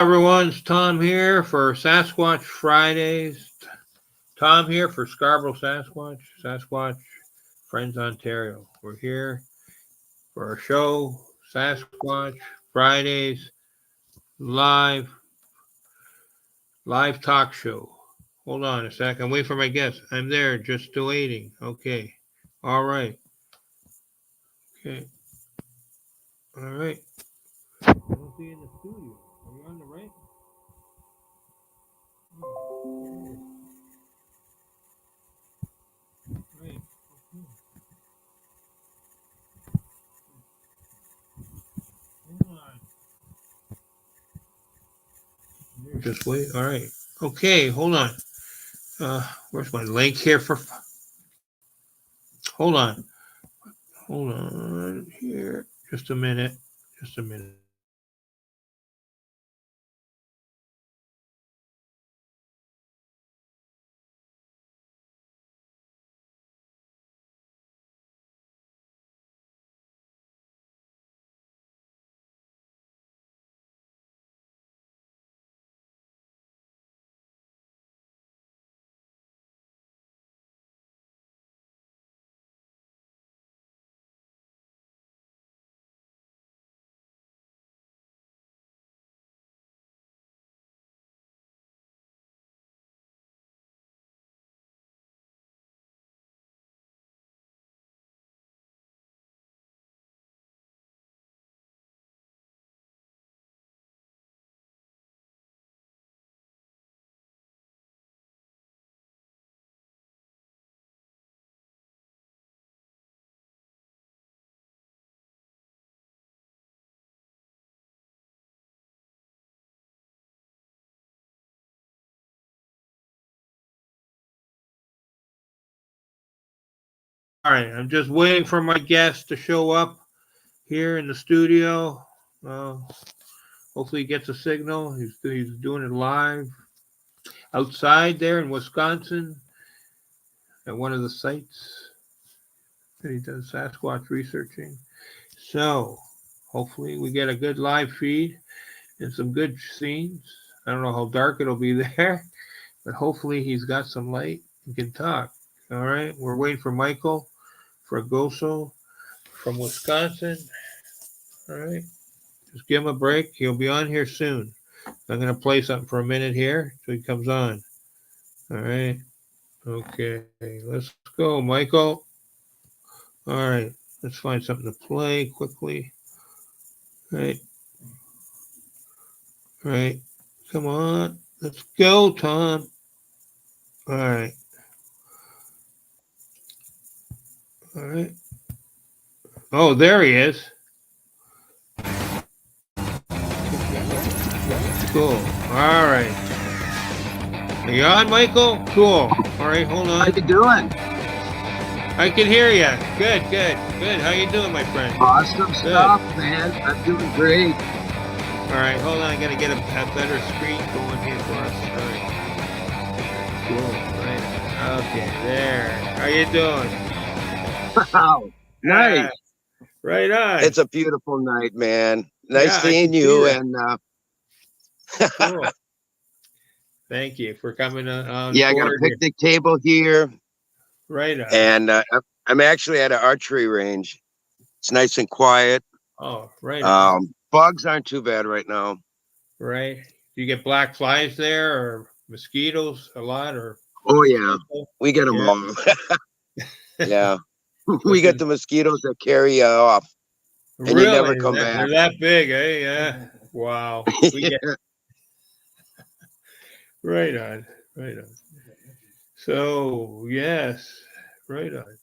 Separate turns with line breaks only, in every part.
Everyone, it's Tom here for Sasquatch Fridays. Tom here for Scarboro, Sasquatch Friends Ontario. We're here for our show, Sasquatch Fridays live talk show. Hold on a second. Wait for my guest. I'm there, just waiting. Okay. All right. Okay. All right. I don't see you in the studio. Are you on the right? Oh, right. Okay. Hold on. Just wait. All right. Okay, hold on. Where's my link here for? Hold on. Hold on here. Just a minute. Just a minute. All right. I'm just waiting for my guest to show up here in the studio. Uh, Hopefully, he gets a signal. He's doing it live outside there in Wisconsin at one of the sites that he does Sasquatch researching. So, hopefully, we get a good live feed and some good scenes. I don't know how dark it'll be there, but hopefully he's got some light and can talk. All right, we're waiting for Michael Fragosso from Wisconsin. All right, just give him a break. He'll be on here soon. I'm going to play something for a minute here so he comes on. All right, okay, let's go, Michael. All right, let's find something to play quickly. All right, all right, come on, let's go, Tom. All right, all right. Oh, there he is. Cool. All right. Are you on, Michael? Cool. All right, hold on.
How you doing?
I can hear you. Good, good, good. How you doing, my friend?
Awesome stuff, man. I'm doing great.
All right, hold on. I got to get a better screen going here for us. All right. Cool. Right. Okay, there. How you doing?
Wow. Nice.
Right on.
It's a beautiful night, man. Nice
Yeah,
seeing you. And
cool. Thank you for coming on.
Yeah, I got a picnic table here.
Right on.
And I'm actually at an archery range. It's nice and quiet.
Oh, right on.
Bugs aren't too bad right now.
Right. Do you get black flies there or mosquitoes a lot? Or
Oh, yeah. We get them all. Yeah. We get the mosquitoes that carry you off. And
really?
You never come back.
They're that big, eh? Yeah. Wow. Right on. Right on. So, yes. Right on.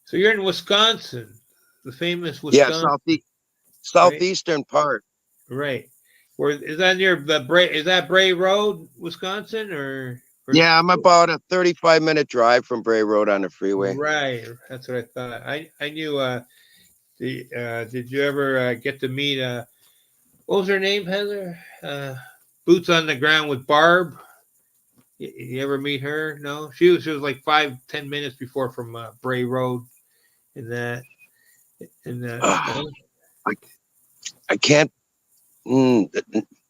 So you're in Wisconsin, the famous Wisconsin.
Yeah, southeastern part.
Right. Where is that near the Bray? Is that Bray Road, Wisconsin, or?
Yeah, I'm about a 35-minute drive from Bray Road on the freeway.
Right. That's what I thought. I knew. Did you ever get to meet? What was her name, Heather? Boots on the Ground with Barb. You ever meet her? No, she was like 5-10 minutes before from Bray Road, in that.
I can't.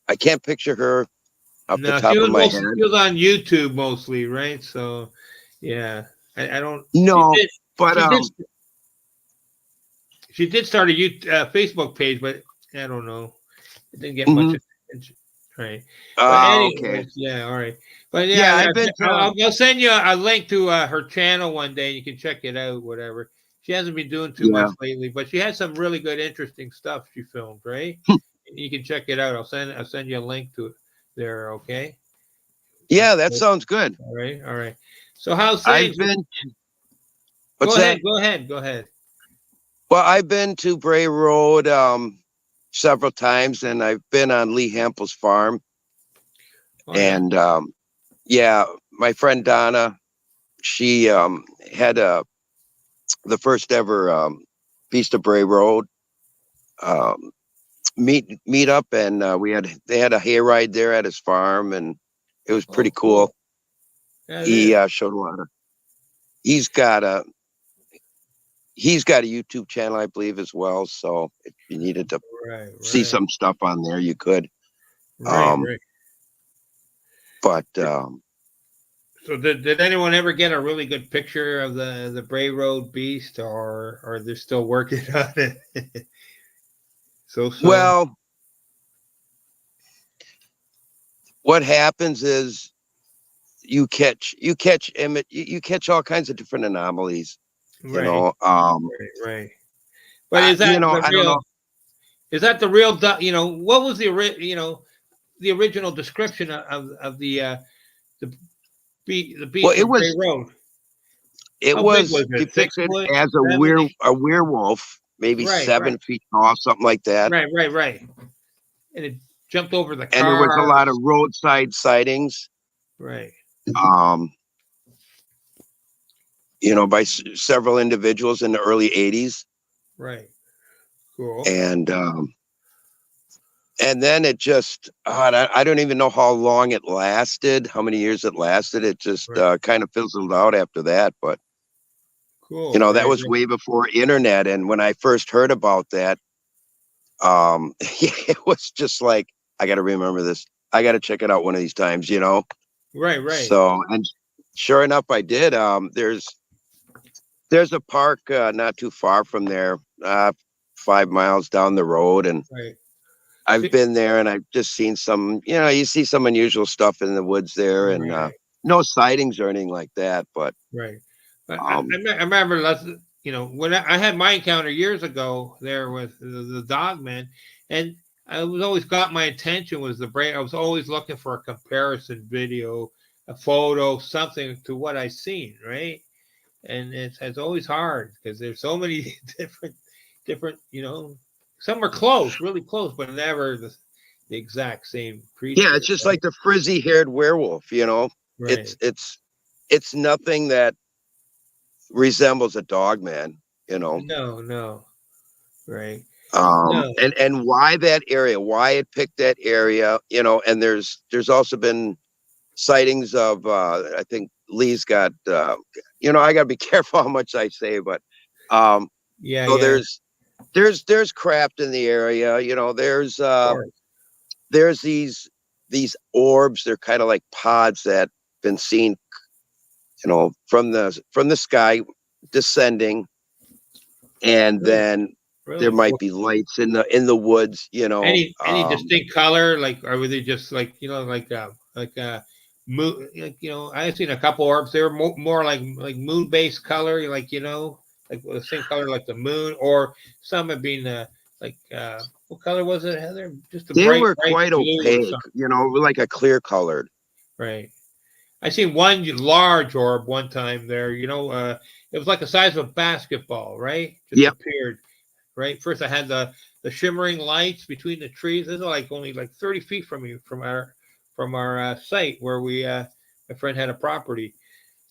I can't picture her off the
No,
top of my head.
she was on YouTube mostly, right? So, yeah, I don't.
No, but
She did. She did start a Facebook page, but I don't know. It didn't get much
mhm.
attention, right? But
Okay.
anyways, yeah, all right. But
Yeah,
yeah,
I've been to.
I'll send you a link to her channel one day. You can check it out, whatever. She hasn't been doing too
Yeah.
much lately, but she had some really good, interesting stuff she filmed, right? You can check it out. I'll send you a link to it there. Okay.
Yeah, that sounds good.
All right. All right. So how's
I've
things?
been.
Go
What's
ahead.
that?
Go ahead. Go ahead.
Well, I've been to Bray Road several times, and I've been on Lee Hampel's farm.
Oh yeah.
And yeah, my friend Donna, she had the first ever Feast of Bray Road um, meet up, and they had a hayride there at his farm, and it was pretty
Oh,
cool.
cool. Yeah, it
He
is.
showed a lot of. He's got a he's got a YouTube channel, I believe, as well. So if you needed to
Right.
see
Right.
some stuff on there, you could.
Right.
Um,
Right.
but
So did anyone ever get a really good picture of the Bray Road Beast, or they're still working on it? So.
well, what happens is you catch all kinds of different anomalies. You
Right,
know,
right. But is that the
I don't
real?
know.
Is that the real? What was the original description of the the
Well,
Beast of Bray Road?
it
How big
was
was it? Six
depicted
foot,
as
seven, eight?
a werewolf, maybe
Right, right,
7 feet tall, something like that.
right. And it jumped over the
And there was a lot of
cars.
roadside sightings.
Right,
Um, by several individuals in the early 80s.
right. Cool.
And then it just, I don't even know how long it lasted, how many years it lasted. It just
Right.
kind of fizzled out after that. But,
Cool.
that
Right.
was way before internet. And when I first heard about that, it was just like, I got to remember this. I got to check it out one of these times.
Right. Right.
So, and sure enough, I did. There's a park not too far from there, 5 miles down the road, and
Right.
I've
See-
been there, and I've just seen some. You see some unusual stuff in the woods there, and
Right.
no sightings or anything like that. But
Right.
um,
I remember, when I had my encounter years ago there with the dog man, and I was always got my attention was the brain. I was always looking for a comparison video, a photo, something to what I seen, right? And it's always hard because there's so many different. Some are close, really close, but never the exact same
yeah,
creature,
it's just
right?
like the frizzy-haired werewolf.
Right.
It's nothing that resembles a dog man. You know.
No, no, right.
um
No,
and why that area, why it picked that area, and there's also been sightings of I think Lee's got I gotta be careful how much I say, but um
yeah,
so
yeah, of
there's craft in the area.
course.
There's these orbs. They're kind of like pods that been seen from the sky descending, and
Really,
then there
really.
might be lights in the woods.
Any distinct color, like, or were they just like moon? I've seen a couple orbs. They were more like moon based color, like the same color like the moon, or some have been what color was it, Heather? Just a
They
bright
were
bright
quite
blue or
opaque,
something,
like a clear colored.
right? I seen one large orb one time there. It was like the size of a basketball, right? Just
Yep.
appeared. Right. First, I had the shimmering lights between the trees. This is like only like 30 feet from me from our site where my friend had a property,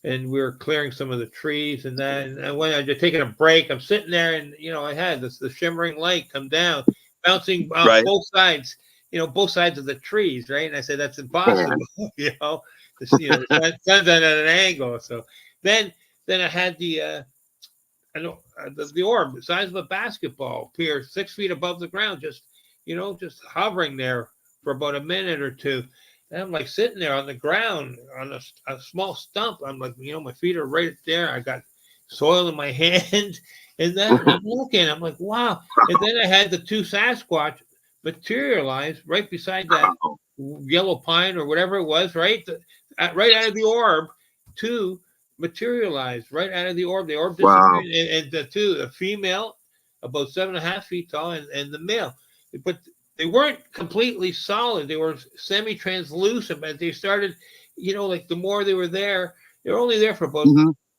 and we were clearing some of the trees and that. And when I just taking a break, I'm sitting there, and I had the shimmering light come down, bouncing off
Right.
both sides. Both sides of the trees, right? And I said that's
Yeah.
impossible. The sun's at an angle. So then I had I know the orb, the size of a basketball, appears 6 feet above the ground, just hovering there for about a minute or two. And I'm like sitting there on the ground on a small stump. I'm like, my feet are right there. I got soil in my hand. And then I'm looking, I'm like, wow. And then I had the two Sasquatch materialize right beside that yellow pine or whatever it was, right? Right out of the orb, two materialized right out of the orb. The orb disappeared.
Wow.
And the female, about 7.5 feet tall, and the male. But they weren't completely solid. They were semi-translucent, but they started, like the more they were only there for about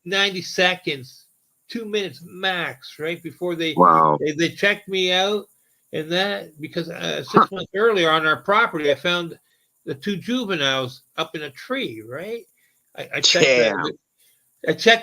90 seconds, 2 minutes max, right? Before they checked me out. And that, because 6 months earlier on our property, I found the two juveniles up in a tree, right? I checked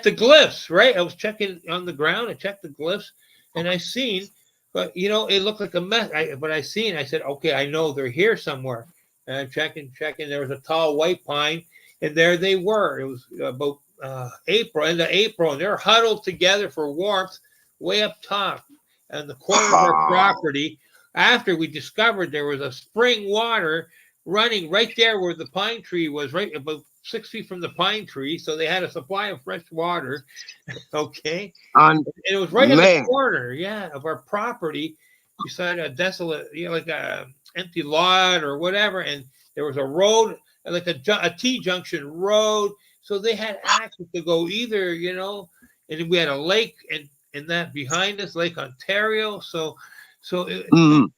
the glyphs, right? I was checking on the ground. I checked the glyphs, and I seen, but it looked like a mess. I said, okay, I know they're here somewhere. And I'm checking. There was a tall white pine, and there they were. It was about end of April, and they're huddled together for warmth, way up top, on the corner of our property. After we discovered there was a spring water running right there where the pine tree was, right about 6 feet from the pine tree. So they had a supply of fresh water. Okay. And it was right in the corner, of our property, beside a desolate, like a empty lot or whatever. And there was a road, like a T-junction road. So they had access to go either, and we had a lake and that behind us, Lake Ontario. So it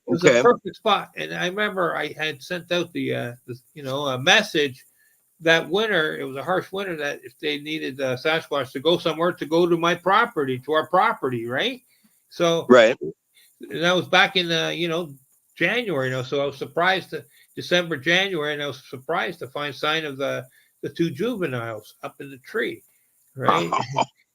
was a perfect spot. And I remember I had sent out a message that winter. It was a harsh winter, that if they needed Sasquatch to go somewhere, to go to my property, to our property, right? So and that was back in January. So I was surprised December, January, and I was surprised to find sign of the two juveniles up in the tree, right?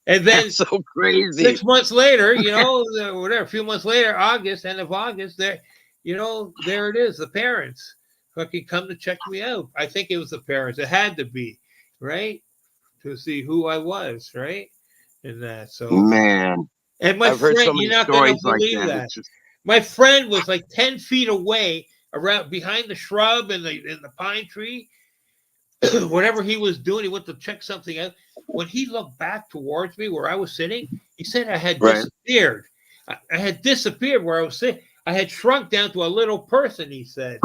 And then
that's so crazy.
6 months later, whatever, a few months later, end of August, there it is, the parents fucking come to check me out. I think it was the parents. It had to be, right? To see who I was, right? And that, so.
Man.
And my friend, you're not going to believe that. My friend was like 10 feet away, around behind the shrub and the pine tree. Whatever he was doing, he went to check something out. When he looked back towards me where I was sitting, he said I had disappeared. I had disappeared where I was sitting. I had shrunk down to a little person, he said.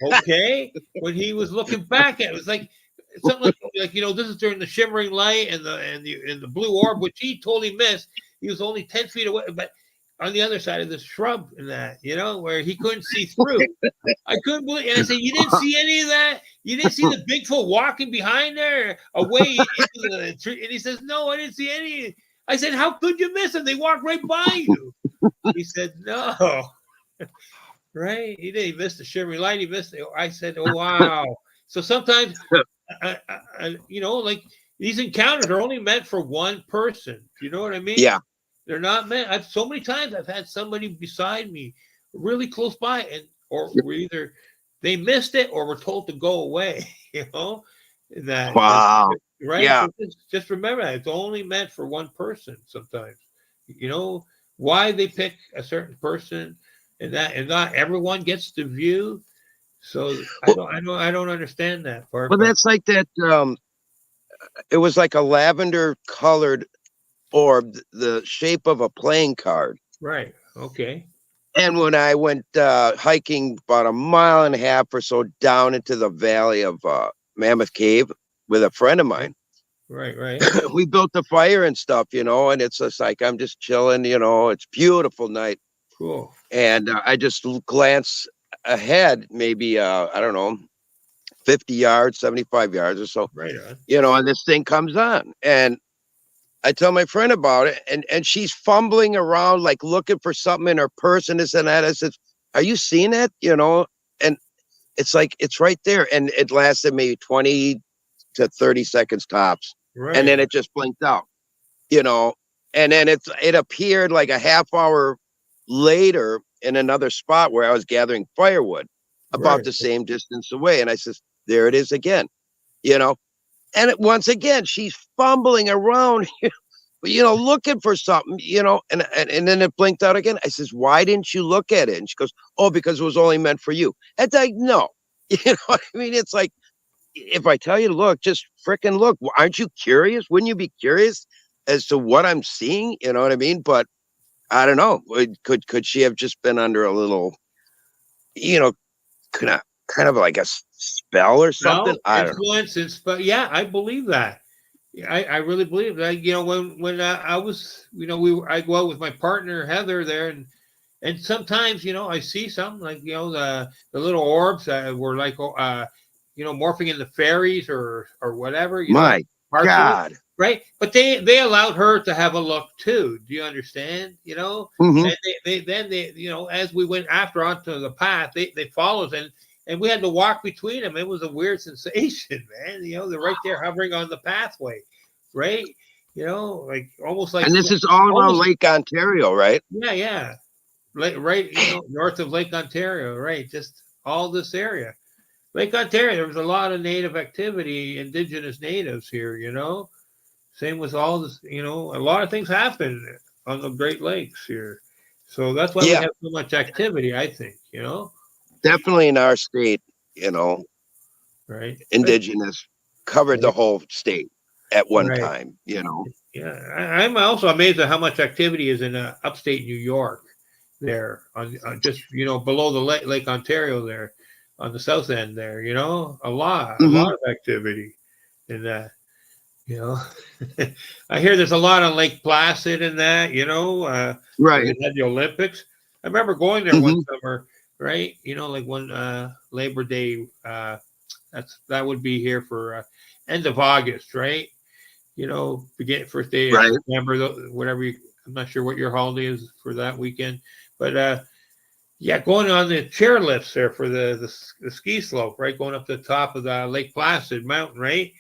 Okay? When he was looking back at it, was like something like this is during the shimmering light and the blue orb, which he totally missed. He was only 10 feet away, but on the other side of the shrub and that, where he couldn't see through. I couldn't believe it. And I said, you didn't see any of that? You didn't see the Bigfoot walking behind there away into the tree? And he says, no, I didn't see any. I said, how could you miss them? They walked right by you. He said, no. Right? He didn't. He missed the shimmering light. He missed it. I said, oh, wow. So sometimes, like these encounters are only meant for one person. You know what I mean?
Yeah.
They're not meant. So many times I've had somebody beside me really close by, or either they missed it or were told to go away, That,
wow.
Right?
Yeah.
So just remember that it's only meant for one person sometimes. Why they pick a certain person and not everyone gets the view. So I don't understand that part.
Well, that's like that. It was like a lavender colored orb, the shape of a playing card.
Right. Okay.
And when I went hiking about 1.5 miles or so down into the valley of Mammoth Cave with a friend of mine.
Right.
We built the fire and stuff, and it's just like I'm just chilling, it's a beautiful night.
Cool.
And I just glance ahead, maybe, I don't know, 50 yards, 75 yards or so.
Right on.
And this thing comes on. And I tell my friend about it, and she's fumbling around, like looking for something in her purse and this and that. I said, are you seeing it? And it's like, it's right there. And it lasted maybe 20 to 30 seconds tops.
Right.
And then it just blinked out, and then it appeared like a half hour later in another spot where I was gathering firewood about the same distance away. And I says, there it is again, And once again, she's fumbling around, looking for something, and then it blinked out again. I says, why didn't you look at it? And she goes, oh, because it was only meant for you. It's like, no, you know what I mean? It's like, if I tell you to look, just fricking look. Aren't you curious? Wouldn't you be curious as to what I'm seeing? You know what I mean? But I don't know. Could she have just been under a little, you know, kind of like a spell or something?
No
I don't know.
influence, but yeah, I believe that. I really believe that. When I was, I go out with my partner Heather there, and sometimes I see something like the little orbs that were like morphing into fairies or whatever.
My
Parts of it,
God.
right? But they allowed her to have a look too. Do you understand?
Mhm.
And they as we went after onto the path, they followed and we had to walk between them. It was a weird sensation, man. They're right there hovering on the pathway, right? Like almost like
And this is all around
almost,
Lake Ontario, right?
yeah. Right, north of Lake Ontario, right? Just all this area. Lake Ontario, there was a lot of native activity, indigenous natives here, Same with all this, a lot of things happen on the Great Lakes here. So that's why we
Yeah,
have so much activity, I think,
definitely in our state, you know,
right?
indigenous covered the whole state at one
Right.
time, you know.
Yeah. I'm also amazed at how much activity is in upstate New York there on just, below the Lake Ontario there on the south end there, a lot
Mhm.
of activity in that. You know, I hear there's a lot on Lake Placid and that, where
Right.
they had the Olympics. I remember going there one
Mhm.
summer, right? Like one Labor Day. That would be here for end of August, right? Begin first day of
Right.
September, whatever. I'm not sure what your holiday is for that weekend, but yeah, going on the chairlifts there for the ski slope, right? Going up to the top of the Lake Placid mountain, right?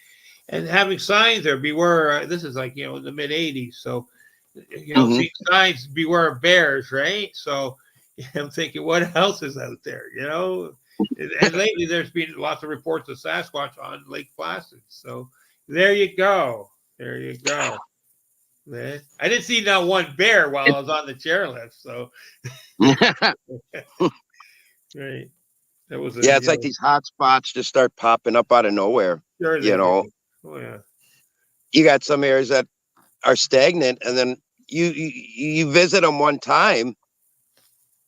And having signs there, beware. This is like in the mid '80s, so
Mhm.
seeing signs, beware of bears, right? So I'm thinking, what else is out there, And lately, there's been lots of reports of Sasquatch on Lake Placid. So there you go, there you go. Man. I didn't see not one bear while I was on the chairlift. So right, that was
Yeah, it's like these hot spots just start popping up out of nowhere,
sure
you
they
know.
do. Oh yeah,
You got some areas that are stagnant, and then you visit them one time,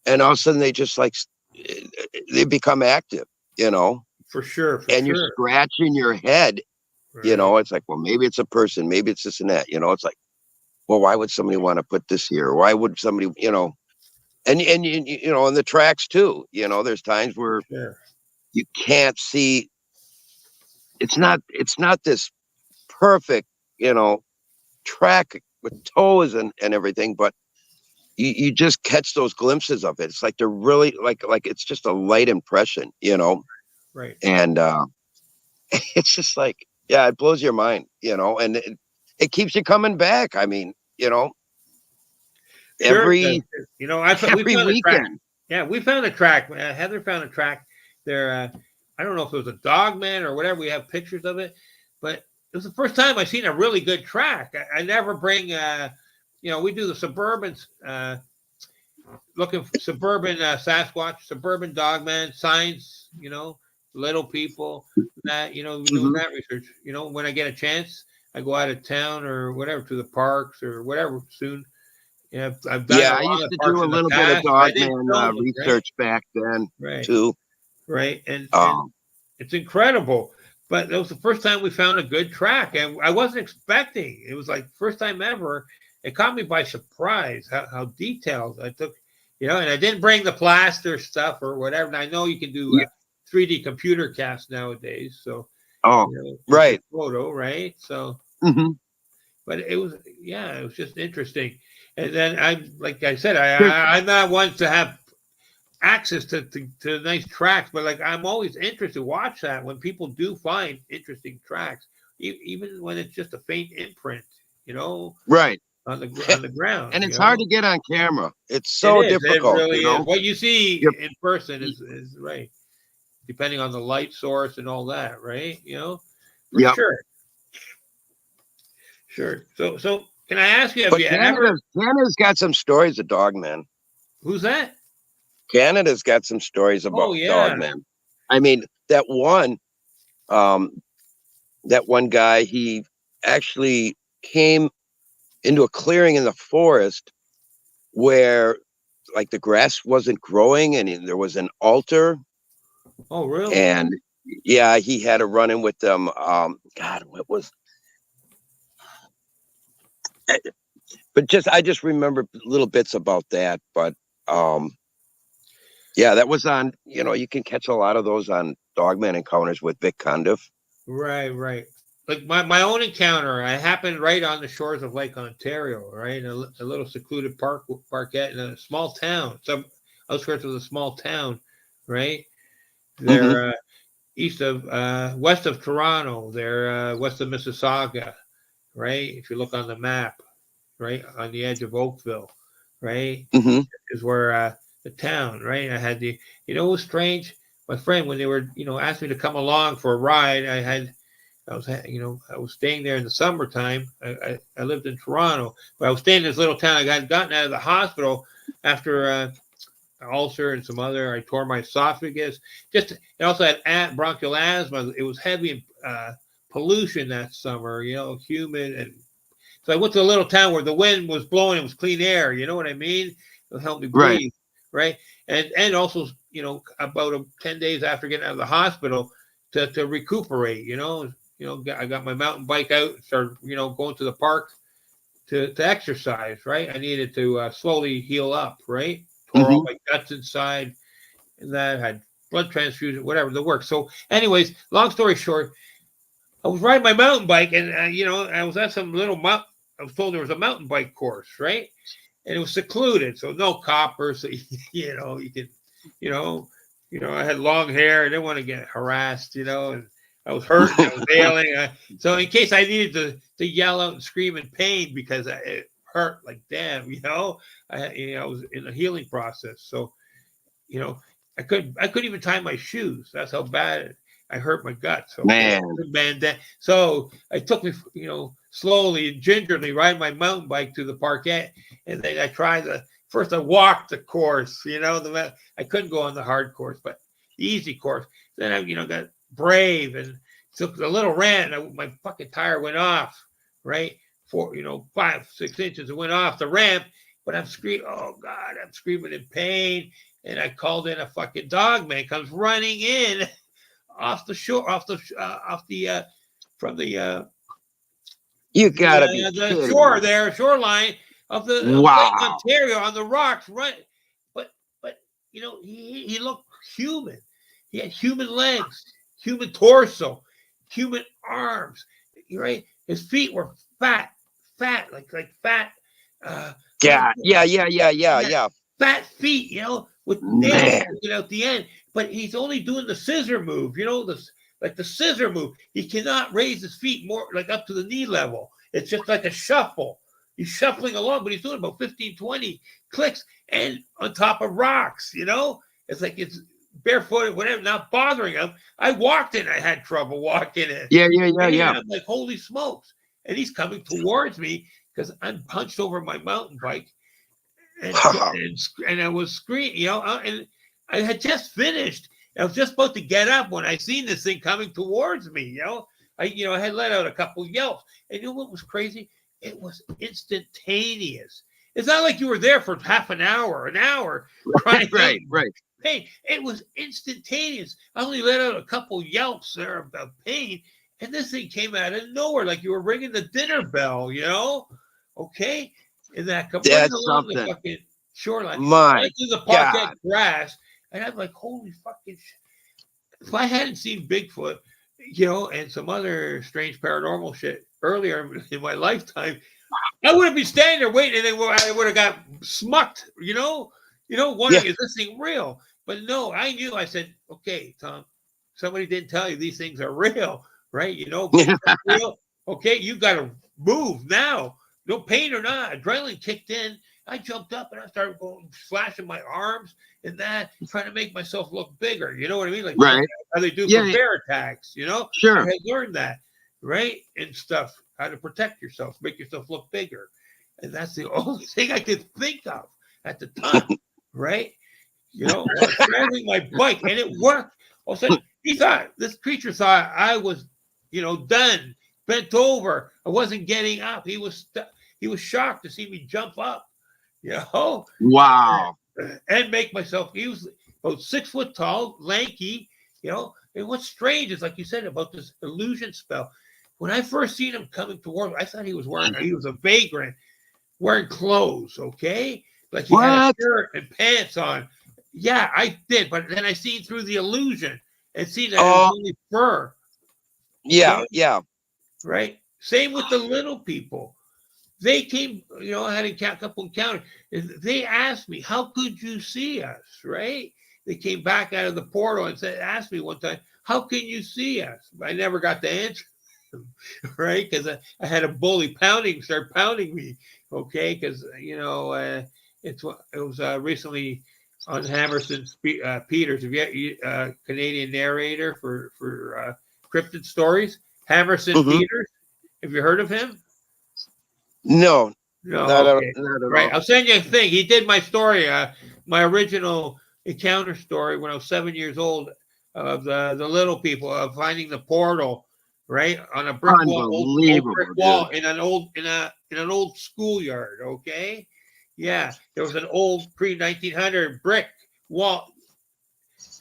and all of a sudden they just like they become active, you know.
for sure, for
And you're
sure.
scratching your head,
Right.
It's like, well, maybe it's a person, maybe it's this and that, It's like, well, why would somebody want to put this here? Why would somebody, and on the tracks too, there's times where
Sure.
you can't see. It's not this perfect, track with toes and everything, but you just catch those glimpses of it. It's like they're really like it's just a light impression.
Right.
And it's just like, yeah, it blows your mind, and it keeps you coming back. I mean,
Sure. It
every
does. We
every
found a track.
weekend.
Yeah, we found a track. Heather found a track there. I don't know if it was a dog man or whatever. We have pictures of it, but it was the first time I seen a really good track. I never bring, we do the suburban, looking for suburban Sasquatch, suburban dogman signs, little people that, doing
Mhm.
that research. When I get a chance, I go out of town or whatever to the parks or whatever soon. Yeah, I've done
Yeah,
a
I
lot
used
of
to
parks
do a
in the
little bit of
past, but I didn't
dogman
film them, right?
research back then
Right,
too.
right, and
Um,
it's incredible. But that was the first time we found a good track, and I wasn't expecting. It was like first time ever. It caught me by surprise how detailed I took, And I didn't bring the plaster stuff or whatever. And I know you can do
yeah.
3D computer cast nowadays, so
Oh,
with your
right.
photo, right? So
Hmm.
but it was it was just interesting. And then like I said,
There's,
I'm not one to have access to nice tracks, but like I'm always interested to watch that when people do find interesting tracks, even when it's just a faint imprint, you know,
right.
on the ground.
And it's hard to get on camera. It's
It
so
is. It
difficult,
really is. What you see
You're,
in person is right, depending on the light source and all that, right? For
yep.
sure. Sure. So Can I ask you, have
But
you ever?
Canada's got some stories of Dogman.
Who's that?
Canada's got some stories
Oh
about
yeah.
Dogman. I mean, um, that one guy, he actually came into a clearing in the forest where like the grass wasn't growing and there was an altar.
Oh really?
And yeah, he had a run in with them. God, what was, but I just remember little bits about that. But um, yeah, that was on, you can catch a lot of those on Dogman Encounters with Vic Condiff.
Right, right. Like my own encounter, I happened right on the shores of Lake Ontario, right? A little secluded parkette in a small town, some outskirts of a small town, right?
Mm-hmm.
They're west of Toronto. They're west of Mississauga, right? If you look on the map, right on the edge of Oakville, right,
Mm-hmm.
is where the town, right? I had it was strange. My friend, when they were, asked me to come along for a ride, I was staying there in the summertime. I lived in Toronto, but I was staying in this little town. I got gotten out of the hospital after an ulcer and some other. I tore my esophagus. It also had bronchial asthma. It was heavy pollution that summer. Humid, and so I went to a little town where the wind was blowing. It was clean air. You know what I mean? It helped me
Right.
breathe, right? And also, about 10 days after getting out of the hospital to recuperate. I got my mountain bike out and started, going to the park to exercise, right? I needed to slowly heal up, right? Tore all
Mm-hmm.
my guts inside, and that had blood transfusion, whatever the work. So, anyways, long story short, I was riding my mountain bike, and I was at some little I was told there was a mountain bike course, right? And it was secluded, so no coppers. So you could, you know, I had long hair. I didn't want to get harassed, and I was hurting. I was ailing. So in case I needed to yell out and scream in pain because it hurt like damn, I was in a healing process. So you know, I couldn't even tie my shoes. That's how bad I hurt my guts. Okay,
Man.
So I took me, slowly and gingerly riding my mountain bike to the parkette, and then I tried first. I walked the course. I couldn't go on the hard course, but the easy course. Then I, got brave and took the little ramp. My fucking tire went off. Right, 5-6 inches. It went off the ramp. But I'm screaming. Oh God, I'm screaming in pain. And I called in a fucking dog man comes running in off the shore, from
You gotta be
the
kidding
shore
me.
there, shoreline of the Lake
Wow.
Ontario on the rocks, right? But he looked human. He had human legs, human torso, human arms, right? His feet were fat, like fat.
Yeah.
Fat feet, with nails
Man.
sticking out the end. But he's only doing the scissor move, like the scissor move. He cannot raise his feet more like up to the knee level. It's just like a shuffle. He's shuffling along, but he's doing about 15, 20 clicks and on top of rocks, It's like it's barefooted, whatever, not bothering him. I walked in, I had trouble walking in.
Yeah.
I'm like, holy smokes. And he's coming towards me because I'm hunched over my mountain bike. And I was screaming, and I had just finished. I was just about to get up when I seen this thing coming towards me. I had let out a couple yelps, and you know what was crazy? It was instantaneous. It's not like you were there for half an hour, trying to
Right.
pain. It was instantaneous. I only let out a couple yelps there of pain, and this thing came out of nowhere, like you were ringing the dinner bell. Okay. And that come right along the fucking shoreline, right through the parkette grass, and I'm like, holy fucking shit. If I hadn't seen Bigfoot, and some other strange paranormal shit earlier in my lifetime, I wouldn't be standing there waiting, and then I would have got smucked, wondering, is this thing real? But no, I knew. I said, okay, Tom, somebody didn't tell you these things are real, right? Real. Okay, you got to move now. No pain or not, adrenaline kicked in. I jumped up and I started flashing my arms and that, trying to make myself look bigger. You know what I mean? Like how they do for bear attacks.
Sure.
I had learned that, right, and stuff. How to protect yourself, make yourself look bigger. And that's the only thing I could think of at the time, right? You know, while I was traveling my bike, and it worked. All of a sudden, this creature thought I was, done, bent over. I wasn't getting up. He was shocked to see me jump up, you know,
Wow.
and make myself. He was about 6 foot tall, lanky, And what's strange is, like you said, about this illusion spell. When I first seen him coming toward me, I thought he was a vagrant wearing clothes, okay? Like he had a
What?
shirt and pants on. Yeah, I did, but then I seen through the illusion and see that it
Oh,
was only fur.
yeah,
Okay,
yeah.
right? Same with the little people. They came, I had a couple encounters. They asked me, "How could you see us?" Right? They came back out of the portal and asked me one time, "How can you see us?" I never got the answer, right? Because I had a bully start pounding me, okay? Because it was recently on Hammerson Peters, if you Canadian narrator for cryptid stories, Hammerson
Hmm.
Peters. Have you heard of him?
No,
No, okay.
Not at
Right.
all.
I'll send you a thing. He did my story, my original encounter story when I was 7 years old of the little people of finding the portal, right? On a brick wall, old
Unbelievable,
brick
dude.
wall in an old schoolyard, okay? Yeah. There was an old pre-1900 brick wall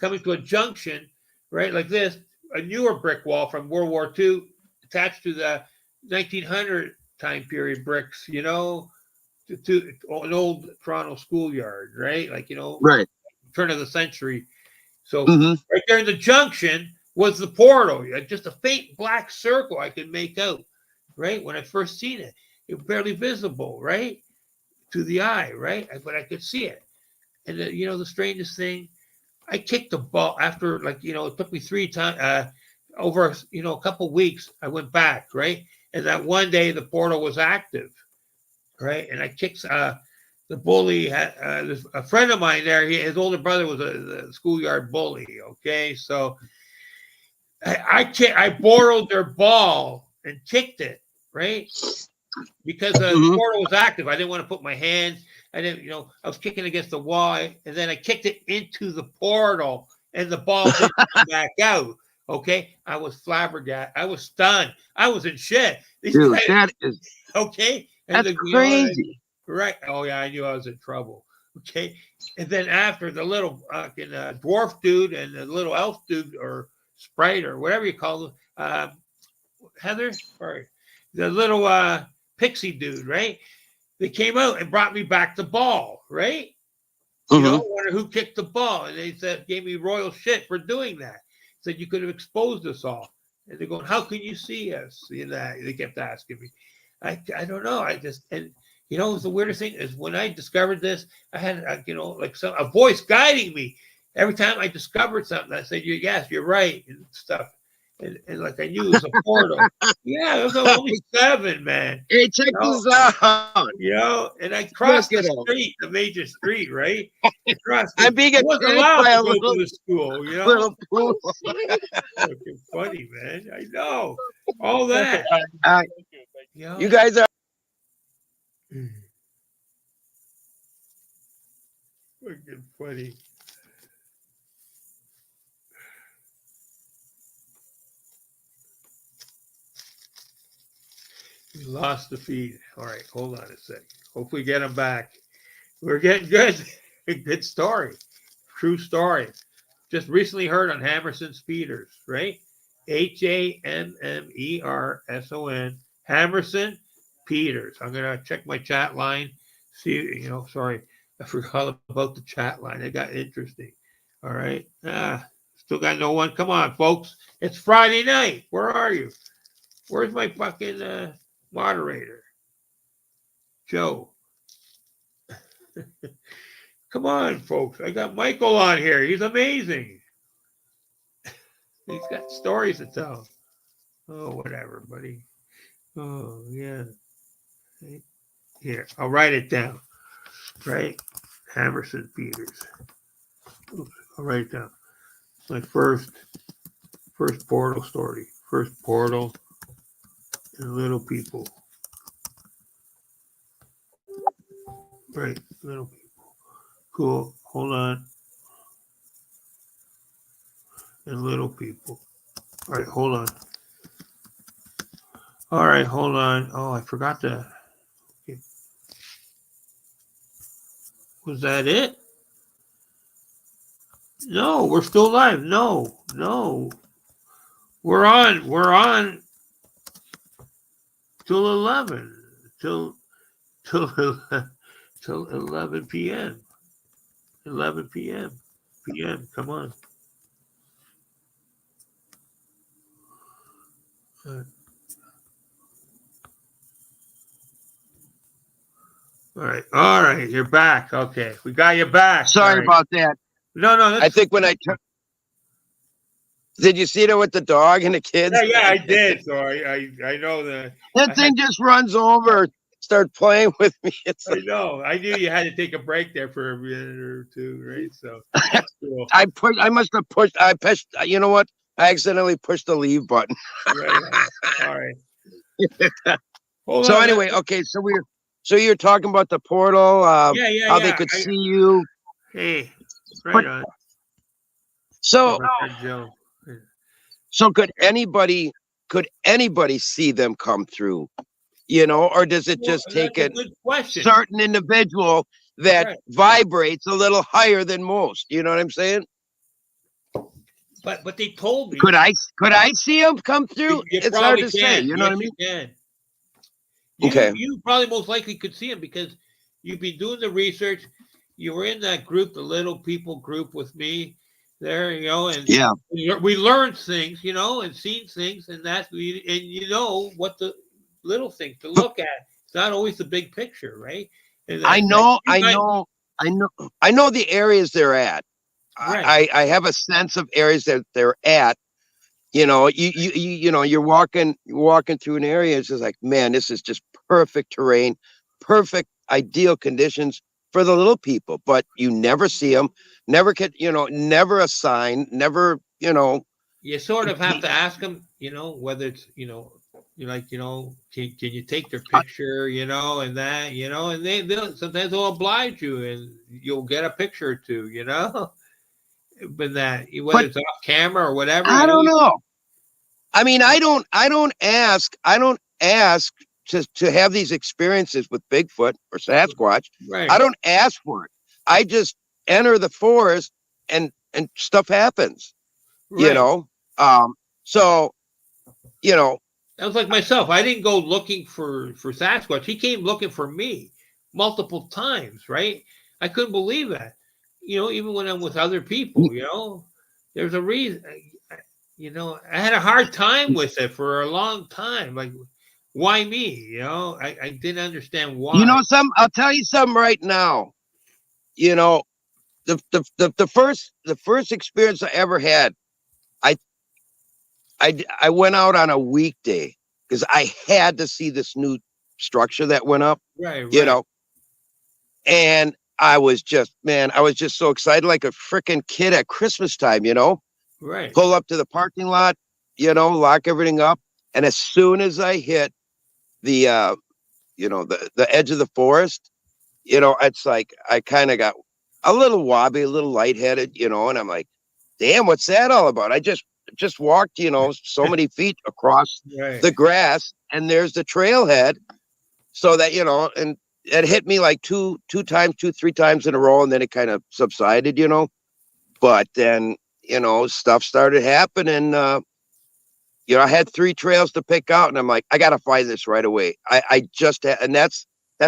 coming to a junction, right? Like this, a newer brick wall from World War II attached to the 1900 time period bricks, to an old Toronto schoolyard, right? Like,
Right.
turn of the century. So
Hmm.
right there in the junction was the portal. Just a faint black circle I could make out, right? When I first seen it, it was barely visible, right? To the eye, right? But I could see it. And the strangest thing, I kicked the ball after, like, it took me 3 times, over, a couple weeks, I went back, right? And that one day the portal was active, right? And I kicked the bully. A friend of mine there. His older brother was a schoolyard bully. Okay, so I borrowed their ball and kicked it, right? Because the
Hmm.
portal was active. I didn't want to put my hand. I didn't, I was kicking against the wall, and then I kicked it into the portal, and the ball didn't come back out. Okay, I was flabbergasted. I was stunned. I was in shit. These
Dude,
guys, okay, and
that's crazy.
right. Oh yeah, I knew I was in trouble. Okay, and then after the little dwarf dude and the little elf dude or sprite or whatever you call them, Heather, sorry, the little pixie dude, right? They came out and brought me back the ball, right?
Hmm.
Wonder who kicked the ball, and they gave me royal shit for doing that. Said you could have exposed us all, and they're going, "How can you see us?" They kept asking me. I don't know. I just and the weirdest thing is when I discovered this, I had like a voice guiding me every time I discovered something. I said, "Yes, you're right," and stuff. And like I knew it was a portal. Yeah, it was only 7, man.
Hey, check this out.
And I
Look
crossed the
at him.
street, the major street, right? I crossed
I'm
it.
being
I wasn't
attacked
allowed
by
to
a
go to
little
the school,
poodle.
Fucking funny, man. I know. All that.
Uh,
You guys are.
Fucking funny. We lost the feed. All right, hold on a sec. Hopefully get him back. We're getting good. Good story. True story. Just recently heard on Hammerson Speeders, right? Hammerson Hammerson Peters. I'm gonna check my chat line. See, sorry, I forgot about the chat line. It got interesting. All right. Still got no one. Come on, folks. It's Friday night. Where are you? Where's my fucking moderator? Joe. Come on, folks. I got Michael on here. He's amazing. He's got stories to tell. Oh, whatever, buddy. Oh, yeah. Here, I'll write it down. Right? Hammerson Peters. Oops, I'll write it down. My first portal story. First portal and little people. Right, little people. Cool. Hold on. And little people. All right, hold on. All right, hold on. Oh, I forgot to. Was that it? No, we're still live. No, no. We're on. We're on till 11. Till till 11 p.m. 11 p.m. p.m. Come on. Uh, All right. All right. You're back. Okay. We got you back.
Sorry about that.
No, no.
I think when did you see that with the dog and the kids?
Yeah, I did. So I know that.
That thing just runs over, start playing with me. It's
I
like,
know. I knew you had to take a break there for a minute or two, right? So that's cool.
I must have pushed. I pushed. You know what? I accidentally pushed the leave button.
Right. All right. Hold
So
on.
anyway, okay. So you're talking about the portal.
Yeah.
How they could see you.
Hey, right
But-
on.
So
Joe.
so could anybody see them come through? You know, or does it just take
That's
a
good question.
certain individual that
Right.
vibrates a little higher than most? You know what I'm saying?
But they told me
Could I see them come through?
you
It's hard
probably
to say.
can.
You know what I
Yes,
mean?
You can.
Okay.
You probably most likely could see him because you've been doing the research. You were in that group, the little people group with me there, and
Yeah.
we learned things, and seen things, and you know what the little things to look at. It's not always the big picture, right? And
I know the areas they're at.
Right.
I have a sense of areas that they're at. You know, you're walking through an area. It's just like, man, this is just perfect terrain, perfect ideal conditions for the little people. But you never see them, never get, never a sign, never,
You sort of have to ask them, whether it's, you're like, can you take their picture, and that, and they'll sometimes they'll oblige you and you'll get a picture or two, but that whether it's off camera or whatever.
I don't know. I mean, I don't ask to have these experiences with Bigfoot or Sasquatch.
Right.
I don't ask for it. I just enter the forest and stuff happens.
Right.
So
that was like myself. I didn't go looking for Sasquatch. He came looking for me multiple times, right? I couldn't believe that. Even when I'm with other people, there's a reason. I had a hard time with it for a long time. Like, why me? I didn't understand why.
I'll tell you something right now. The first experience I ever had, I went out on a weekday because I had to see this new structure that went up.
Right.
And I was just so excited, like a freaking kid at Christmas time,
Right.
Pull up to the parking lot, lock everything up. And as soon as I hit the, the edge of the forest, it's like, I kind of got a little wobbly, a little lightheaded, and I'm like, damn, what's that all about? I just walked, so many feet across the grass and there's the trailhead. So that, and it hit me like two, three times in a row. And then it kind of subsided, but then, stuff started happening. I had 3 trails to pick out and I'm like, I got to find this right away. And that's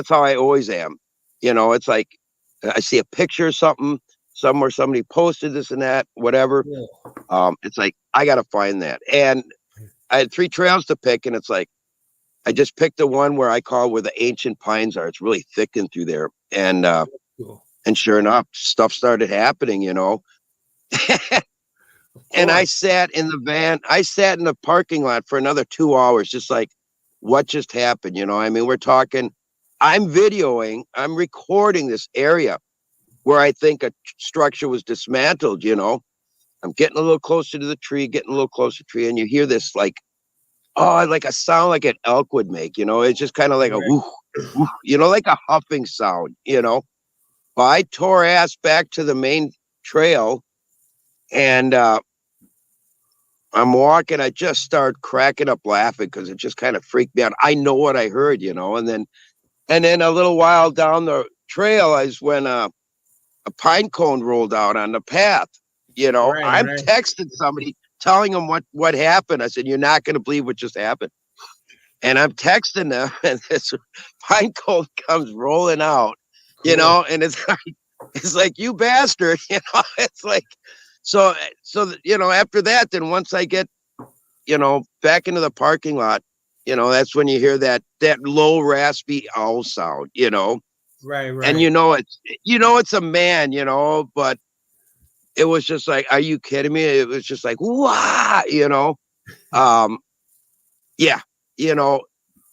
how I always am. It's like, I see a picture of something somewhere, somebody posted this and that, whatever.
Yeah.
It's like, I got to find that. And I had 3 trails to pick and it's like, I just picked the one where I call where the ancient pines are. It's really thick in through there. And,
Cool.
and sure enough, stuff started happening, And I sat in the van. I sat in the parking lot for another 2 hours, just like, what just happened? I mean, we're talking, I'm recording this area where I think a structure was dismantled, I'm getting a little closer to the tree, and you hear this like like a sound like an elk would make, it's just kind of like a
Right.
whoosh, whoosh, like a huffing sound. Well, I tore ass back to the main trail, and I'm walking. I just start cracking up laughing because it just kind of freaked me out. I know what I heard, and then a little while down the trail is when a pine cone rolled out on the path.
Right.
I'm
Right.
texting somebody telling them what happened. I said, "You're not going to believe what just happened." And I'm texting them, and this pine cone comes rolling out,
Cool.
and it's like you bastard, It's like so after that, then once I get back into the parking lot, that's when you hear that low raspy owl sound.
Right.
And
Right.
it's a man, but it was just like, are you kidding me? It was just like, wow. Um, yeah, you know,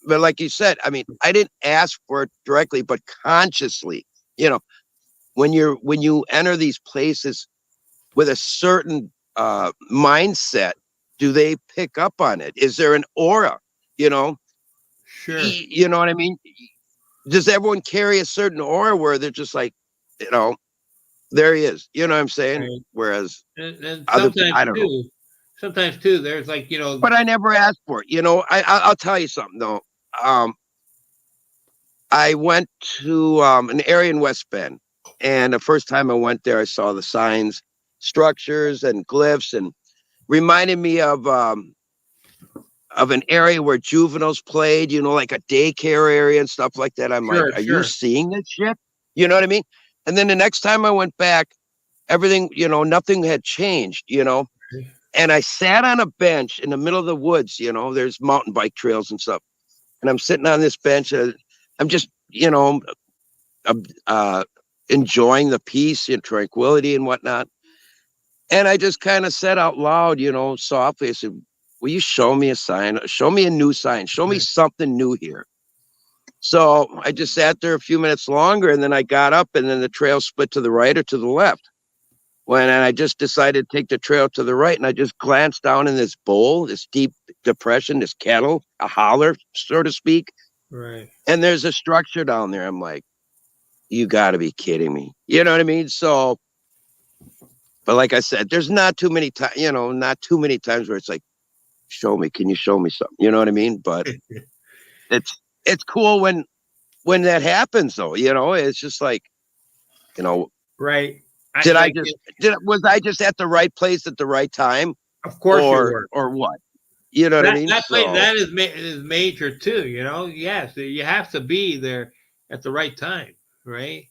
but like you said, I mean, I didn't ask for it directly, but consciously, you know, when you enter these places with a certain mindset, do they pick up on it? Is there an aura? You know,
Sure.
you know what I mean? Does everyone carry a certain aura where they're just like, you know, there he is. You know what I'm saying?
Right.
Whereas
And
other, I don't know.
sometimes too, there's like,
But I never asked for it. I'll tell you something though. Um, I went to an area in West Bend, and the first time I went there, I saw the signs, structures, and glyphs, and reminded me of an area where juveniles played. Like a daycare area and stuff like that. I'm like,
sure,
are you
sure.
seeing this shit? You know what I mean? And then the next time I went back, everything, nothing had changed. And I sat on a bench in the middle of the woods. There's mountain bike trails and stuff. And I'm sitting on this bench. I'm just, uh, enjoying the peace and tranquility and whatnot. And I just kind of said out loud, softly, I said, will you show me a sign? Show me a new sign. Show me
Right.
something new here. So I just sat there a few minutes longer, and then I got up, and then the trail split to the right or to the left. And I just decided to take the trail to the right, and I just glanced down in this bowl, this deep depression, this kettle, a holler, so to speak.
Right.
And there's a structure down there. I'm like, you got to be kidding me. You know what I mean? So, but like I said, there's not too many times, not too many times where it's like, show me, can you show me something? You know what I mean? But it's cool when that happens though. It's just like, you know,
Right.
was I just at the right place at the right time,
Of course you were.
or what? You know what I mean? So
That is major too, Yes, you have to be there at the right time, right?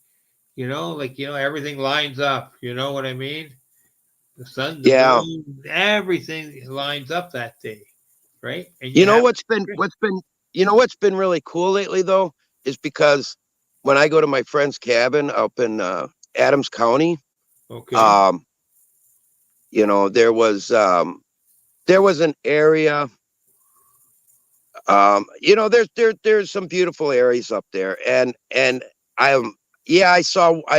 Like everything lines up, you know what I mean? The sun, the
yeah.
moon, everything lines up that day, right? And
You know what's been really cool lately though is because when I go to my friend's cabin up in Adams County,
okay.
there was an area. There's some beautiful areas up there, and I've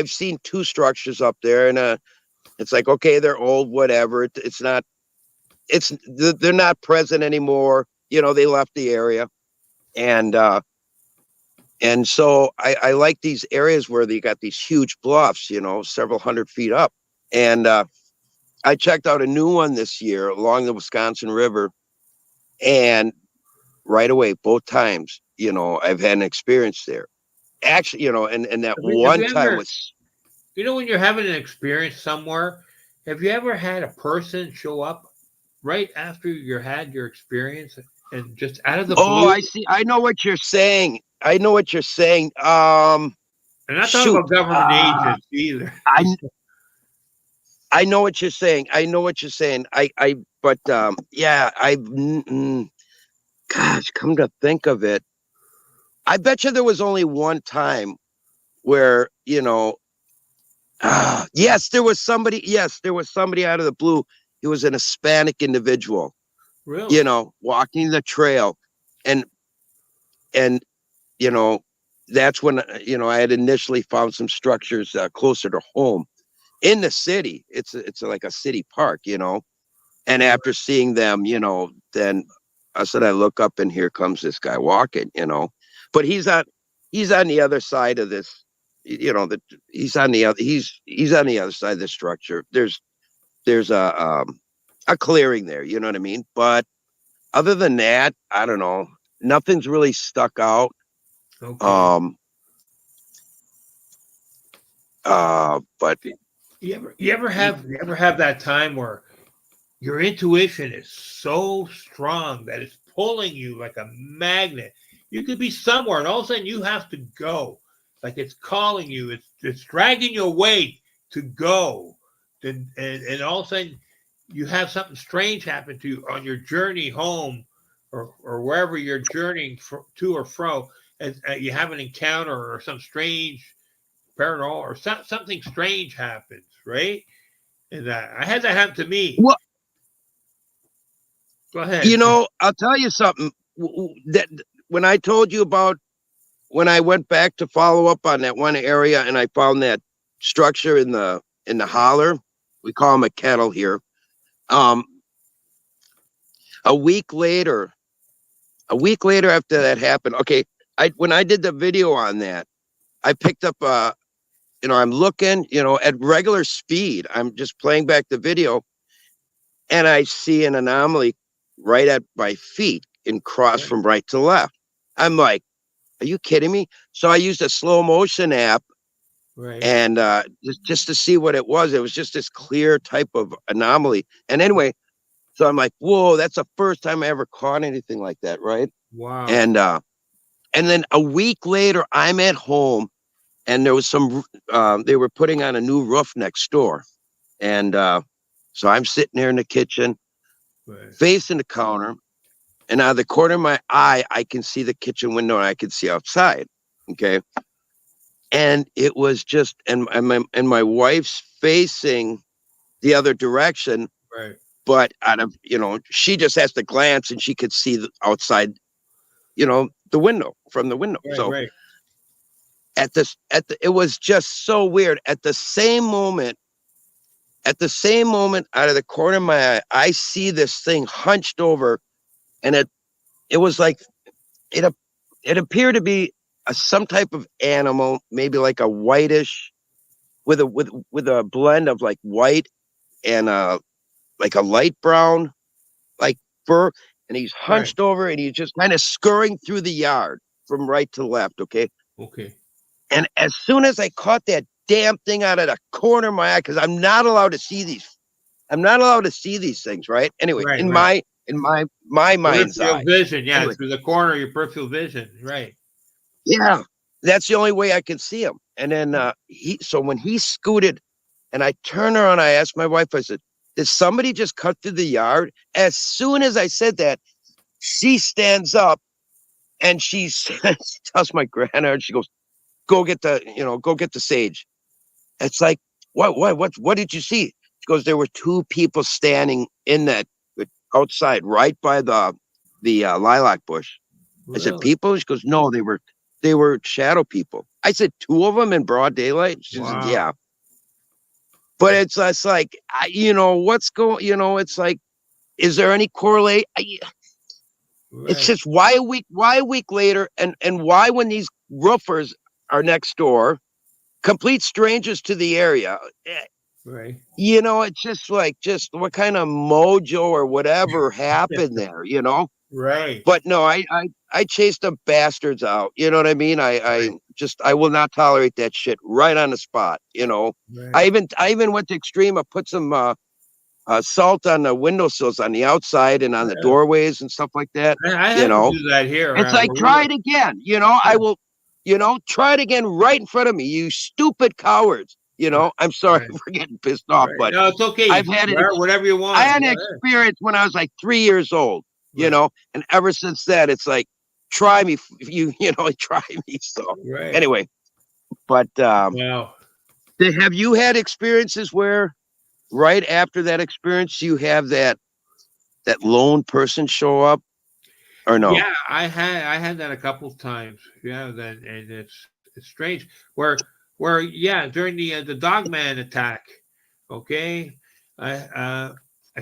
seen two structures up there, and it's like, okay, they're old, whatever. They're not present anymore. They left the area, and so I like these areas where they got these huge bluffs, several 100 feet up, and I checked out a new one this year along the Wisconsin River, and right away, both times, I've had an experience there. Actually, and that
Have
one
you
time
ever,
was,
when you're having an experience somewhere, have you ever had a person show up right after you had your experience and just out of the
oh,
blue?
I see. I know what you're saying. I know what you're saying.
And not talking
Shoot.
about government agents either.
I know what you're saying. I know what you're saying. But yeah, gosh, come to think of it, I bet you there was only one time where, yes, there was somebody. Yes, there was somebody out of the blue. He was an Hispanic individual,
Really?
walking the trail, and and you know, that's when I had initially found some structures closer to home in the city. It's like a city park, and after seeing them, then I said, I look up and here comes this guy walking, but he's on the other side of this, he's on the other, he's on the other side of the structure. There's a clearing there, you know what I mean? But other than that, I don't know. Nothing's really stuck out.
Okay.
But
You ever have that time where your intuition is so strong that it's pulling you like a magnet? You could be somewhere and all of a sudden you have to go. Like it's calling you, it's dragging you away to go. And all of a sudden you have something strange happen to you on your journey home or wherever you're journeying to or fro, and you have an encounter or some strange paranormal or something strange happens, right? And I had that happen to me.
Well,
Go ahead.
I'll tell you something. That when I told you about when I went back to follow up on that one area and I found that structure in the holler, we call them a kettle here. A week later after that happened, okay, when I did the video on that, I picked up I'm looking, at regular speed. I'm just playing back the video and I see an anomaly right at my feet and cross from right to left. I'm like, are you kidding me? So I used a slow motion app and just to see what it was. It was just this clear type of anomaly. And anyway, so I'm like, whoa, that's the first time I ever caught anything like that, right?
Wow.
And then a week later, I'm at home and there was some, they were putting on a new roof next door. And so I'm sitting there in the kitchen, facing the counter. And out of the corner of my eye, I can see the kitchen window and I can see outside. Okay. And it was just, and my wife's facing the other direction.
Right.
But out of, she just has to glance and she could see the outside, the window from the window. So it was just so weird. At the same moment, out of the corner of my eye, I see this thing hunched over, and it was like it appeared to be some type of animal, maybe like a whitish with a blend of like white and like a light brown, like fur, and he's hunched over and he's just kind of scurrying through the yard from right to left. Okay. And as soon as I caught that damn thing out of the corner of my eye, because I'm not allowed to see these things, right? Anyway, in my mind's eye,
vision, anyway. Through the corner of your peripheral vision, right?
Yeah, that's the only way I could see him. And then so when he scooted, and I turned around, I asked my wife, I said, "Did somebody just cut through the yard?" As soon as I said that, she stands up and she tells my granddaughter, she goes, go get the sage. It's like, what did you see? She goes, there were two people standing in that outside right by the lilac bush. Really? I said, people? She goes, no, they were shadow people. I said, two of them in broad daylight? She said, yeah. But it's like, what's going, it's like, is there any correlate? It's just why a week later, and why when these roofers are next door, complete strangers to the area.
Right.
It's just like, what kind of mojo or whatever happened there,
Right.
But no, I chased the bastards out. You know what I mean? I will not tolerate that shit right on the spot. Right. I even went to extreme. I put some salt on the windowsills on the outside and on the doorways and stuff like that.
I have to do that here.
It's like, try it again. I will, try it again right in front of me, you stupid cowards. I'm sorry for getting pissed off, but
no, it's okay.
I've had
whatever you want.
I had an experience when I was like 3 years old, and ever since that, it's like, try me, try me. So anyway, but have you had experiences where right after that experience you have that lone person show up, or no?
Yeah, I had that a couple of times. Yeah, and it's strange. Where during the Dogman attack, okay, I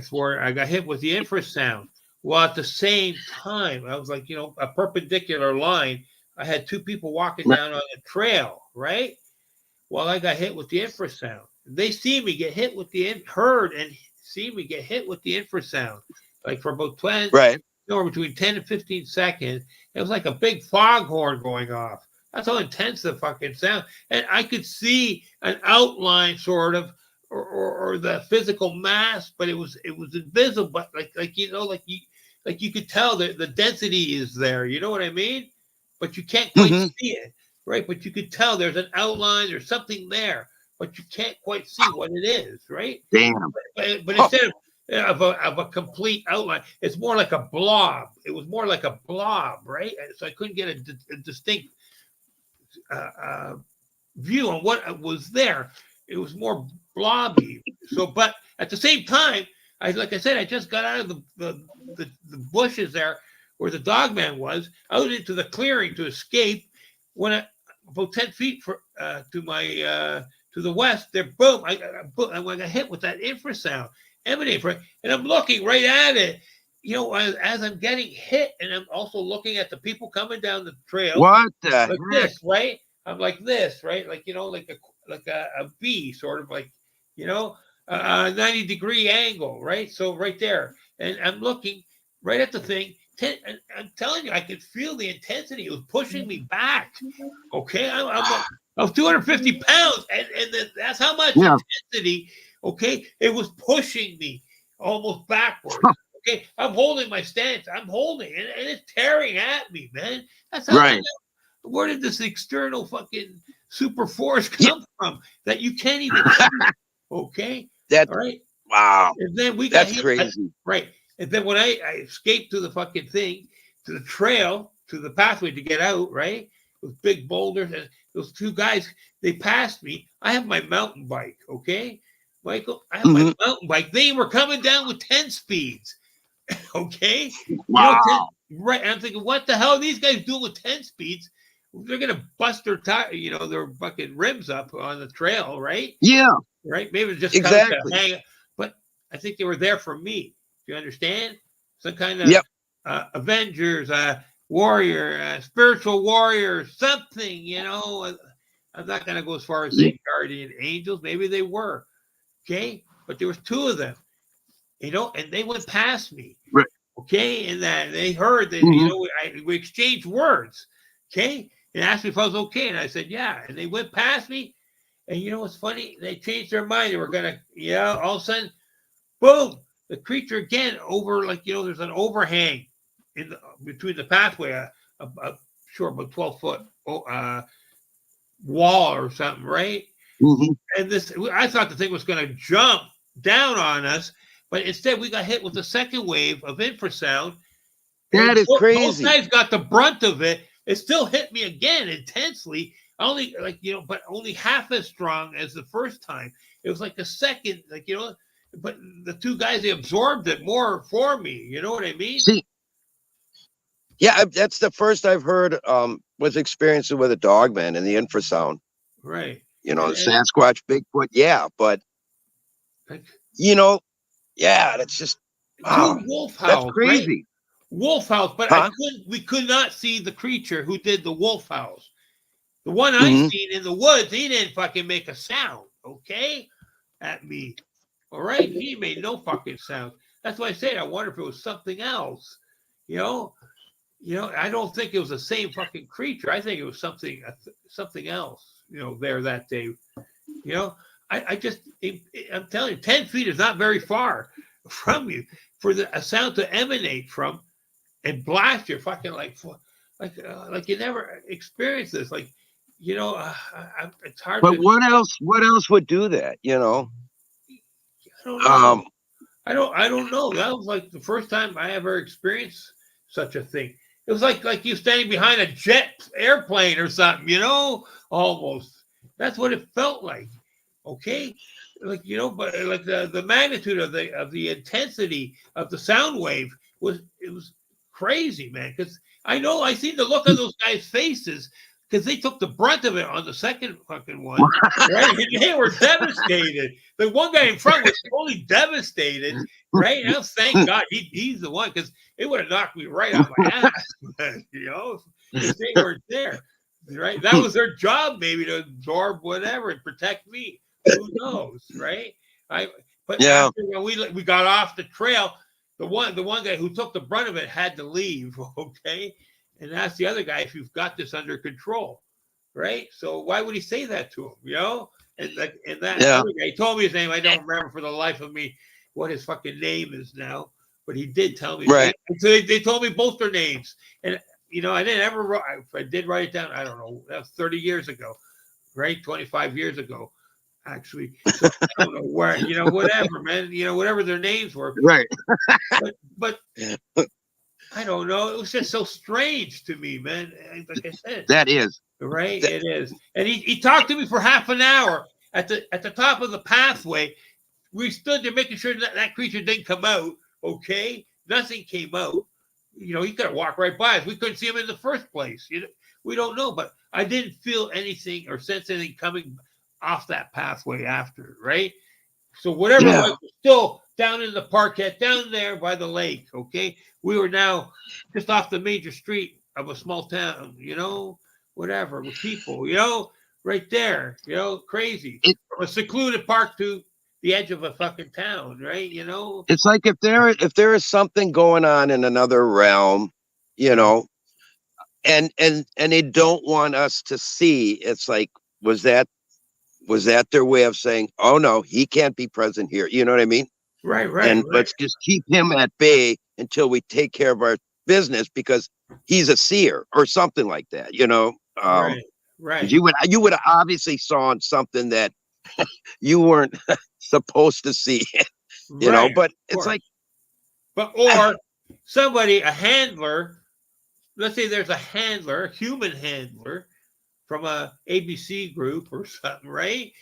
swore I got hit with the infrasound. Well, at the same time, I was like, a perpendicular line. I had two people walking
Right.
down on the trail, right? Well, I got hit with the infrasound. They see me get hit with heard and see me get hit with the infrasound, like for about 20,
Right.
between 10 and 15 seconds. It was like a big foghorn going off. That's how intense the fucking sound. And I could see an outline, sort of, or the physical mass, but it was invisible. But like you could tell that the density is there. You know what I mean? But you can't quite
Mm-hmm.
see it, right? But you could tell there's an outline, there's something there, but you can't quite see what it is, right?
Damn.
But instead of a complete outline, it's more like a blob. It was more like a blob, right? So I couldn't get a distinct view on what was there. It was more blobby. So, but at the same time, like I said, I just got out of the bushes there where the dog man was, out into the clearing to escape. When about 10 feet to the west, there, boom, I got hit with that infrasound emanating from it, and I'm looking right at it. As I'm getting hit, and I'm also looking at the people coming down the trail.
What the
like
heck?
this, right? I'm like this, right? Like like a V, sort of like a 90-degree angle, right? So right there, and I'm looking right at the thing. And I'm telling you, I could feel the intensity. It was pushing me back. Okay, I was 250 pounds, and that's how much intensity. Okay, it was pushing me almost backwards. Okay, I'm holding my stance. I'm holding, and it's tearing at me, man. That's how.
Right.
Where did this external fucking super force come from that you can't even see? Okay,
That.
all right.
Wow.
And then we got
That's
hit,
crazy.
right? And then when I escaped to the fucking thing, to the trail, to the pathway to get out, right? With big boulders, and those two guys, they passed me. I have my mountain bike, okay, Michael. I have my mountain bike. They were coming down with 10 speeds. Okay.
Wow.
10, right. And I'm thinking, what the hell are these guys doing with 10 speeds? They're gonna bust their tire, their fucking rims up on the trail, right?
Yeah.
Right. Maybe just
exactly.
Kind of hang, but I think they were there for me. Do you understand? Some kind of Avengers, warrior, spiritual warrior, something. I'm not gonna go as far as saying guardian angels. Maybe they were. Okay, but there was two of them. And they went past me.
Right.
Okay, and that they heard that we exchanged words. Okay, and asked me if I was okay, and I said yeah. And they went past me, and what's funny? They changed their mind. They were gonna, all of a sudden, boom, the creature again over, like there's an overhang between the pathway, sure, about 12-foot wall or something, right? And I thought the thing was gonna jump down on us. But instead, we got hit with the second wave of infrasound.
That is crazy.
Both guys got the brunt of it. It still hit me again intensely. Only but only half as strong as the first time. It was like a second, but the two guys, they absorbed it more for me. You know what I mean?
See, yeah, that's the first I've heard was experiencing with a dogman and the infrasound.
Right.
Sasquatch, Bigfoot, yeah, but yeah, that's just
wolf howls.
That's crazy.
Right? Wolf howls, but we could not see the creature who did the wolf howls. The one I seen in the woods, he didn't fucking make a sound, okay? At me. All right? He made no fucking sound. That's why I said I wonder if it was something else. I don't think it was the same fucking creature. I think it was something else, there that day. I'm telling you, 10 feet is not very far from you for a sound to emanate from and blast you fucking like you never experienced this. Like, it's hard.
But what else would do that?
I don't know. I don't know. That was like the first time I ever experienced such a thing. It was like you standing behind a jet airplane or something, almost. That's what it felt like. Okay, but like the magnitude of the intensity of the sound wave was crazy, man. Because I seen the look on those guys' faces. because they took the brunt of it on the second fucking one, right? And they were devastated. The one guy in front was totally devastated, right? Now, thank God he's the one, because it would have knocked me right out my ass, if they weren't there, right? That was their job, maybe, to absorb whatever and protect me. Who knows, right? But
Yeah.
after we got off the trail, the one guy who took the brunt of it had to leave, okay? And ask the other guy if you've got this under control, right? So why would he say that to him, And that other guy, he told me his name. I don't remember for the life of me what his fucking name is now, but he did tell me.
Right.
So they told me both their names, and I didn't ever. If I did write it down, I don't know. That was 30 years ago, right? 25 years ago, actually. So I don't know where. Whatever, man. Whatever their names were.
Right.
But I don't know. It was just so strange to me, man. Like I said,
That is
right. It is. And he talked to me for half an hour at the top of the pathway. We stood there making sure that creature didn't come out. Okay, nothing came out. He could have walked right by us. We couldn't see him in the first place. We don't know, but I didn't feel anything or sense anything coming off that pathway after, right? So whatever it was still down in the parkette, down there by the lake, okay? We were now just off the major street of a small town, whatever, with people, right there, crazy. From a secluded park to the edge of a fucking town, right?
It's like if there is something going on in another realm, and they don't want us to see, it's like, was that their way of saying, oh no, he can't be present here? You know what I mean?
Right.
And let's just keep him at bay until we take care of our business, because he's a seer or something like that,
Right.
You would have obviously saw something that you weren't supposed to see, but it's like,
or somebody, a handler, let's say there's a handler, a human handler from a ABC group or something, right?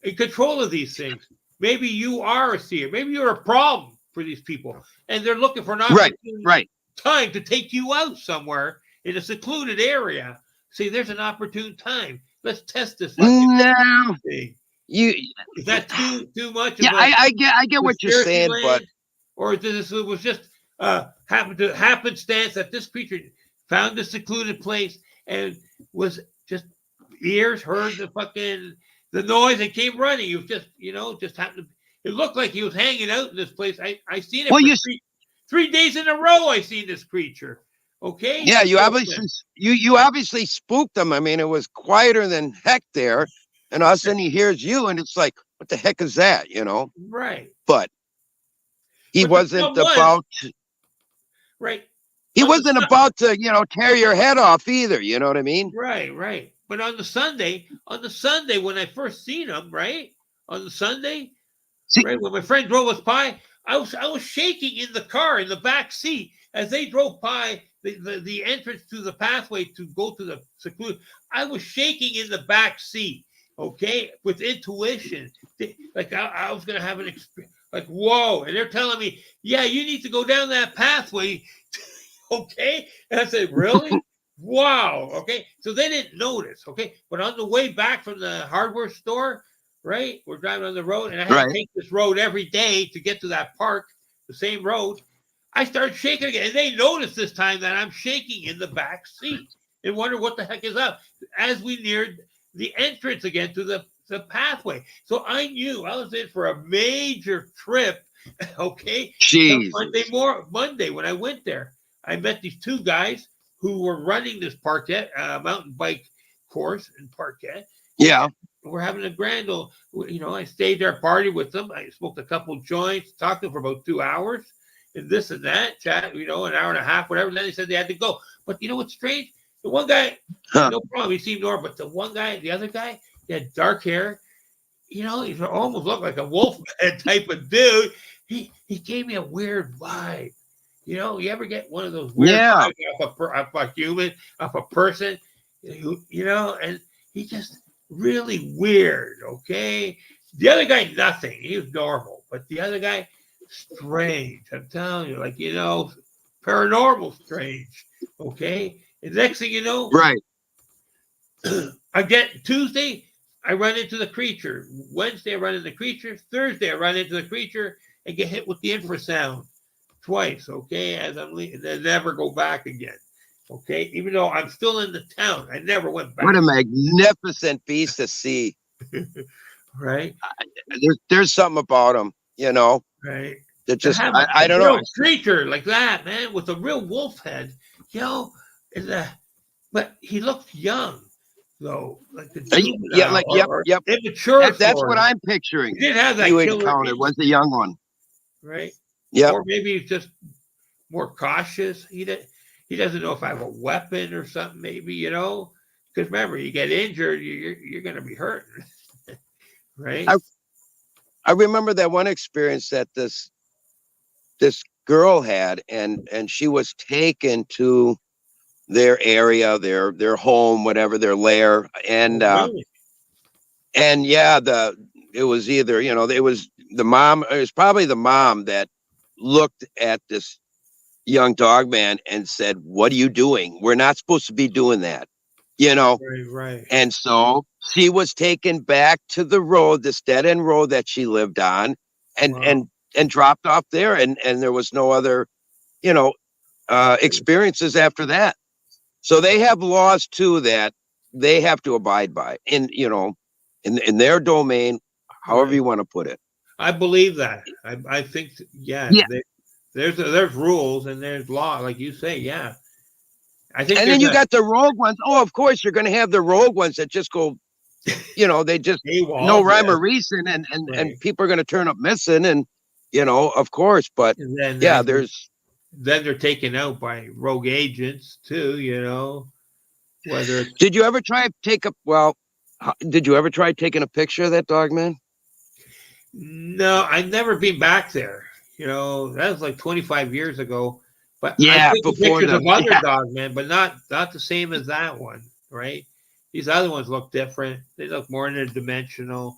In control of these things. Maybe you are a seer. Maybe you're a problem for these people, and they're looking for an opportune time to take you out somewhere in a secluded area. See, there's an opportune time. Let's test this.
No,
thing. Is that too much?
Yeah, I get what you're saying, but
or this was just happenstance that this creature found a secluded place and was just ears heard the noise and came running. He was just happened to. It looked like he was hanging out in this place. I seen it. Well, three days in a row. I seen this creature. Okay.
Yeah, you obviously spooked them. I mean, it was quieter than heck there, and all of a sudden he hears you, and it's like, what the heck is that?
Right.
But he wasn't about.
Right.
He wasn't about to, tear your head off either. You know what I mean?
Right. But on the Sunday when I first seen him, right? On the Sunday, right, when my friend drove us by, I was shaking in the car in the back seat as they drove by the entrance to the pathway to go to the secluded. I was shaking in the back seat, okay, with intuition, like I was gonna have an experience. Like, whoa. And they're telling me, yeah, you need to go down that pathway. Okay. And I said, really? Wow. Okay. So they didn't notice. Okay. But on the way back from the hardware store, right, we're driving on the road, and I had to take this road every day to get to that park, the same road. I started shaking again. And they noticed this time that I'm shaking in the back seat and wonder what the heck is up as we neared the entrance again to the pathway. So I knew I was in for a major trip. Okay.
Jeez.
Monday when I went there, I met these two guys who were running this parkette, mountain bike course in parkette.
Yeah.
We're having a grand old, I stayed there, partied with them. I smoked a couple joints, talked to them for about 2 hours and this and that, chat, an hour and a half, whatever. Then they said they had to go. But you know what's strange? The one guy, no problem, he seemed normal, but the other guy, he had dark hair. He almost looked like a wolfman type of dude. He gave me a weird vibe. You ever get one of those weird vibes off a human, off a person, and he just really weird, okay? The other guy, nothing. He was normal. But the other guy, strange. I'm telling you, paranormal strange, okay? And next thing you know, I get Tuesday, I run into the creature. Wednesday, I run into the creature. Thursday, I run into the creature and get hit with the infrasound twice. Okay, as I'm leaving, then never go back again. Okay, even though I'm still in the town, I never went back.
What a magnificent beast to see.
Right,
There's something about them, you know,
right.
that
To
just,
have
I
a
don't
real
know.
creature like that, man, with a real wolf head, you know, is a, but he looked young, though, like the
Yeah,
juvenile
like, yep,
or
yep.
immature
That's what
sort of.
I'm picturing.
He did have
You
that
would
killer
count it was
instinct,
the young one.
right?
Yep.
Or maybe he's just more cautious. He doesn't know if I have a weapon or something. Maybe, you know, because remember, you get injured, you're going to be hurt, right?
I remember that one experience that this girl had, and she was taken to their area, their home, whatever, their lair,
Oh, really?
and yeah, it was either, you know, it was the mom, it was probably the mom that looked at this young dog man and said, "What are you doing? We're not supposed to be doing that," you know.
Right.
And so she was taken back to the road, this dead end road that she lived on, and
Wow.
dropped off there, and there was no other, you know, experiences after that. So they have laws too that they have to abide by, in, you know, in their domain, however
Right.
you want to put it.
I believe that. I think, yeah,
Yeah.
there's rules and there's law, like you say. Yeah, I think
And
there's
then you
a
got the rogue ones. Oh, of course you're going to have the rogue ones that just go, you know, they just no
paywall.
rhyme
Yeah,
or reason, and
right.
people are going to turn up missing, and you know, of course. But
And
yeah,
then they're taken out by rogue agents too. You know, whether it's
did you ever try did you ever try taking a picture of that dog, man?
no, I've never been back there. You know, that was like 25 years ago. But I've
Yeah,
taken
before
pictures
the
of other
yeah.
dog men, but not the same as that one, right? These other ones look different. They look more interdimensional,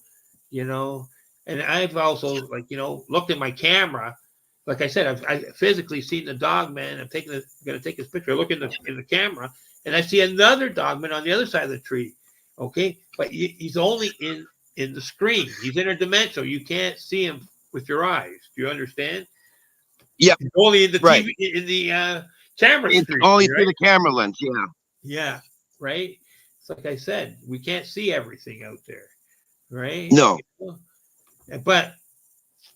you know. And I've also, like, you know, looked at my camera. Like I said, I physically seen the dog man. I'm going to take this picture. I look in the camera, and I see another dog man on the other side of the tree. Okay, but he's only in the screen. He's interdimensional. You can't see him with your eyes. Do you understand?
Yep,
He's only in the
right.
TV, in the camera
It's
screen,
only through
right?
the camera lens. Yeah.
Yeah, right. It's like I said, we can't see everything out there, right?
No.
But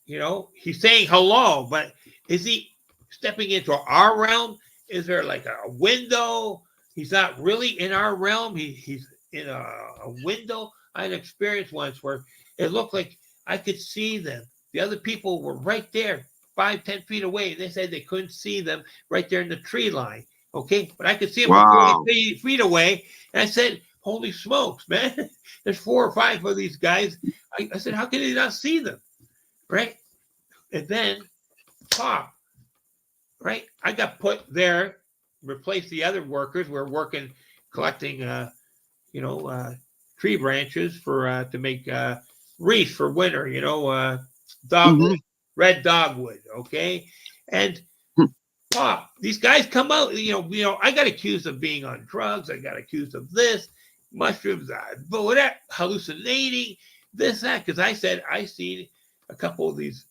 you know, he's saying hello, but is he stepping into our realm? Is there like a window? He's not really in our realm. He's in a window. I had an experience once where it looked like I could see them. The other people were right there, 5, 10 feet away. And they said they couldn't see them right there in the tree line. Okay, but I could see them from
Wow.
20 feet away. And I said, "Holy smokes, man! There's 4 or 5 of these guys." I said, "How can they not see them?" Right? And then pop, right? I got put there, replaced the other workers. We're working, collecting, you know, tree branches for to make wreaths for winter. You know, dogwood,
Hmm.
red dogwood. Okay, and pop, these guys come out. I got accused of being on drugs. I got accused of this, mushrooms, but whatever, hallucinating, this, that, because I said I seen a couple of these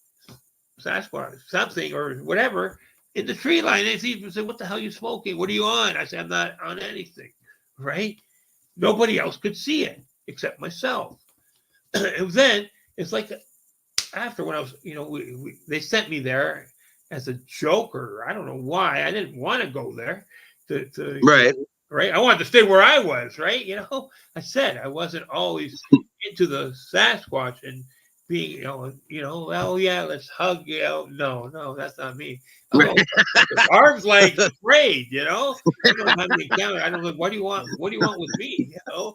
Sasquatch, something or whatever, in the tree line. They even said, "What the hell are you smoking? What are you on?" I said, "I'm not on anything." Right? Nobody else could see it except myself. And then it's like after when I was, they sent me there as a joker. I don't know why. I didn't want to go there.
Right.
Right. I wanted to stay where I was. Right. I said I wasn't always into the Sasquatch and being, well, yeah, let's hug you. No, that's not me.
Right.
Arms like afraid. I don't have the encounter. I don't know. What do you want? What do you want with me? Do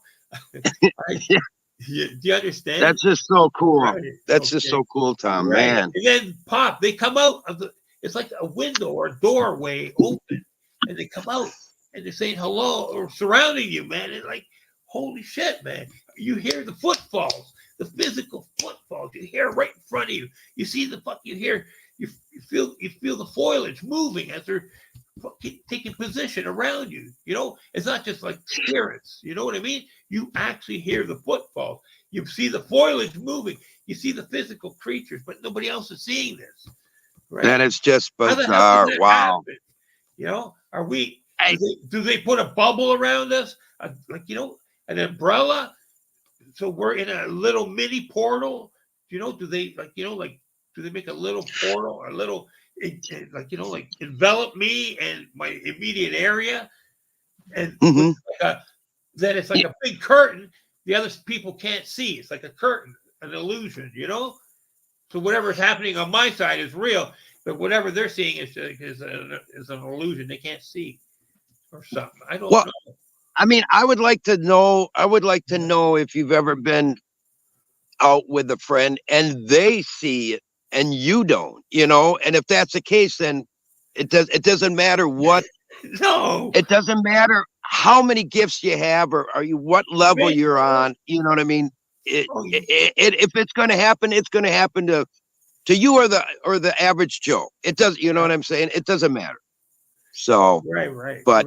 you understand?
That's just so cool.
Right.
That's just so cool, Tom.
Right.
Man.
And then pop, they come out of it's like a window or a doorway open, and they come out and they're saying hello or surrounding you, man. And like, holy shit, man. You hear the footfalls, the physical footfalls. You hear right in front of you. You see you feel the foliage moving as they're fucking taking position around you. You know, it's not just like spirits. You know what I mean? You actually hear the footfalls. You see the foliage moving. You see the physical creatures, but nobody else is seeing this. Right?
That is just
How the hell
bizarre.
does that
Wow.
happen? You know, are we?
Hey.
Do they put a bubble around us, like you know, an umbrella? So we're in a little mini portal. You know, do they like you know like do they make a little portal, a little like you know like envelop me and my immediate area, and
Mhm.
then it's like a big curtain. The other people can't see. It's like a curtain, an illusion. You know. So whatever is happening on my side is real, but whatever they're seeing is an illusion. They can't see or something. I don't know.
I mean, I would like to know if you've ever been out with a friend and they see it and you don't, you know, and if that's the case, then it doesn't matter what.
No,
it doesn't matter how many gifts you have or are you what level
right.
you're on. You know what I mean? If it's going to happen, it's going to happen to you or the average Joe. It does. You know what I'm saying? It doesn't matter. So
Right.
But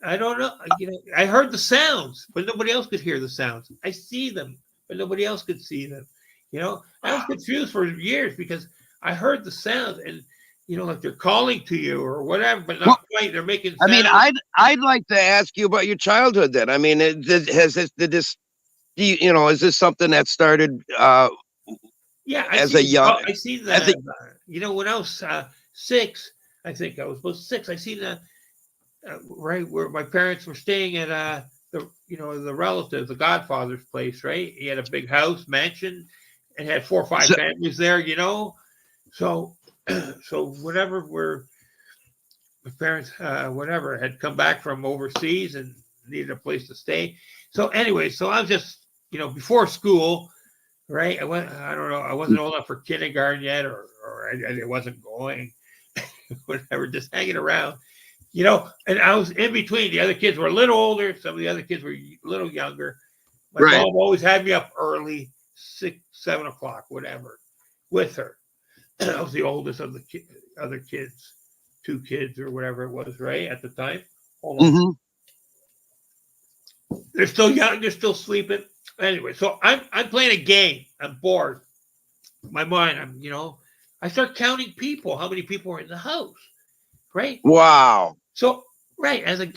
I don't know. You know, I heard the sounds, but nobody else could hear the sounds. I see them, but nobody else could see them. You know, I was confused for years because I heard the sounds and you know, like they're calling to you or whatever, but not quite. They're making sounds.
I mean, I'd like to ask you about your childhood. Then, I mean, is this something that started?
Yeah, I see that. You know, when I was 6, I think I was supposed 6. I seen that right where my parents were staying at the relative, the godfather's place. Right, he had a big house, mansion, and had 4 or 5 families there. You know, so whatever my parents whatever had come back from overseas and needed a place to stay. So anyway, so I was just before school. Right, I don't know. I wasn't old enough for kindergarten yet, or I wasn't going, whatever, just hanging around, And I was in between. The other kids were a little older. Some of the other kids were a little younger. My mom always had me up early, 6, 7 o'clock, whatever, with her. I was the oldest of the other kids, 2 kids or whatever it was, right at the time. Hold on.
Mm-hmm.
They're still young. They're still sleeping. Anyway, so I'm playing a game. I'm bored. My mind, I start counting people. How many people are in the house? Right.
Wow.
So as a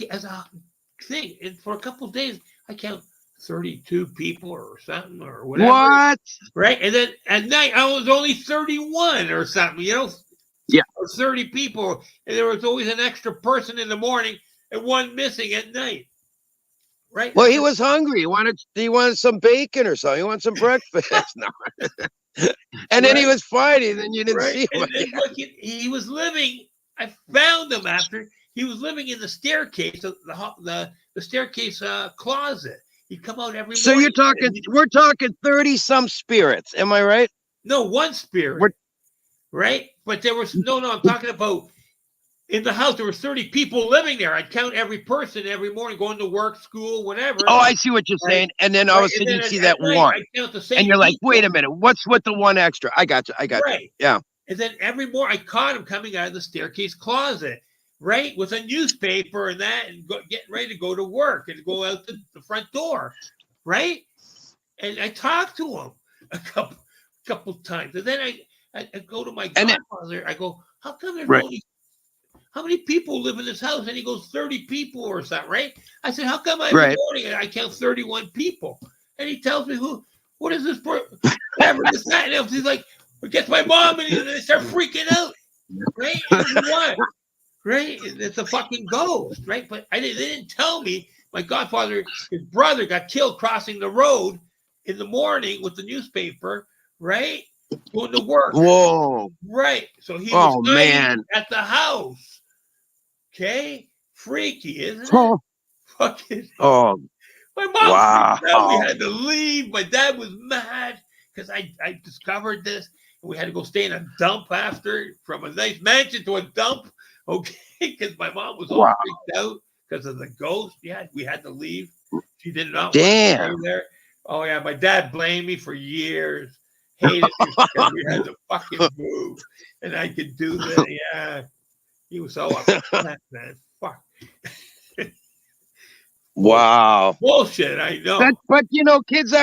thing, and for a couple of days, I count 32 people or something or whatever.
What?
Right, and then at night I was only 31 or something. Yeah. Or 30 people, and there was always an extra person in the morning and one missing at night. Right.
Well, he was hungry. He wanted some bacon or something. He wanted some breakfast. No. And then he was fighting, and you didn't see him.
And then, look, he was living. I found him after he was living in the staircase, the staircase closet. He'd come out every morning.
So we're talking 30-some spirits. Am I right?
No, one spirit. Right, but there was no. I'm talking about. In the house, there were 30 people living there. I'd count every person every morning, going to work, school, whatever.
Oh, I see what you're saying. And then all of a sudden you see that one. And you're like, wait a minute, what's with the one extra? I got you.
Right.
Yeah.
And then every morning I caught him coming out of the staircase closet, right, with a newspaper and that, and getting ready to go to work and go out the front door, right? And I talked to him a couple times. And then I go to my godfather. I go, how come there's only how many people live in this house? And he goes, 30 people or something, right? I said, how come every morning I count 31 people? And he tells me, what is this? Whatever, this, that, and else. He's like, it gets my mom, and they start freaking out, right? What? Right? It's a fucking ghost, right? But they didn't tell me my godfather, his brother got killed crossing the road in the morning with the newspaper, right? Going to work.
Whoa.
Right. So he was at the house. Okay, freaky, isn't it? Fucking.
Oh,
my mom freaked out. We had to leave. My dad was mad because I discovered this, and we had to go stay in a dump after, from a nice mansion to a dump. Okay, because my mom was all freaked out because of the ghost. Yeah, we had to leave. She did not want to stay there. Oh yeah, my dad blamed me for years. Hated me because we had to fucking move, and I could do that. Yeah. He was so upset, man. Fuck.
Wow.
Bullshit, I know.
But kids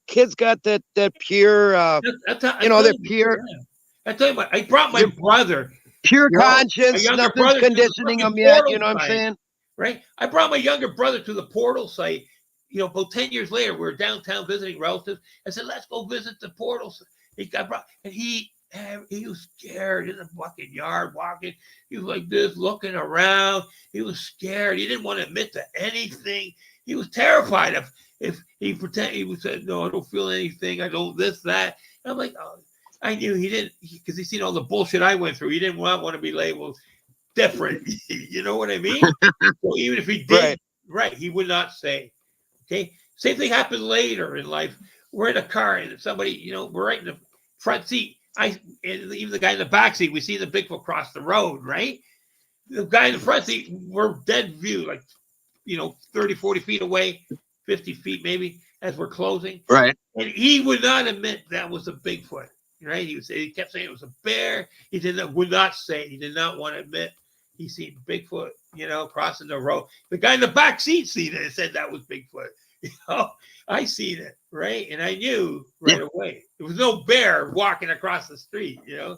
kids got that pure, they're pure,
Yeah. I tell you what, I brought my brother,
pure
my
conscience.
younger
Nothing's
brother to the
conditioning
fucking
them yet. You
portal
know what I'm
site,
saying?
right? I brought my younger brother to the portal site. About 10 years later, we were downtown visiting relatives. I said, let's go visit the portal site. And he was scared in the fucking yard walking. He was like this, looking around. He was scared. He didn't want to admit to anything. He was terrified of if he pretended. He would say, no, I don't feel anything. I don't this, that. And I'm like, oh, I knew he didn't, because he's seen all the bullshit I went through. He didn't want to be labeled different. You know what I mean? So even if he did, right, he would not say. Okay. Same thing happened later in life. We're in a car and somebody, we're right in the front seat. And even the guy in the back seat, we see the Bigfoot cross the road, right? The guy in the front seat, we're dead view, like, 30, 40 feet away, 50 feet maybe, as we're closing.
Right.
And he would not admit that was a Bigfoot, right? He kept saying it was a bear. He would not say, he did not want to admit he seen Bigfoot, crossing the road. The guy in the back seat seen it and said that was Bigfoot. I seen it, right? And I knew right away. There was no bear walking across the street, and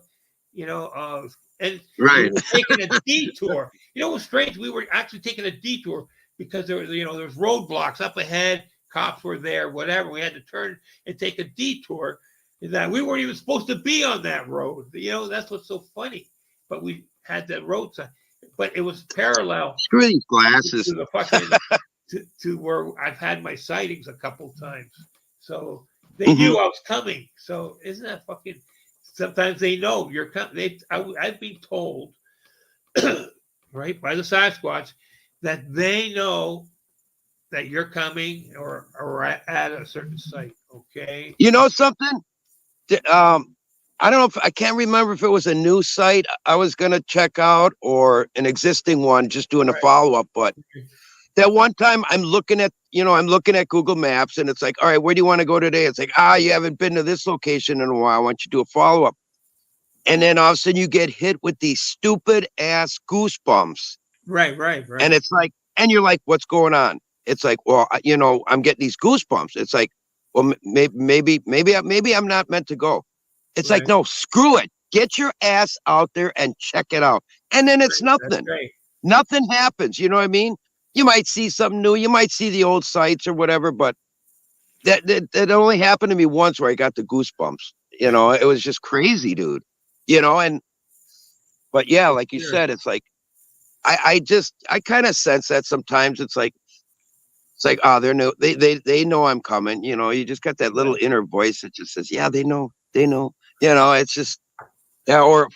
Right.
we were taking a detour. It was strange. We were actually taking a detour because there was, there was roadblocks up ahead. Cops were there, whatever. We had to turn and take a detour. And that we weren't even supposed to be on that road. That's what's so funny. But we had that road sign. But it was parallel.
Screw these glasses.
To the fucking to where I've had my sightings a couple times. So they knew I was coming. So isn't that fucking? Sometimes they know you're coming. I've been told, right, by the Sasquatch, that they know that you're coming or at a certain site. Okay.
You know something? I don't know I can't remember if it was a new site I was gonna check out or an existing one, just doing a follow-up. But that one time I'm looking at Google Maps and it's like, all right, where do you want to go today? It's like, you haven't been to this location in a while. I want you to do a follow-up. And then all of a sudden you get hit with these stupid ass goosebumps.
Right.
And it's like, and you're like, what's going on? It's like, well, I'm getting these goosebumps. It's like, well, maybe I'm not meant to go. It's like, no, screw it. Get your ass out there and check it out. And then it's nothing. Nothing happens. You know what I mean? You might see something new. You might see the old sites or whatever, but that only happened to me once where I got the goosebumps. It was just crazy, dude. But yeah, like you said, it's like, I kind of sense that sometimes it's like, they know I'm coming. You just got that little inner voice that just says, yeah, they know. It's just, yeah. Or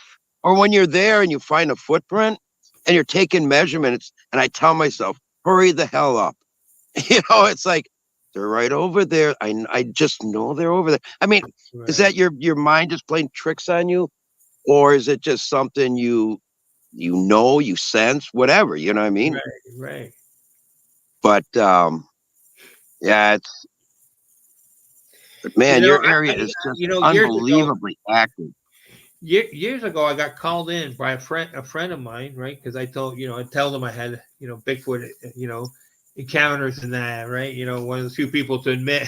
when you're there and you find a footprint and you're taking measurements, and I tell myself, hurry the hell up. It's like, they're right over there. I just know they're over there. I mean, is that your mind just playing tricks on you, or is it just something you sense, whatever? You know what I mean?
Right.
But yeah, but man, your area is just unbelievably active.
Years ago, I got called in by a friend of mine, right? Because I tell them I had Bigfoot, encounters and that, right? One of the few people to admit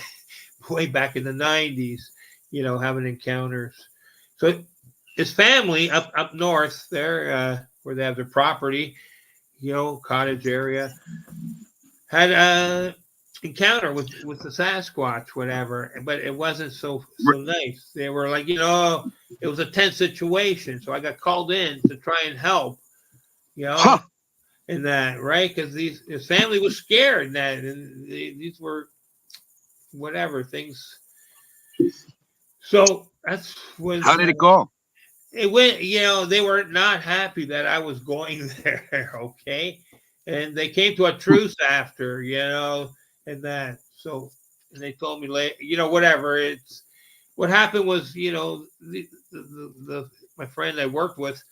way back in the 90s, having encounters. So his family up north there, where they have their property, cottage area, had a encounter with the Sasquatch, whatever, but it wasn't so nice. They were like, it was a tense situation. So I got called in to try and help, in that, right? Because his family was scared and these were whatever things. So that's when.
How did it go?
It went, they were not happy that I was going there, okay? And they came to a truce after, and that. So, and they told me later, whatever. It's what happened was, my friend I worked with,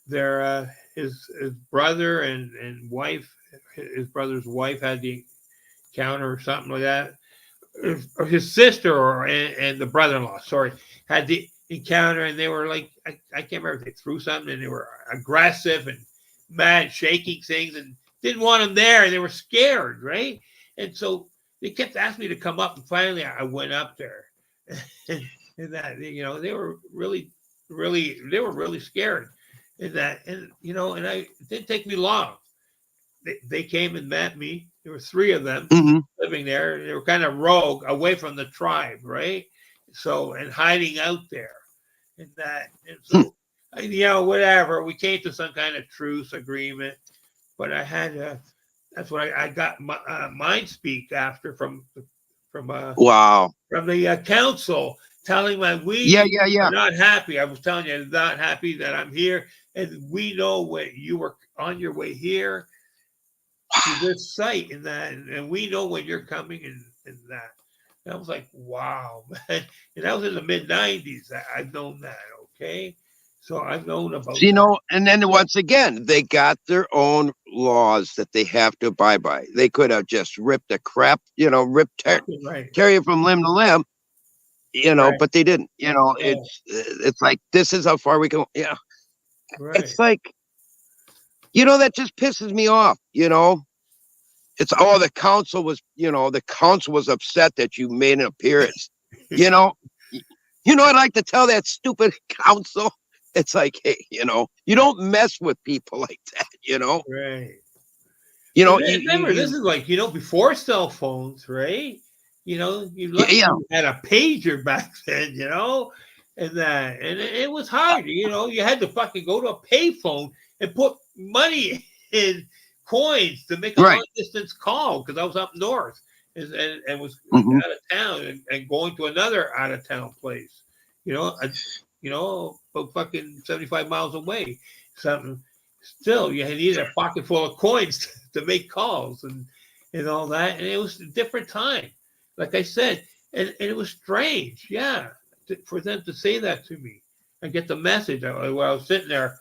his brother and wife, his brother's wife had the encounter or something like that. Or his sister and the brother-in-law, sorry, had the encounter, and they were like, I can't remember if they threw something, and they were aggressive and mad, shaking things, and didn't want them there. They were scared, right? And so they kept asking me to come up, and finally I went up there. And that, they were really, they were really scared. And that, and it didn't take me long. They came and met me. There were three of them living there. They were kind of rogue, away from the tribe, right? So, and hiding out there, and that, and so, whatever. We came to some kind of truce agreement, but I had that's what I got mind speak after from
Wow.
from the council, telling we
Yeah.
are not happy. I was telling you, not happy that I'm here, and we know when you were on your way here to this site, and that, and we know when you're coming, and that. And I was like, wow, man. And that was in the mid '90s. I've known that. Okay, so I've known about.
And then once again, they got their own laws that they have to abide by. They could have just ripped the crap, tear you from limb to limb, but they didn't. It's like, this is how far we go. Yeah, it's like, that just pisses me off. It's the council was upset that you made an appearance. I'd like to tell that stupid council. It's like, hey, you don't mess with people like that,
Right.
Remember,
this is like, before cell phones, right? You had a pager back then, and that, and it was hard. You had to fucking go to a payphone and put money in coins to make a long distance call, because I was up north and was out of town and going to another out of town place, about fucking 75 miles away. Something. Still, you needed a pocket full of coins to make calls and all that, and it was a different time. Like I said, and it was strange, for them to say that to me. I get the message while I was sitting there,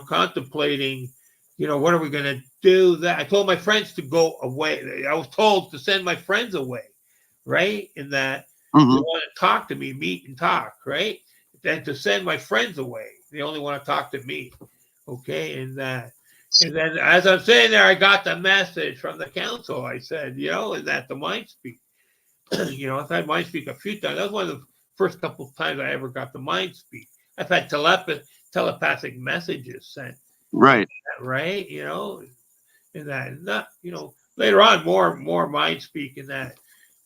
contemplating. What are we going to do? That I told my friends to go away. I was told to send my friends away, right? And that they want to talk to me, meet and talk, right? And to send my friends away. They only want to talk to me, okay? And then as I'm saying there, I got the message from the council. I said, and that the mind speak. I've had mind speak a few times. That was one of the first couple of times I ever got the mind speak. I've had telepathic messages sent.
Right.
And that, not, later on, more mind speak in that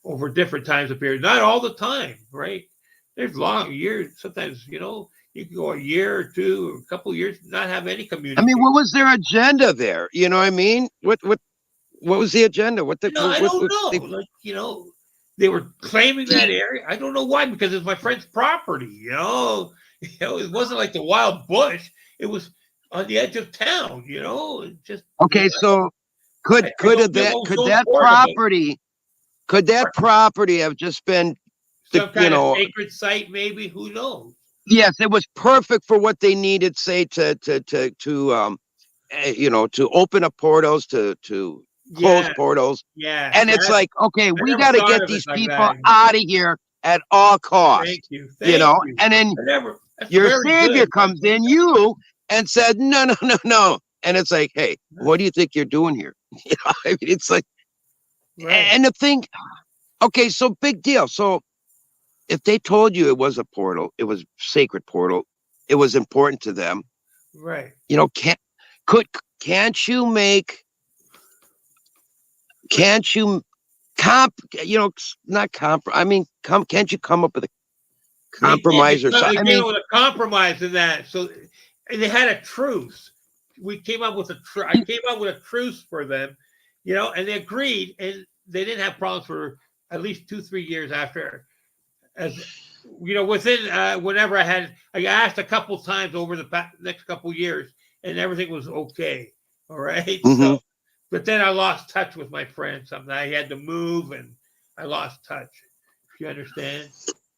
over different times of period. Not all the time, right? There's long years. Sometimes, you can go a year or two, or a couple of years, not have any communication.
I mean, what was their agenda there? You know what I mean? What was the agenda? I don't
know. They were claiming that area. I don't know why, because it's my friend's property. It wasn't like the wild bush. It was on the edge of town. Just
okay. So could that property have just been
some kind of sacred site? Maybe, who knows?
Yes, it was perfect for what they needed. Say to open up portals, to close portals.
Yeah.
And it's like, okay, we got to get these people out of here at all costs.
Thank you.
And then your savior comes in, and said, no. And it's like, hey, what do you think you're doing here? I mean, it's like, and the thing, okay, so big deal. So if they told you it was a portal, it was sacred portal, it was important to them.
Right.
Can't you come up with a compromise or something?
I mean, with a compromise in that. So they had a truce. We came up with I came up with a truce for them, and they agreed, and they didn't have problems for at least 2-3 years after. As within whenever I asked a couple times over the next couple years, and everything was okay. All right. So, but then I lost touch with my friends. I had to move, and I lost touch. If you understand.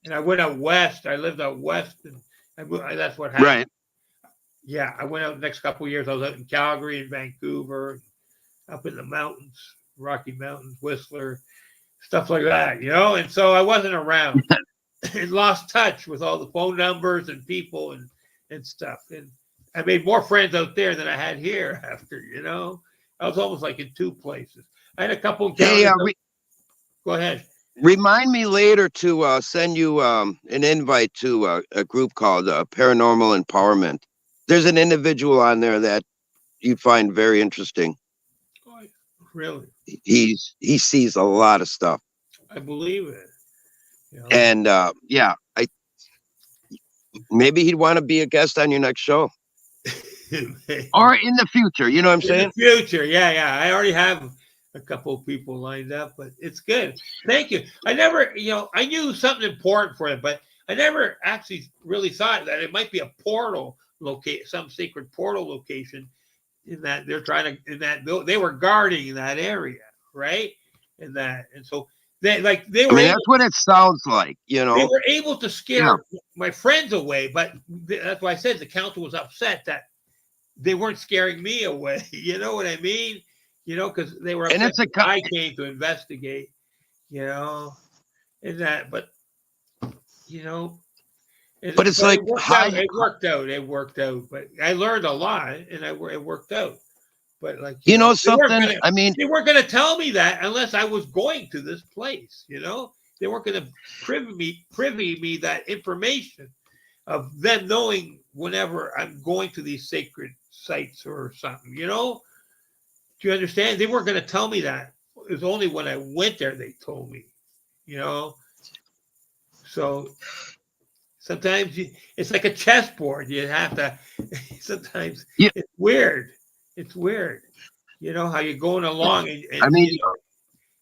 And I went out west. I lived out west, and that's what happened.
Right.
Yeah, I went out the next couple of years. I was out in Calgary and Vancouver, up in the mountains, Rocky Mountains, Whistler, stuff like that, And so I wasn't around. and lost touch with all the phone numbers and people and stuff. And I made more friends out there than I had here after, I was almost like in two places. I had a couple
Hey,
encounters. Go ahead.
remind me later to send you an invite to a group called Paranormal Empowerment. There's an individual on there that you'd find very interesting.
Oh, really?
He sees a lot of stuff.
I believe it.
And yeah, maybe he'd want to be a guest on your next show. Or in the future, you know what I'm saying?
In the future, yeah. I already have a couple of people lined up, but it's good. Thank you. I never, I knew something important for it, but I never actually really thought that it might be a portal locate, some secret portal location in that they're trying to, in that they were guarding that area, right? And so they were.
I mean, that's what it sounds like,
They were able to scare my friends away, but that's why I said the council was upset that they weren't scaring me away. You know what I mean? Because they were upset that I came to investigate, and that, but
it's like
it worked out. But I learned a lot, and it worked out. But like
something, I mean,
they weren't going to tell me that unless I was going to this place. They weren't going to privy me that information of them knowing whenever I'm going to these sacred sites or something. Do you understand? They weren't going to tell me that. It was only when I went there they told me. So sometimes it's like a chessboard. You have to. Sometimes it's weird. It's weird, how you're going along, and
I mean,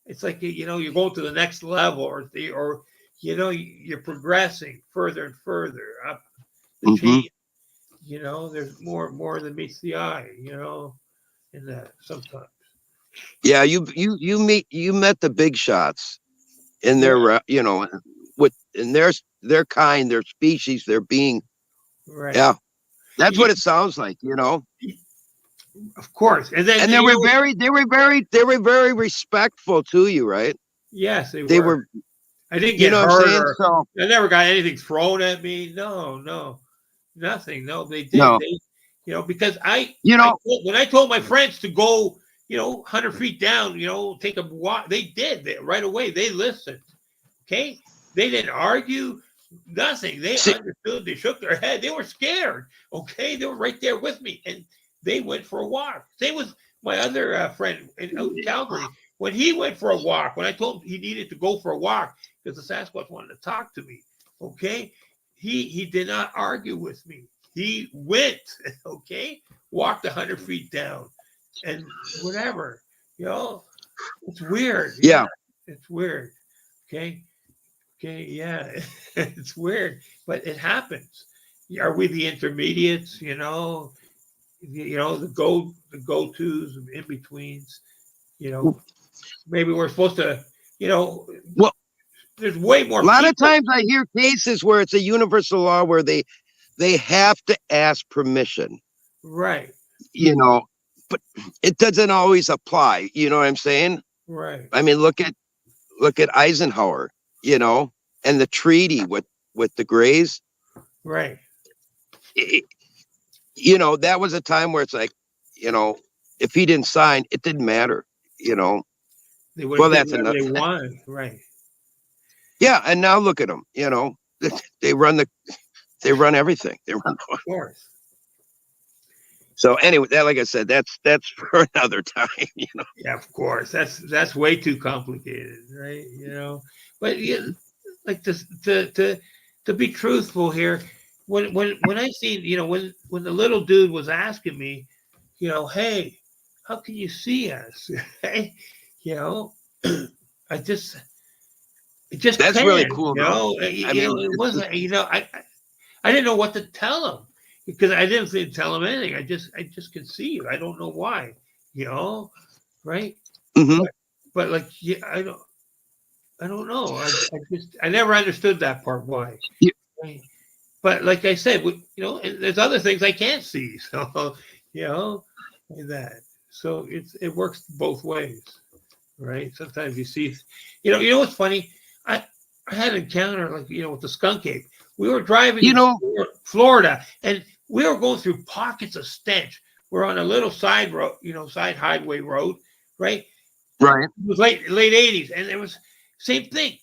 it's like you're going to the next level, or you're progressing further and further up the chain. There's more than meets the eye. In that sometimes.
Yeah, you met the big shots in their in their kind, their species, their being.
Right.
Yeah, that's what it sounds like.
Of course, and
they were very respectful to you, right?
Yes, they were. I didn't get hurt. I never got anything thrown at me. No, nothing. No, they did.
No.
Because when I told my friends to go, 100 feet down, take a walk, they did right away. They listened. Okay, they didn't argue. Nothing. They understood. They shook their head. They were scared. Okay, they were right there with me, and they went for a walk. Same with my other friend out in Calgary. When he went for a walk, when I told him he needed to go for a walk because the Sasquatch wanted to talk to me, okay, he did not argue with me. He went, okay, walked 100 feet down, and whatever, it's weird.
Yeah,
it's weird. Okay, yeah, it's weird, but it happens. Are we the intermediates? The go-tos, in betweens, maybe we're supposed to,
well,
there's way more.
A lot of times I hear cases where it's a universal law where they have to ask permission.
Right.
But it doesn't always apply. You know what I'm saying?
Right.
I mean, look at Eisenhower, and the treaty with the Greys.
Right.
That was a time where it's like, if he didn't sign, it didn't matter,
Well, that's another. They won, right?
Yeah, and now look at them. They run everything. They run.
Of course.
So anyway, like I said, that's for another time.
Yeah, of course. That's way too complicated, right? But like to be truthful here. When I seen, when the little dude was asking me, hey, how can you see us? I just
that's really cool.
It wasn't. I didn't know what to tell him because I didn't tell him anything. I just could see you. I don't know why. Right?
Mm-hmm.
But like, I don't know. I never understood that part. Why?
Yeah.
Right? But like I said, there's other things I can't see. So, that. So it works both ways, right? Sometimes you see, what's funny? I had an encounter like with the skunk ape. We were driving
You
in
know,
Florida, and we were going through pockets of stench. We're on a little side road, side highway road, right?
right.
It was late 80s, and it was same thing.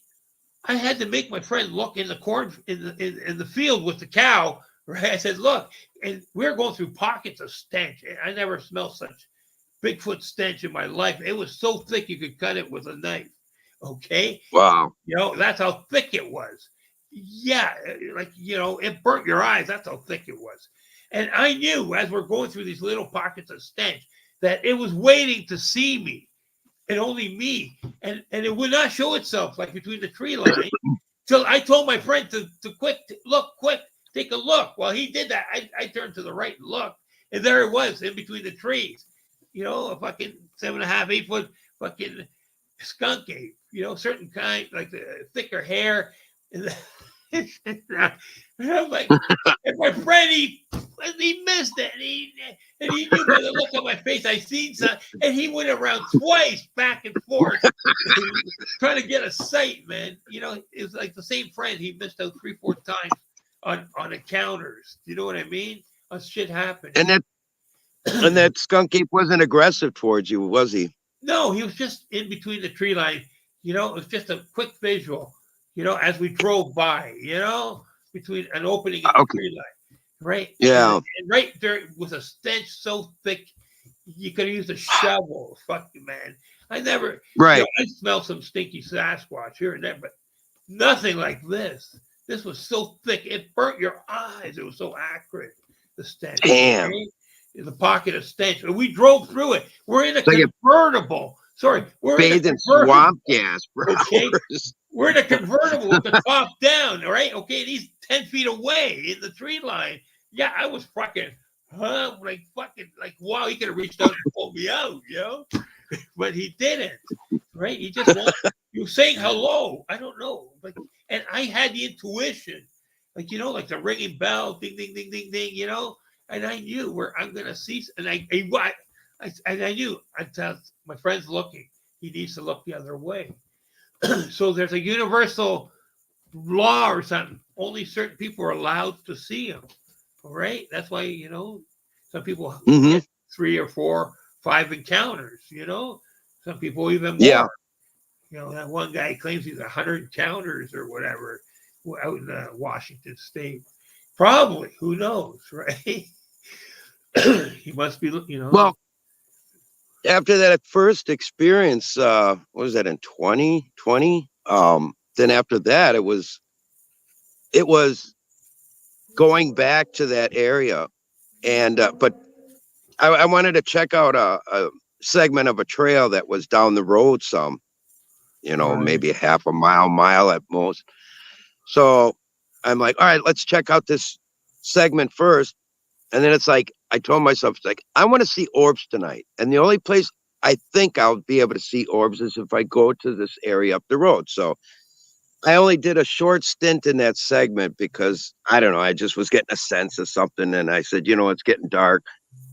I had to make my friend look in the corn in the field with the cow. Right? I said, look, and we're going through pockets of stench. I never smelled such Bigfoot stench in my life. It was so thick you could cut it with a knife. Okay,
Wow.
that's how thick it was. Yeah, it burnt your eyes. That's how thick it was. And I knew as we're going through these little pockets of stench that it was waiting to see me, and only me, and it would not show itself like between the tree line. Till I told my friend to quick look, quick, take a look. While he did that, I turned to the right and looked, and there it was in between the trees. A fucking 7.5, 8 foot fucking skunk ape. Certain kind, like the thicker hair. And I'm like, and my friend, he missed it. And he knew by the look on my face, I seen something. And he went around twice, back and forth, trying to get a sight, man. It was like the same friend. He missed out 3-4 times on encounters. You know what I mean? On shit happened.
And that skunk ape wasn't aggressive towards you, was he?
No, he was just in between the tree line. It was just a quick visual, as we drove by, between an opening in the tree line, right?
Yeah.
And right there was a stench so thick, you could have used a shovel. Fuck you, man. I never,
right.
I smelled some stinky Sasquatch here and there, but nothing like this. This was so thick, it burnt your eyes. It was so acrid, the stench.
Damn.
Right? The pocket of stench. And we drove through it. We're in a convertible. Sorry, we're
bathed in swamp gas, bro.
Okay? We're in a convertible with the top down, all right? Okay, and he's 10 feet away in the tree line. Yeah, I was fucking, wow, he could have reached out and pulled me out, but he didn't, right? He just he was saying hello. I don't know, and I had the intuition, like the ringing bell, ding, ding, ding, ding, ding, and I knew where I'm gonna see, and I knew. I thought my friend's looking. He needs to look the other way. So there's a universal law or something. Only certain people are allowed to see him. All right. That's why some people get 3 or 4, 5 encounters. Some people even more.
Yeah.
That one guy claims he's 100 encounters or whatever out in Washington State. Probably. Who knows, right? He must be,
Well, after that first experience, what was that in 2020? Then after that, it was going back to that area, and but I wanted to check out a segment of a trail that was down the road some,
Right.
maybe a half a mile at most. So I'm like, all right, let's check out this segment first. And then it's like, I told myself, it's like, I want to see orbs tonight. And the only place I think I'll be able to see orbs is if I go to this area up the road. So I only did a short stint in that segment because, I don't know, I just was getting a sense of something. And I said, it's getting dark.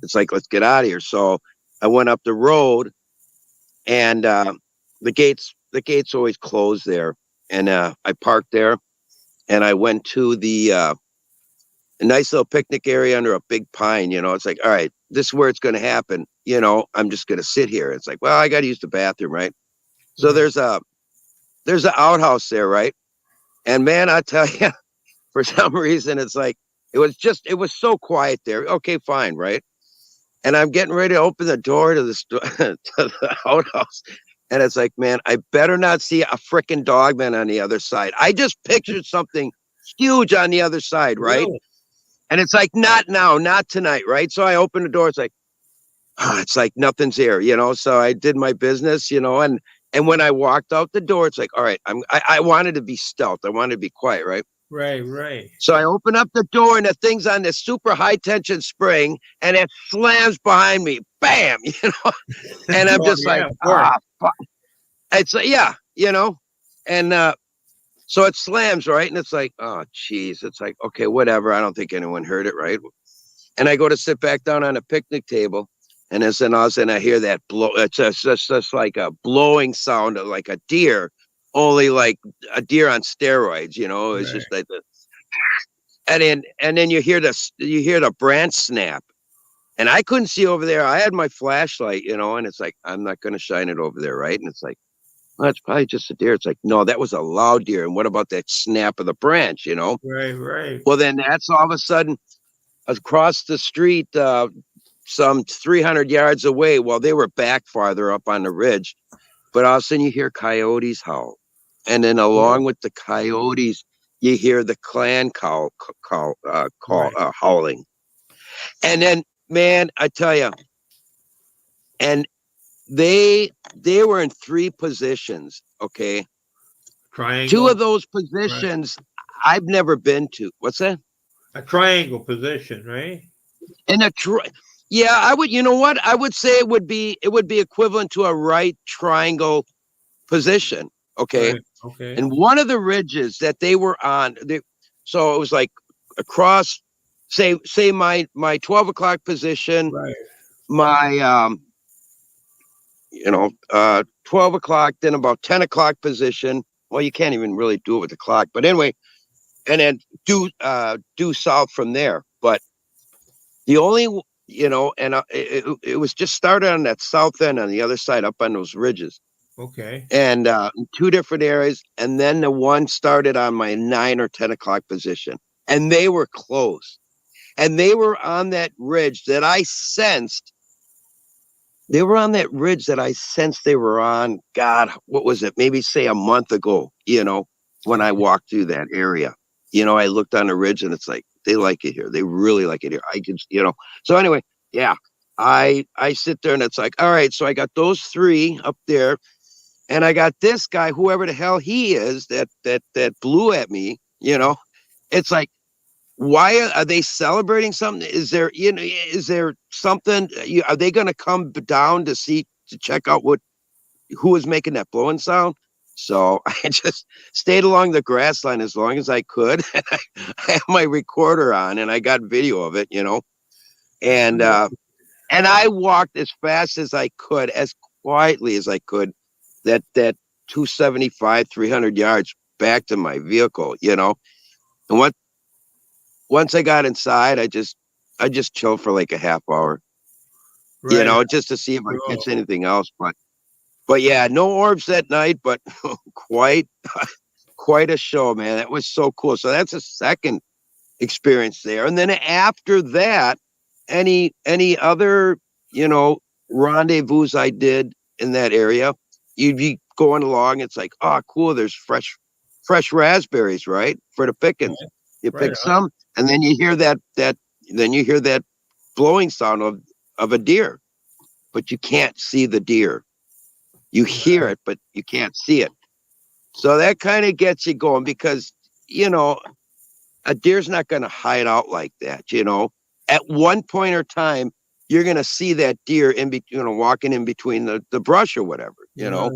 It's like, let's get out of here. So I went up the road, and the gates always closed there. And I parked there, and I went to a nice little picnic area under a big pine. It's like, all right, this is where it's going to happen. I'm just going to sit here. It's like, well, I got to use the bathroom, right? So there's an outhouse there, right? And man, I tell you, for some reason, it's like, it was so quiet there. Okay, fine, right? And I'm getting ready to open the door to to the outhouse. And it's like, man, I better not see a freaking dogman on the other side. I just pictured something huge on the other side, right?
Really?
And it's like, not now, not tonight, right? So I open the door. It's like nothing's here, So I did my business, and when I walked out the door, it's like, all right, I wanted to be stealth. I wanted to be quiet, right?
Right.
So I open up the door, and the thing's on this super high tension spring, and it slams behind me, bam, And I'm just fuck. It's like, yeah, and so it slams, right? And it's like, oh, geez. It's like, okay, whatever. I don't think anyone heard it, right? And I go to sit back down on a picnic table, and then all of a sudden I hear that blow. It's just like a blowing sound of like a deer only like a deer on steroids. It's
Right.
just like the, and then you hear the branch snap. And I couldn't see over there. I had my flashlight, and it's like, I'm not going to shine it over there, right? And it's like, well, it's probably just a deer. It's like, no, that was a loud deer. And what about that snap of the branch?
Right. Right.
Well, then that's all of a sudden across the street, some 300 yards away. Well, they were back farther up on the ridge, but all of a sudden you hear coyotes howl. And then along with the coyotes, you hear the clan
Right.
howling. And then, man, I tell you, and they were in 3 positions. Okay, 2
Triangle.
of those
Right.
positions I've never been to. What's that?
A triangle position, right?
And yeah, I would. You know what? I would say it would be equivalent to a right triangle position. Okay,
Right. Okay.
and one of the ridges that they were on, so it was like across, say my 12 o'clock position,
Right.
my 12 o'clock, then about 10 o'clock position. Well, you can't even really do it with the clock, but anyway, and then due south from there. But the only, and it was just started on that south end on the other side, up on those ridges,
Okay.
and 2 different areas, and then the one started on my 9 or 10 o'clock position, and they were close, and they were on that ridge that I sensed. They were on that ridge that I sensed they were on. God, what was it? Maybe say a month ago, when I walked through that area. I looked on the ridge and it's like, they like it here. They really like it here. I can, So anyway, yeah, I sit there and it's like, all right, so I got those 3 up there, and I got this guy, whoever the hell he is, that blew at me. It's like, why are they celebrating something? Is there, is there something? Are they going to come down to check out who was making that blowing sound? So I just stayed along the grass line as long as I could. And I had my recorder on, and I got video of it, and I walked as fast as I could, as quietly as I could, that 275, 300 yards back to my vehicle, and once I got inside, I just chilled for like a half hour,
Right.
just to see if I
Cool.
catch anything else. But yeah, no orbs that night, but quite quite a show, man. That was so cool. So that's a second experience there. And then after that, any other, rendezvous I did in that area, you'd be going along. It's like, oh, cool. There's fresh raspberries, right? For the pickings. You
Right
pick
on.
some, and then you hear that blowing sound of a deer, but you can't see the deer. You hear it, but you can't see it. So that kind of gets you going, because, a deer's not going to hide out like that. At one point or time, you're going to see that deer walking in between the brush or whatever,
Right.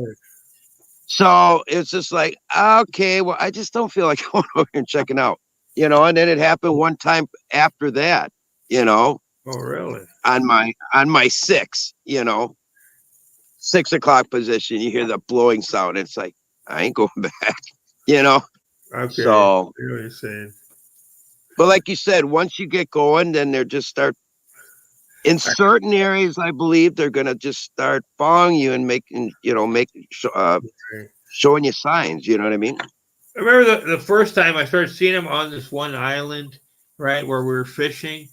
So it's just like, okay, well, I just don't feel like going over here and checking out, and then it happened one time after that,
Oh, really?
on my 6 o'clock position, you hear the blowing sound. It's like, I ain't going back, you know?
Okay.
So,
I know what you're saying.
but like you said, once you get going, then they're just start in certain areas. I believe they're going to just start following you and showing you signs. You know what I mean?
I remember the first time I started seeing them on this one island, right, where we were fishing.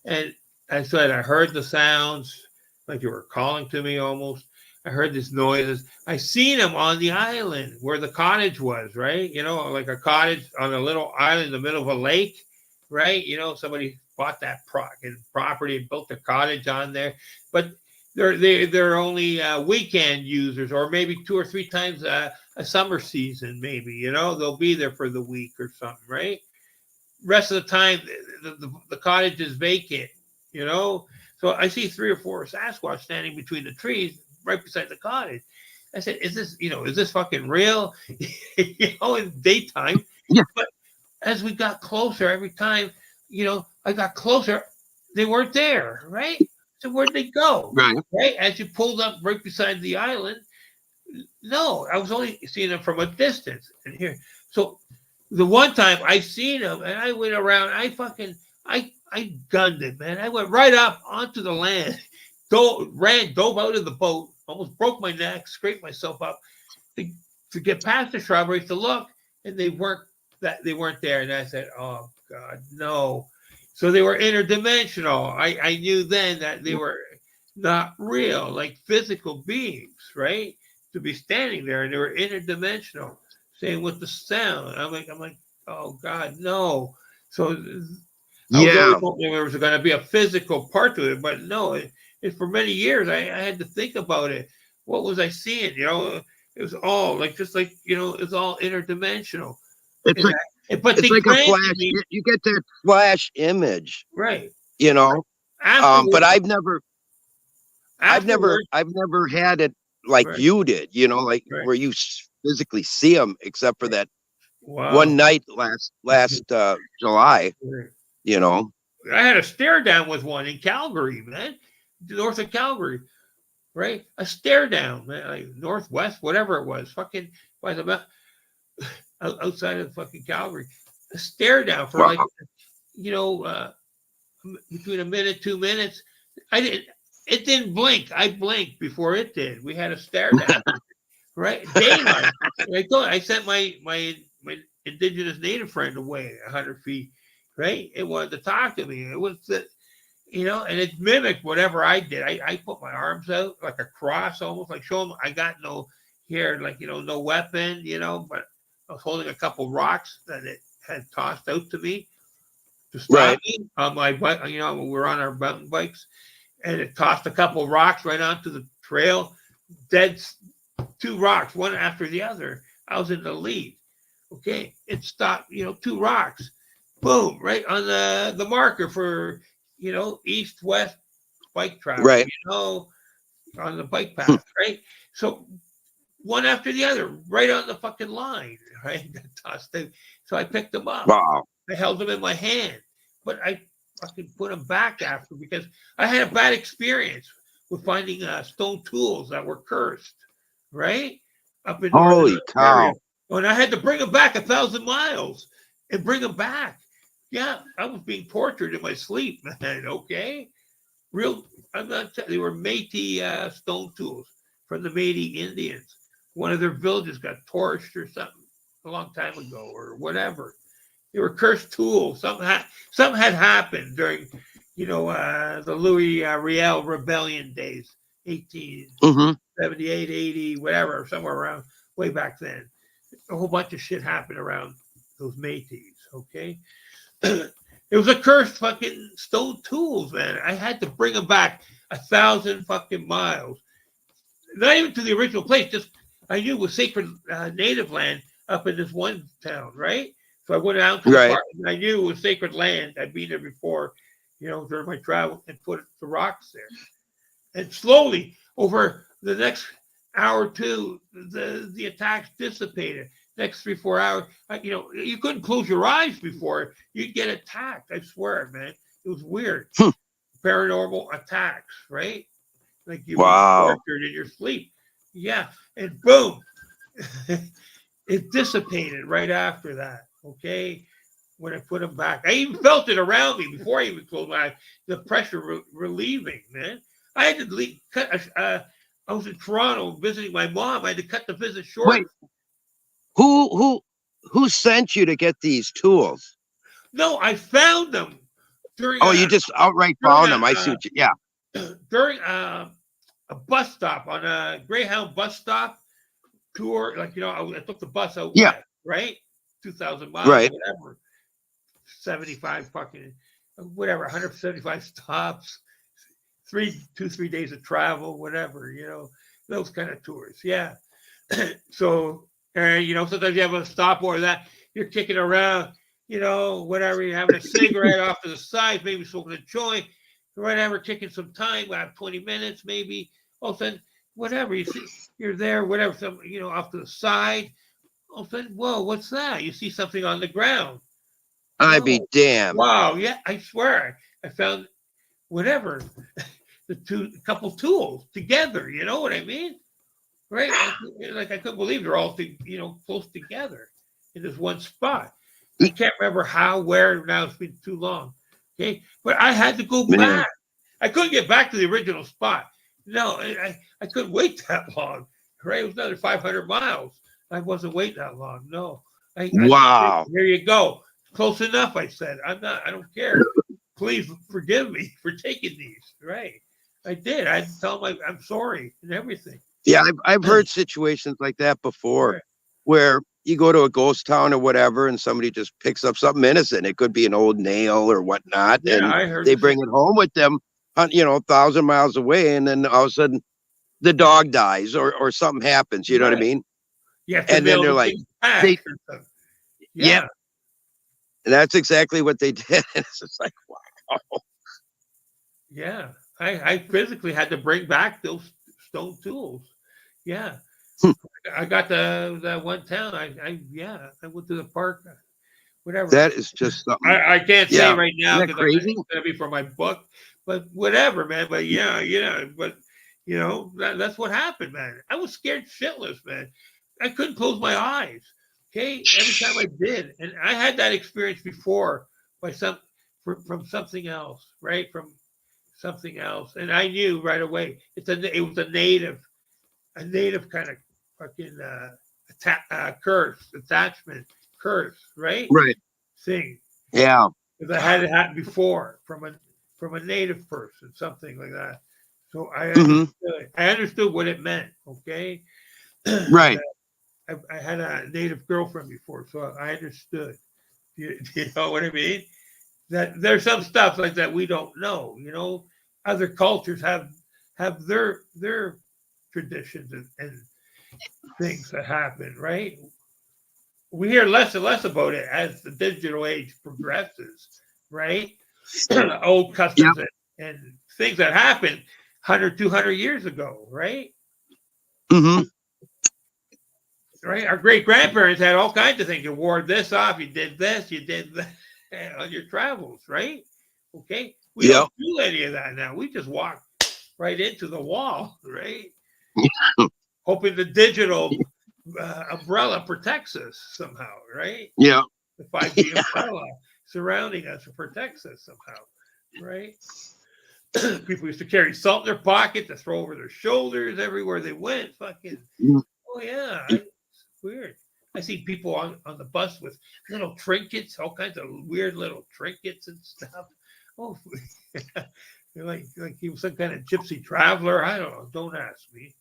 And I said, I heard the sounds like you were calling to me almost. I heard these noises. I seen them on the island where the cottage was, right? Like a cottage on a little island in the middle of a lake, right? Somebody bought that property and built a cottage on there. But they're only weekend users, or maybe 2 or 3 times a summer season, maybe. They'll be there for the week or something, right? Rest of the time, the cottage is vacant, So I see 3 or 4 Sasquatch standing between the trees right beside the cottage. I said, is this fucking real? In daytime.
Yeah.
But as we got closer, every time, I got closer, they weren't there, right? So where'd they go?
Right.
Right? As you pulled up right beside the island, No, I was only seeing them from a distance. And here, so the one time I seen them, and I went around, I gunned it, man. I went right up onto the land, dove out of the boat, almost broke my neck, scraped myself up to, to get past the shrubberies to look, and they weren't there. And I said, "Oh God, no!" So they were interdimensional. I knew then that they were not real, like physical beings, right? To be standing there, and they were interdimensional. Same with the sound. I'm like, oh God, no. So I was always
Yeah.
hoping there was going to be a physical part to it, but no. For many years, I had to think about it. What was I seeing? It was all like just like it's all interdimensional.
It's
And
like
but
it's
they
like a
granted
flash.
me
You get that flash image,
right
you know. But
afterwards. Afterwards,
I've never had it like
right,
you did, like
right.
where you physically see them, except for that one
Wow.
night last July,
Right.
you know.
I had a stare down with one in Calgary, man, north of Calgary, right? A stare down, man, like northwest, whatever it was, fucking by the outside of fucking Calgary. A stare down for like
Wow.
you know uh, between a minute, 2 minutes. I didn't. It didn't blink. I blinked before it did. We had a stare down, right? Daylight. I sent my indigenous native friend away 100 feet, right? It wanted to talk to me. It was that and it mimicked whatever I did. I put my arms out like a cross, almost like show them I got no here, like no weapon, but I was holding a couple rocks that it had tossed out to me to stop
Right.
me on my bike. We're on our mountain bikes, and it tossed a couple rocks right onto the trail. Dead, two rocks, one after the other. I was in the lead. Okay, it stopped. Two rocks, boom, right on the marker for east west bike traffic.
Right.
On the bike path, right? So one after the other, right on the fucking line, right? Tossed them. So I picked them up.
Wow.
I held them in my hand, but I fucking put them back after because I had a bad experience with finding stone tools that were cursed, right? Up in northern
Holy
Ontario.
cow.
And I had to bring them back 1,000 miles and bring them back. Yeah, I was being tortured in my sleep, man. Okay. I'm not telling they were Métis stone tools from the Métis Indians. One of their villages got torched or something a long time ago or whatever. They were cursed tools. Something had happened during, the Louis Riel rebellion days, 1878, 80, whatever, somewhere around way back then. A whole bunch of shit happened around those Métis. Okay. It was a cursed fucking stone tools, man. I had to bring them back 1,000 fucking miles. Not even to the original place. Just I knew it was sacred native land up in this one town, right? So I went out to the park, and I knew it was sacred land. I'd been there before, during my travel, and put the rocks there. And slowly, over the next hour or two, the attacks dissipated. Next 3-4 hours, you couldn't close your eyes before you'd get attacked. I swear, man, it was weird. Paranormal attacks, right? Like you were tortured in your sleep. Yeah, and boom, it dissipated right after that. Okay, when I put them back, I even felt it around me before I even closed my eyes. The pressure relieving, man. I had to cut. I was in Toronto visiting my mom. I had to cut the visit short.
Wait, who sent you to get these tools?
No, I found them during.
You just outright found them. I see what you. Yeah.
During a bus stop on a Greyhound bus stop tour, like I took the bus out.
Yeah.
West, right, 2,000 miles.
Right.
Whatever. 75 fucking whatever. 175 stops. 3 days of travel, whatever, those kind of tours. Yeah. So, sometimes you have a stop or that you're kicking around, whatever, you're having a cigarette off to the side, maybe smoking a joint, whatever, kicking some time, about 20 minutes, maybe. All of a sudden, whatever, you see, you're there, whatever, some, off to the side. All of a sudden, whoa, what's that? You see something on the ground.
I'd be damned.
Wow. Yeah. I swear I found whatever, couple tools together. You know what I mean? right? Like I couldn't believe they're all close together in this one spot. I can't remember how, where. Now it's been too long. Okay, but I had to go
Man.
back. I couldn't get back to the original spot. No, I couldn't wait that long. Right, it was another 500 miles. I wasn't waiting that long. No,
Wow.
here you go. Close enough. I said, I'm not. I don't care. Please forgive me for taking these. Right, I did. I had to tell them I'm sorry and everything.
Yeah, I've heard situations like that before,
Right.
where you go to a ghost town or whatever, and somebody just picks up something innocent. It could be an old nail or whatnot,
Yeah,
and
I heard
they
the
bring it home with them, 1,000 miles away, and then all of a sudden the dog dies or something happens. You know what I
Right.
mean?
You have to
And then
mail
they're
the
like,
thing back
they-
or something.
yeah. And that's exactly what they did. It's just like, wow.
Yeah. I physically had to bring back those stone tools. Yeah. I got that one town. I went to the park. Whatever.
That is just something.
I can't say
Yeah.
right now
Isn't that
because
crazy?
it's gonna be for my book, but whatever, man. But but that's what happened, man. I was scared shitless, man. I couldn't close my eyes. Okay, every time I did, and I had that experience before by from something else, right? From something else, and I knew right away it was a native kind of fucking curse attachment curse, right?
Right.
Thing
Yeah.
because I had it happen before from a native person, something like that. So I
Mhm.
understood. I understood what it meant. Okay,
Right.
I had a native girlfriend before, so I understood. You know what I mean? That there's some stuff like that we don't know. Other cultures have their traditions and things that happen, right? We hear less and less about it as the digital age progresses, right? Old
Yep.
customs and things that happened 100, 200 years ago, right?
Hmm.
Right? Our great grandparents had all kinds of things. You wore this off, you did this, you did that on your travels, right? Okay. We
Yep.
don't do any of that now. We just walk right into the wall, right? Hoping the digital umbrella protects us somehow, right?
Yeah.
The 5G umbrella surrounding us protects us somehow, right? People used to carry salt in their pocket to throw over their shoulders everywhere they went. Fucking, oh yeah, it's weird. I see people on the bus with little trinkets, all kinds of weird little trinkets and stuff. Oh, like he was some kind of gypsy traveler. I don't know. Don't ask me.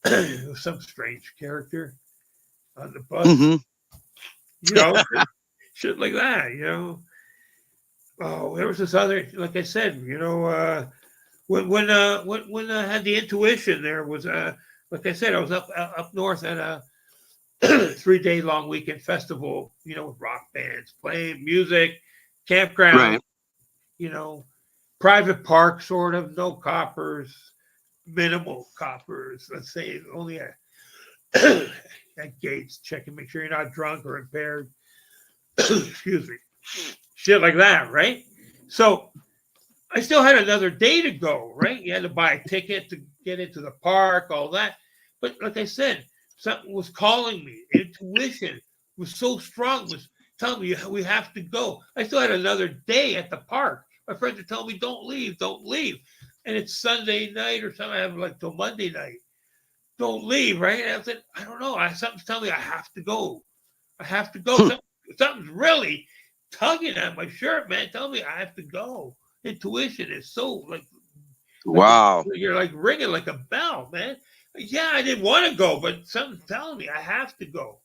It was some strange character on the bus.
Hmm.
Shit like that. Oh, there was this other, like I said, when I had the intuition, there was like I said, I was up north at a 3-day long weekend festival, with rock bands playing music, campground,
Right.
Private park, sort of, no coppers, minimal coppers. Let's say only at gates, checking, make sure you're not drunk or impaired. Excuse me, shit like that, right? So I still had another day to go, right? You had to buy a ticket to get into the park, all that. But like I said, something was calling me. Intuition was so strong, was telling me we have to go. I still had another day at the park. My friends are telling me, don't leave, don't leave. And it's Sunday night or something. I have like till Monday night. Don't leave, right? And I said, I don't know. Something's telling me I have to go. I have to go. Something's really tugging at my shirt, man. Tell me I have to go. Intuition is so
Wow.
you're like ringing like a bell, man. Yeah, I didn't want to go, but something's telling me I have to go.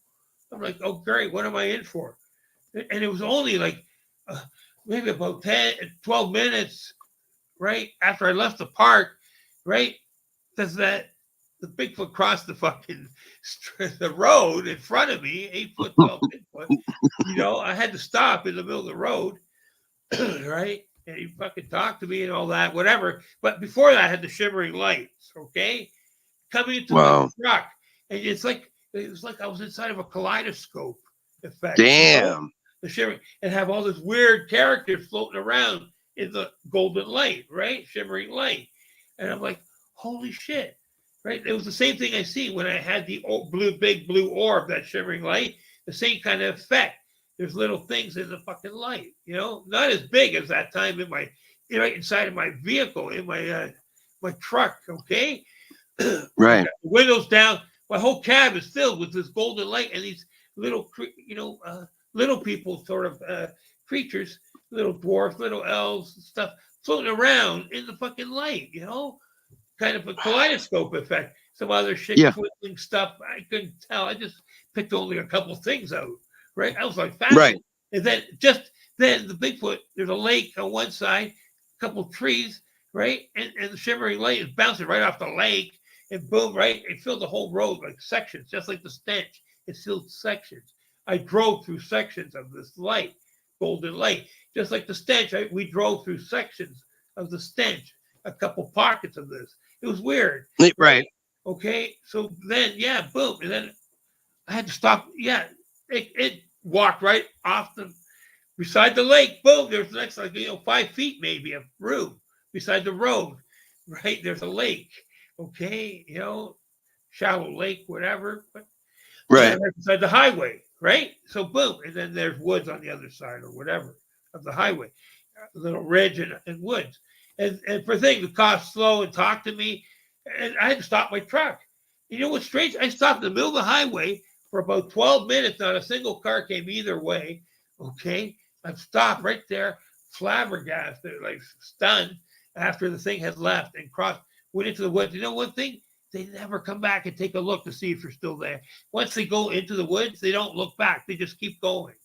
I'm like, oh, great. What am I in for? And it was only like maybe about 10, 12 minutes, right? After I left the park, right? Does the Bigfoot crossed the fucking the road in front of me, 8 foot tall Bigfoot. I had to stop in the middle of the road, right? And he fucking talked to me and all that, whatever. But before that, I had the shimmering lights, okay, coming into
Wow.
my truck, and it was like I was inside of a kaleidoscope effect.
Damn.
The shimmering, and have all this weird characters floating around in the golden light, right? Shimmering light, and I'm like, holy shit. right? It was the same thing I see when I had the big blue orb, that shimmering light. The same kind of effect. There's little things in the fucking light, not as big as that time in my, right inside of my vehicle, in my my truck. Okay,
Right.
windows down. My whole cab is filled with this golden light and these little, little people, sort of creatures, little dwarfs, little elves, and stuff floating around in the fucking light. Kind of a kaleidoscope effect. Some other shit,
Yeah.
twinkling stuff. I couldn't tell. I just picked only a couple things out. Right. I was like
Right.
fascinated. And then the Bigfoot. There's a lake on one side, a couple trees, right, and the shimmering light is bouncing right off the lake, and boom, right, it filled the whole road like sections, just like the stench. It filled sections. I drove through sections of this light, golden light, just like the stench. We drove through sections of the stench, a couple pockets of this. It was weird.
Right.
Okay, so then, yeah, boom, and then I had to stop. Yeah, it walked right off beside the lake. Boom, there's the next, like, 5 feet maybe of room beside the road. Right, there's a lake. Okay, shallow lake, whatever. But
Right.
right beside the highway. Right, so boom, and then there's woods on the other side or whatever of the highway, a little ridge and woods. And for things, the cops slow and talk to me, and I had to stop my truck. You know what's strange? I stopped in the middle of the highway for about 12 minutes. Not a single car came either way. Okay, I stopped right there, flabbergasted, like stunned, after the thing had left and went into the woods. You know one thing? They never come back and take a look to see if you're still there. Once they go into the woods, they don't look back. They just keep going.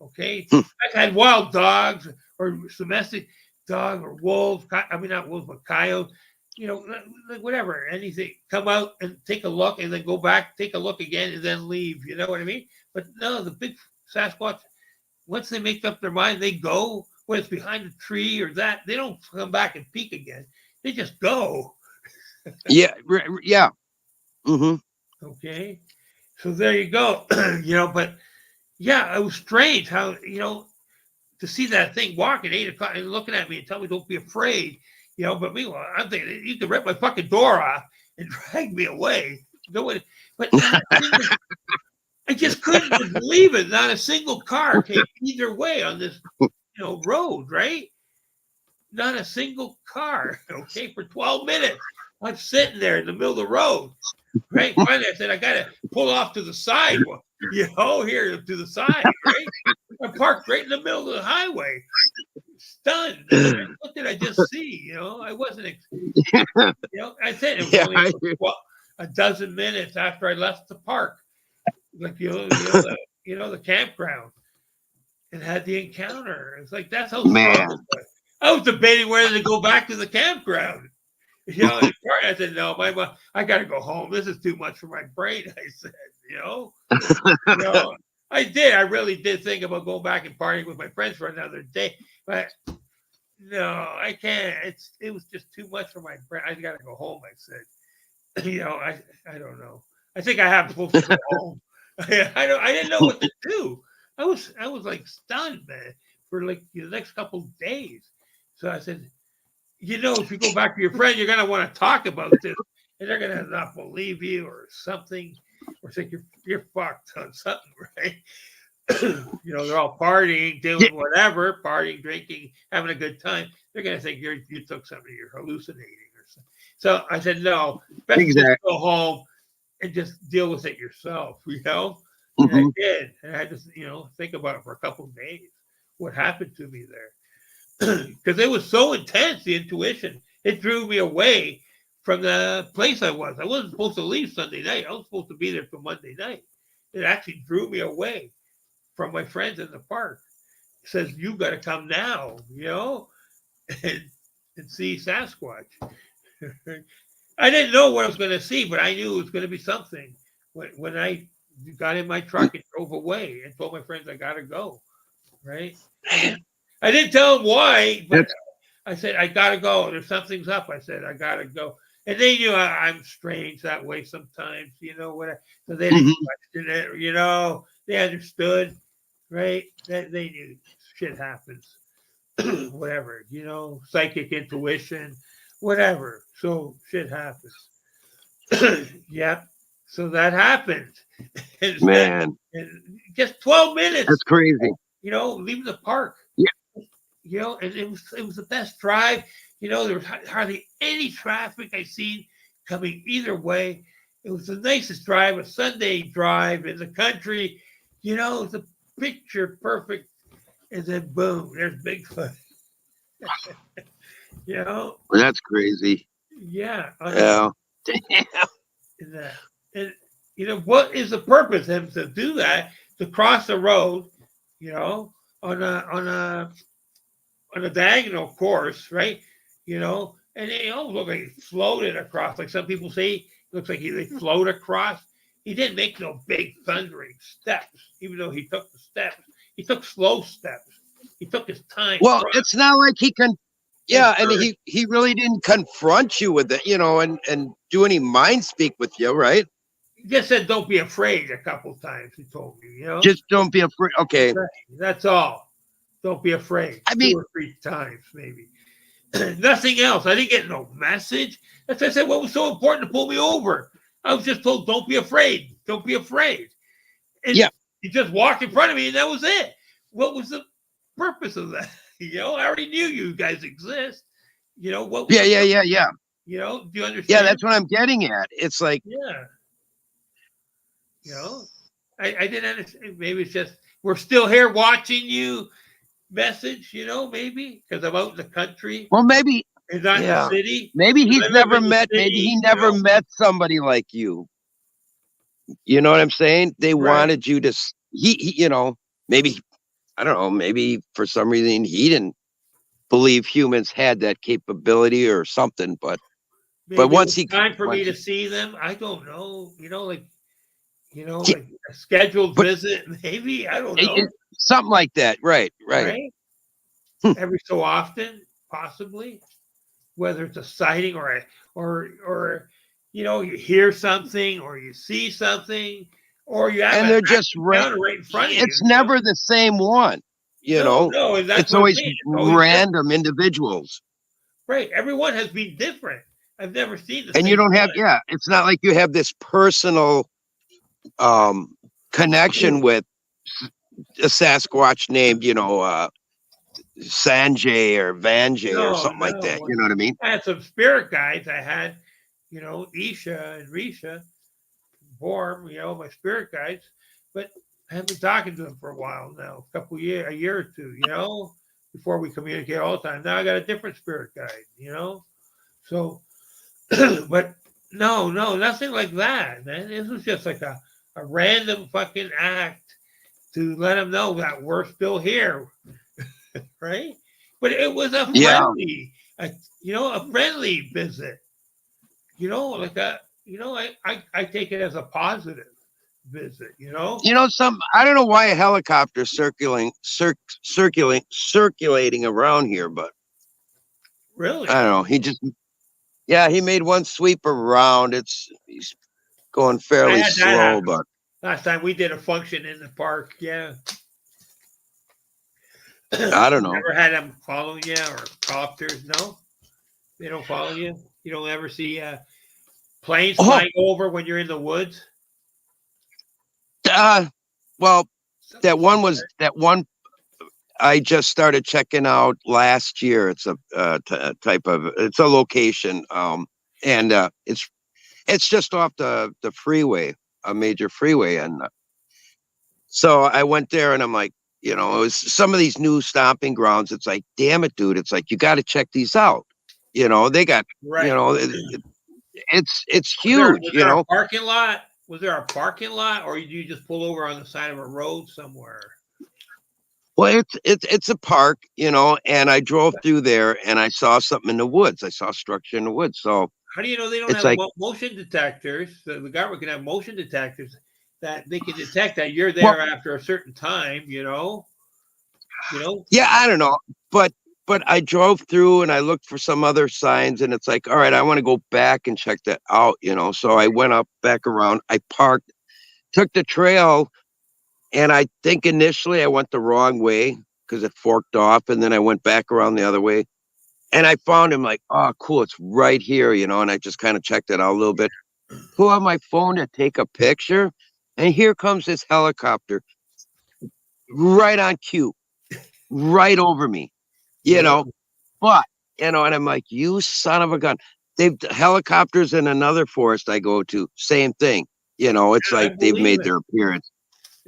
Okay, I've had wild dogs or domestic dog or wolves. I mean, not wolves, but coyotes. Whatever, anything, come out and take a look, and then go back, take a look again, and then leave. You know what I mean? But no, the big Sasquatch, once they make up their mind, they go. When it's behind a tree or that, they don't come back and peek again. They just go.
Yeah. Yeah. Mm-hmm.
Okay, so there you go. But yeah, it was strange how to see that thing walking 8 o'clock and looking at me and tell me don't be afraid. But meanwhile, I'm thinking you could rip my fucking door off and drag me away. But I just couldn't believe it. Not a single car came either way on this, road, right? Not a single car. Okay, for 12 minutes, I'm sitting there in the middle of the road. Right. Finally, I said I got to pull off to the side. Here to the side. Right. I parked right in the middle of the highway. Stunned. What did I just see? I wasn't. I said it was only a dozen minutes after I left the park, like the campground, and had the encounter. It's like that's how strong it was. I was debating whether to go back to the campground. I said no, I got to go home. This is too much for my brain. I said, I did. I really did think about going back and partying with my friends for another day, but no, I can't. It was just too much for my brain. I got to go home. I said, I don't know. I think I have supposed to go home. I didn't know what to do. I was like stunned, man, for like the next couple of days. So I said, if you go back to your friend, you're gonna want to talk about this, and they're gonna not believe you or something, or think you're fucked on something, right? They're all partying, doing whatever, partying, drinking, having a good time. They're gonna think you took something, you're hallucinating or something. So I said, no, best just go home and just deal with it yourself, And I did, and I had to, think about it for a couple of days. What happened to me there? Because it was so intense, the intuition. It drew me away from the place I was. I wasn't supposed to leave Sunday night. I was supposed to be there till Monday night. It actually drew me away from my friends in the park. It says, you got to come now, and see Sasquatch. I didn't know what I was going to see, but I knew it was going to be something. When I got in my truck and drove away and told my friends I got to go, right? I didn't tell them why, but I said, I got to go. There's something's up. I said, I got to go. And they knew I'm strange that way sometimes, so they didn't question it, they understood, right? They knew shit happens, whatever, psychic intuition, whatever. So shit happens. Yeah. So that happened. And,
Man,
and just 12 minutes,
that's crazy.
leaving the park.
Yeah.
And it was the best drive. There was hardly any traffic I seen coming either way. It was the nicest drive, a Sunday drive in the country. It was a picture perfect. And then boom, there's Bigfoot. you know,
That's crazy.
yeah.
Yeah. Damn.
In that, and what is the purpose of him to do that? To cross the road, you know, on a diagonal course, right? And it almost looked like he floated across. Like some people say, it looks like they float across. He didn't make no big thundering steps, even though he took the steps. He took slow steps. He took his time.
Well, it's not like he can. Yeah, and he really didn't confront you with it, and do any mind speak with you, right?
He just said, "Don't be afraid." A couple times he told me,
Just don't be afraid. Okay.
That's all. Don't be afraid.
I mean,
2 or 3 times, maybe. Nothing else. I didn't get no message. That's why I said, what was so important to pull me over? I was just told, don't be afraid. Don't be afraid. And
yeah.
he just walked in front of me, and that was it. What was the purpose of that? I already knew you guys exist. What?
Yeah.
Do you understand?
Yeah, that's what I'm getting at. It's like,
yeah. I didn't understand. Maybe it's just we're still here watching you. Message, maybe because I'm out in the country.
Well, maybe
it's not in the city.
Maybe he's never met. Maybe he never met somebody like you. You know what I'm saying? They wanted you to. He maybe I don't know. Maybe for some reason he didn't believe humans had that capability or something. But once he
time for me to see them, I don't know. Like a scheduled visit, maybe I don't know.
Something like that, right?
Every so often, possibly, whether it's a sighting or you hear something or you see something or you have
and they're just
right in front of you.
It's never the same one,
No,
it's always random individuals.
Right, everyone has been different. I've never seen this.
And you don't have, it's not like you have this personal connection with a Sasquatch named, Sanjay or Vanjay or something like that. You know what I mean?
I had some spirit guides. I had, Isha and Risha, Borm, my spirit guides, but I haven't been talking to them for a while now, a year or two, before we communicate all the time. Now I got a different spirit guide, so, but no, nothing like that, man. This was just like a random fucking act to let them know that we're still here, right? But it was a friendly, a friendly visit. Like I take it as a positive visit.
I don't know why a helicopter circulating around here, but
really,
I don't know. He made one sweep around. He's going fairly slow, but
last time we did a function in the park,
I don't know.
Never had them following you or copters? No, they don't follow you. You don't ever see planes flying over when you're in the woods.
Well, that one I just started checking out last year. It's a it's a location, and it's just off the freeway, a major freeway, and so I went there, and I'm like, it was some of these new stomping grounds. It's like, damn it, dude! It's like you got to check these out. They got it's huge.
Was there a parking lot? Was there a parking lot, or did you just pull over on the side of a road somewhere?
Well, it's a park, and I drove through there and I saw something in the woods. I saw a structure in the woods. So
how do you know they don't have motion detectors? The government can have motion detectors that they can detect that you're there after a certain time, Yeah,
I don't know, but I drove through and I looked for some other signs, and it's like, all right, I want to go back and check that out, So I went back around. I parked, took the trail. And I think initially I went the wrong way because it forked off, and then I went back around the other way, and I found him like, oh, cool, it's right here, And I just kind of checked it out a little bit. pull out my phone to take a picture, and here comes this helicopter right on cue, right over me, you know.
Really?
But, and I'm like, you son of a gun. They've helicopters in another forest I go to, same thing. It's
I
like they've
believe
made
it.
their appearance.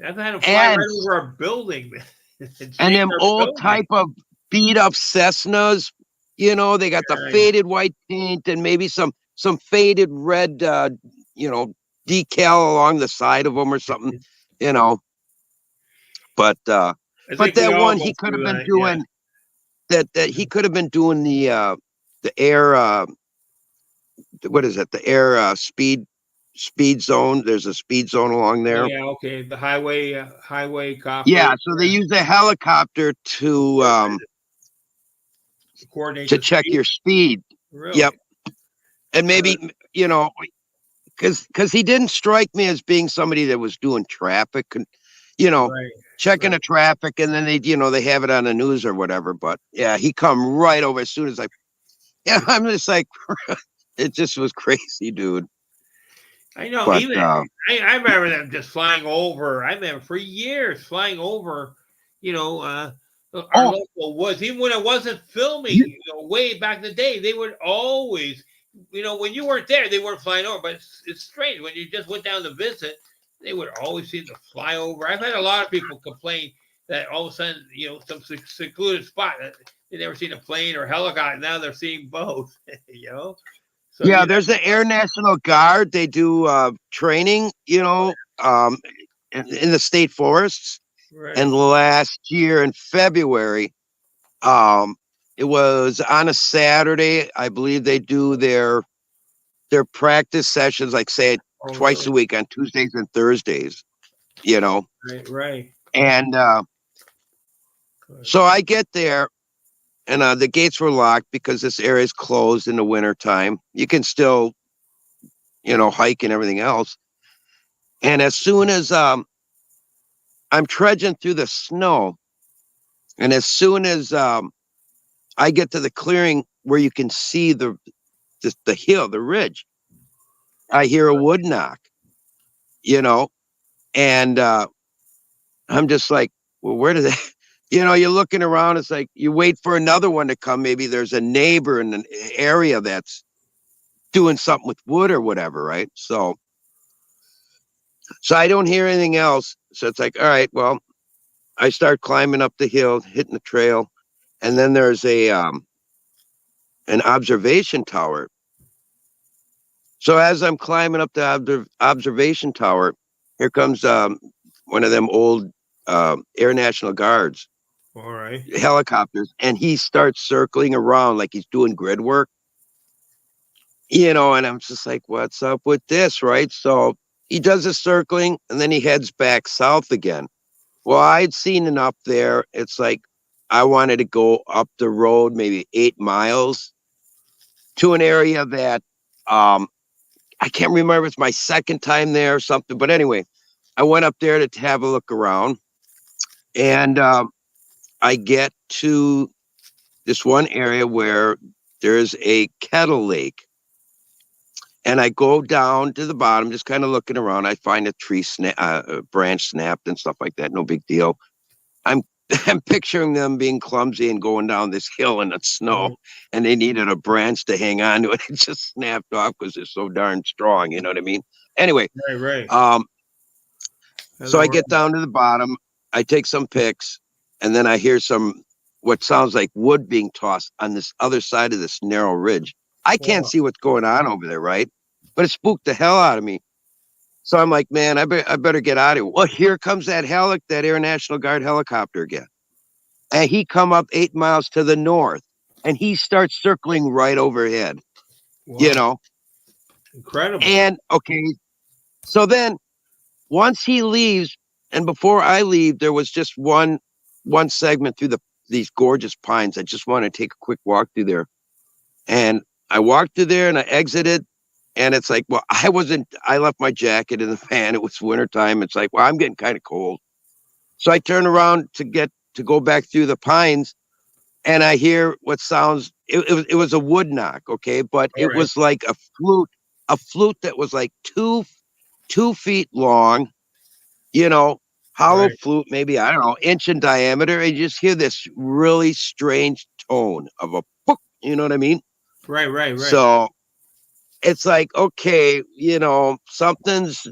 I've had them fly
And
right over our building and
and
shake
them
our
old
building.
type of beat up Cessnas, they got the
Right.
faded white paint and maybe some faded red you know, decal along the side of them or something, you know. But
I
but
think we
that
all
one
go
he could have
through
been
that. Yeah.
doing that he could have been doing the air what is it? The air speed zone. There's a speed zone along
Oh
there.
yeah. Okay. The highway cop
Yeah,
rate.
so they use a helicopter
To coordinate
to
the
check
speed.
your speed.
Really?
Yep. And maybe, because he didn't strike me as being somebody that was doing traffic, you know,
Right.
checking
Right.
the traffic, and then they have it on the news or whatever. But yeah, he come right over as soon as I'm just like, it just was crazy, dude.
I know.
But
Even I remember them just flying over. I remember for years flying over. You know, our
oh,
local woods. Even when I wasn't filming,
you-
way back in the day, they would always. When you weren't there, they weren't flying over. But it's strange when you just went down to visit, they would always seem to fly over. I've had a lot of people complain that all of a sudden, some secluded spot that they never seen a plane or helicopter. Now they're seeing both. So
yeah, there's the Air National Guard. They do training, in the state forests.
right.
And last year in February, um, it was on a Saturday. I believe they do their practice sessions, like say
Oh,
twice
really?
a week on Tuesdays and Thursdays, you know.
Right. Right.
And
Good.
so I get there, and the gates were locked because this area is closed in the wintertime. You can still, hike and everything else. And as soon as I'm trudging through the snow, and as soon as I get to the clearing where you can see the hill, the ridge, I hear a wood knock, you know, and I'm just like, well, where did they? You're looking around. It's like you wait for another one to come. Maybe there's a neighbor in an area that's doing something with wood or whatever, right? So I don't hear anything else. So it's like, all right, well, I start climbing up the hill, hitting the trail, and then there's an observation tower. So as I'm climbing up the observation tower, here comes one of them old Air National Guards
All right.
helicopters, and he starts circling around like he's doing grid work, and I'm just like, what's up with this, right? So he does the circling, and then he heads back south again. Well, I'd seen enough there. It's like I wanted to go up the road maybe 8 miles to an area that I can't remember if it's my second time there or something, but anyway, I went up there to have a look around, and I get to this one area where there's a kettle lake, and I go down to the bottom, just kind of looking around. I find a a branch snapped and stuff like that. No big deal. I'm I'm picturing them being clumsy and going down this hill in the snow,
Right.
and they needed a branch to hang on to it. It just snapped off because they're so darn strong. You know what I mean? Anyway,
Right. Right.
um,
That's
so
all
I
right.
get down to the bottom. I take some pics, and then I hear what sounds like wood being tossed on this other side of this narrow ridge. I can't
Wow.
see what's going on over there, right? But it spooked the hell out of me. So I'm like, man, I better get out of here. Well, here comes that Air National Guard helicopter again. And he come up 8 miles to the north, and he starts circling right overhead, you
Wow.
know.
Incredible.
And okay, so then once he leaves, and before I leave, there was just one segment through these gorgeous pines. I just want to take a quick walk through there. And I walked through there and I exited. And it's like, well, I left my jacket in the van. It was wintertime. It's like, well, I'm getting kind of cold. So I turn around to go back through the pines, and I hear what sounds, it was a wood knock, okay? But
All
it
right.
was like a flute a flute that was like 2 feet long, you know, hollow
Right.
flute, maybe, I don't know, inch in diameter. And you just hear this really strange tone of a book, you know what I mean?
Right. Right. Right.
So it's like, okay,
That's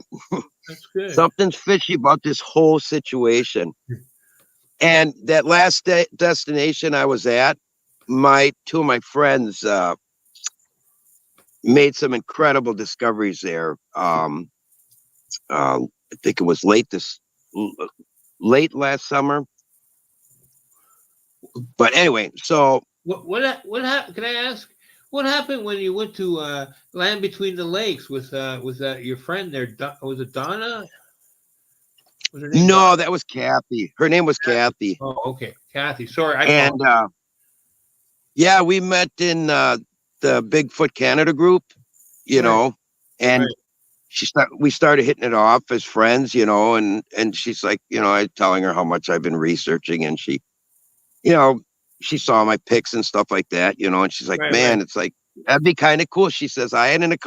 good.
something's fishy about this whole situation. And that last destination I was at, my two of my friends made some incredible discoveries there. I think it was late last summer. But anyway, so
What happened? Can I ask? What happened when you went to Land Between the Lakes with your friend there? Was it Donna? Was her name Donna?
no, that was Kathy. Her name was Kathy.
Oh, okay, Kathy. Sorry, I
And
called.
yeah, we met in the Bigfoot Canada group,
Right.
and
Right.
we started hitting it off as friends, and she's like, I telling her how much I've been researching, and you know, she saw my pics and stuff like that, and she's like,
Right. Right.
man, it's like, that'd be kind of cool. She says, I had an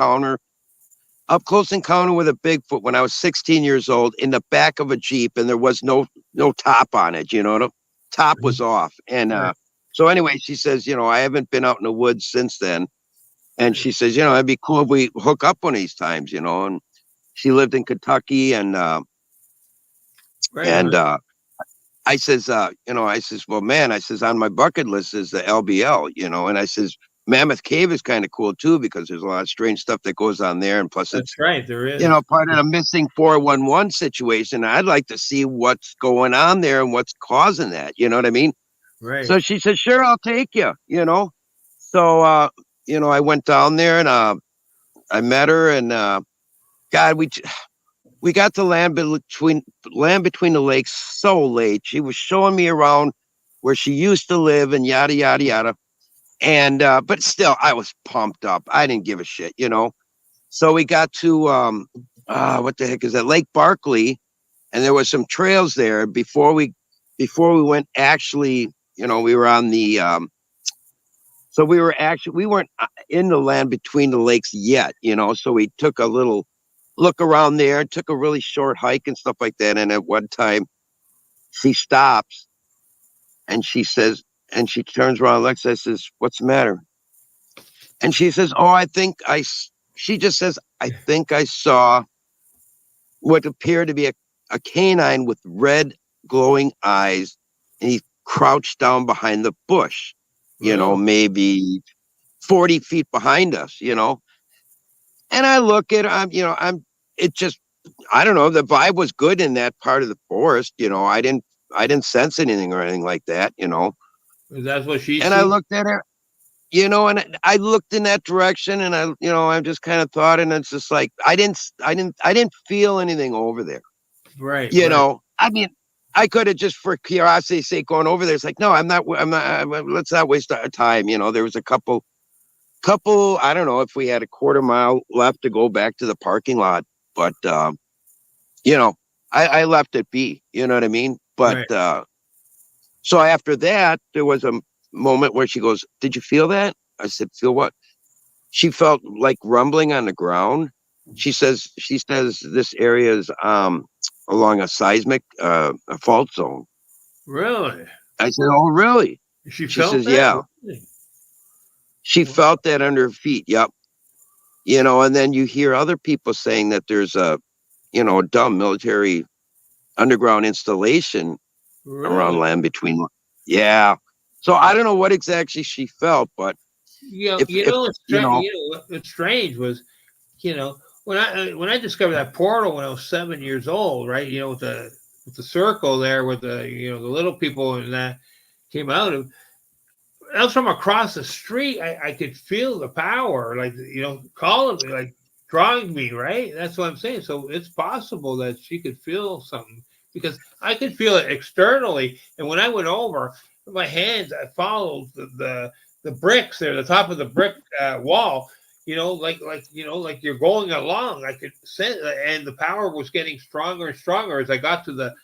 up close encounter with a Bigfoot when I was 16 years old in the back of a Jeep, and there was no top on it, the top was off. And
Right.
so anyway, she says, I haven't been out in the woods since then. And she says, it'd be cool if we hook up one of these times, and she lived in Kentucky,
Right.
and I says, well, man, I says, on my bucket list is the LBL, and I says, Mammoth Cave is kind of cool too, because there's a lot of strange stuff that goes on there. And plus it's,
That's right. There is.
part of the missing 411 situation. I'd like to see what's going on there and what's causing that. You know what I mean?
Right.
So she said, sure, I'll take you, So, I went down there and I met her, and God, we got to land between the lakes so late. She was showing me around where she used to live and yada yada yada. And but still, I was pumped up. I didn't give a shit, So we got to what the heck is that? Lake Barkley, and there was some trails there before we went. Actually, we were on the so we weren't in the land between the lakes yet, So we took a little look around there, took a really short hike and stuff like that. And at one time, she stops and she says, and she turns around, Alexa says, "What's the matter?" And she says, "Oh, she just says, I think I saw what appeared to be a canine with red glowing eyes. And he crouched down behind the bush,
Really?
maybe 40 feet behind us, And I look at, it just, I don't know. The vibe was good in that part of the forest. I didn't sense anything or anything like that,
That's what she
And I
sees.
looked at her, and I looked in that direction, and I just kind of thought, and it's just like, I didn't feel anything over there,
Right. Right.
I mean, I could have just for curiosity's sake gone over there. It's like, no, I'm not, let's not waste our time. There was a couple, I don't know if we had a quarter mile left to go back to the parking lot, but, I left it be, you know what I mean? But,
Right.
so after that, there was a moment where she goes, "Did you feel that?" I said, "Feel what?" She felt like rumbling on the ground. She says this area is along a seismic a fault zone.
Really?
I said, "Oh, really?"
She
She
felt
says,
that?
"Yeah."
Really?
She
Wow.
felt that under her feet. Yep. And then you hear other people saying that there's a dumb military underground installation around
Really?
land between. Yeah. So I don't know what exactly she felt, but if
It's what's strange was, when I discovered that portal when I was 7 years old, right? With the circle there, with the little people and that came out of. That was from across the street. I could feel the power, like calling me, like drawing me. Right? That's what I'm saying. So it's possible that she could feel something because I could feel it externally. And when I went over, with my hands, I followed the bricks there, the top of the brick wall. Like you're going along. I could sense, and the power was getting stronger and stronger as I got to the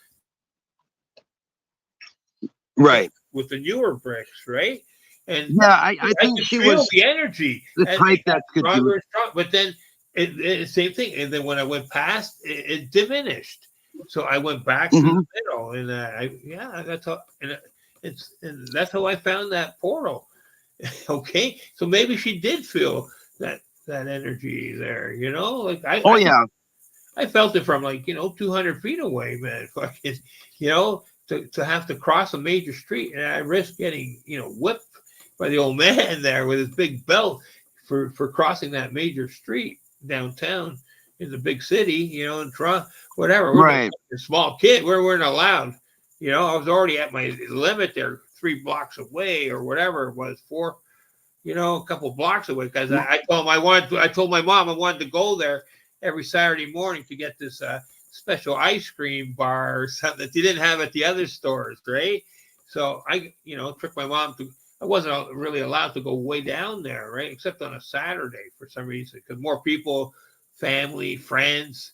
right.
with the newer bricks, right? And
Yeah, I
I
think
could
she
feel
was
the energy
the
as they
type
got
that could do
stronger
it.
and stronger. But then same thing. And then when I went past, it diminished. So I went back through
Hmm.
the middle, and that's how. And that's how I found that portal. Okay, so maybe she did feel that energy there. Like
Oh yeah.
I felt it from, like, 200 feet away, man. Fucking, to have to cross a major street, and I risked getting, whipped by the old man there with his big belt for crossing that major street downtown in the big city, in Toronto, whatever. We're
Right.
a small kid. We weren't allowed. I was already at my limit there, 3 blocks away or whatever it was, a couple blocks away, because I told him I told my mom I wanted to go there every Saturday morning to get this special ice cream bar or something that they didn't have at the other stores, right? So I, tricked my mom to. I wasn't really allowed to go way down there, right? Except on a Saturday for some reason, because more people, family, friends,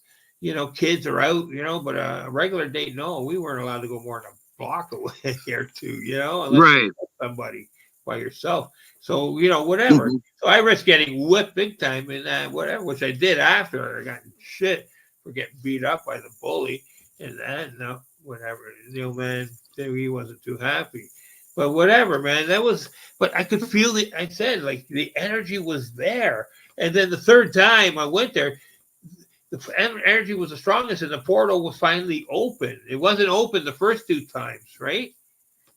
kids are out, but a regular day, no, we weren't allowed to go more than a block away here too, unless you
Right.
met somebody by yourself. So, whatever.
Hmm.
So I risked getting whipped big time in that, whatever, which I did after I got shit for getting beat up by the bully and that. No, whatever. The old man, he wasn't too happy. But whatever, man. But I could feel it. I said, like, the energy was there. And then the third time I went there, the energy was the strongest, and the portal was finally open. It wasn't open the first 2 times, right?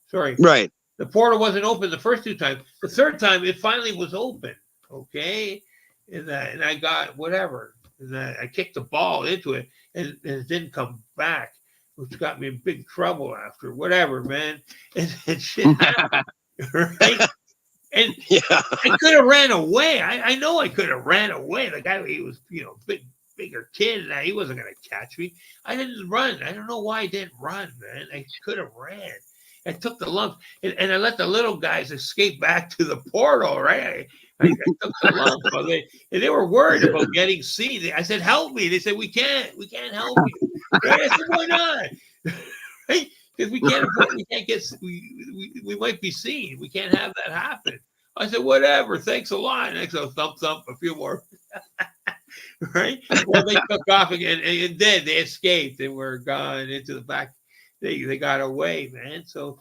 Sorry.
Right.
The portal wasn't open the first 2 times. The third time, it finally was open. Okay, and I got whatever. And I kicked the ball into it, and it didn't come back, which got me in big trouble after. Whatever, man. And shit happened, right? And
Yeah.
I could have ran away. I know I could have ran away. The guy, he was, bigger kid, and he wasn't gonna catch me. I didn't run. I don't know why I didn't run, man. I could have ran. I took the lumps, and I let the little guys escape back to the portal, right? I took the lumps. So they were worried about getting seen. I said, "Help me." They said, we can't help you." Right? I said, "Why not?" Right? Because we can't get, we might be seen. We can't have that happen. I said, "Whatever. Thanks a lot." And I said, thump, a few more. Right? Well, they took off again, and then they escaped and were gone into the back. They got away, man. So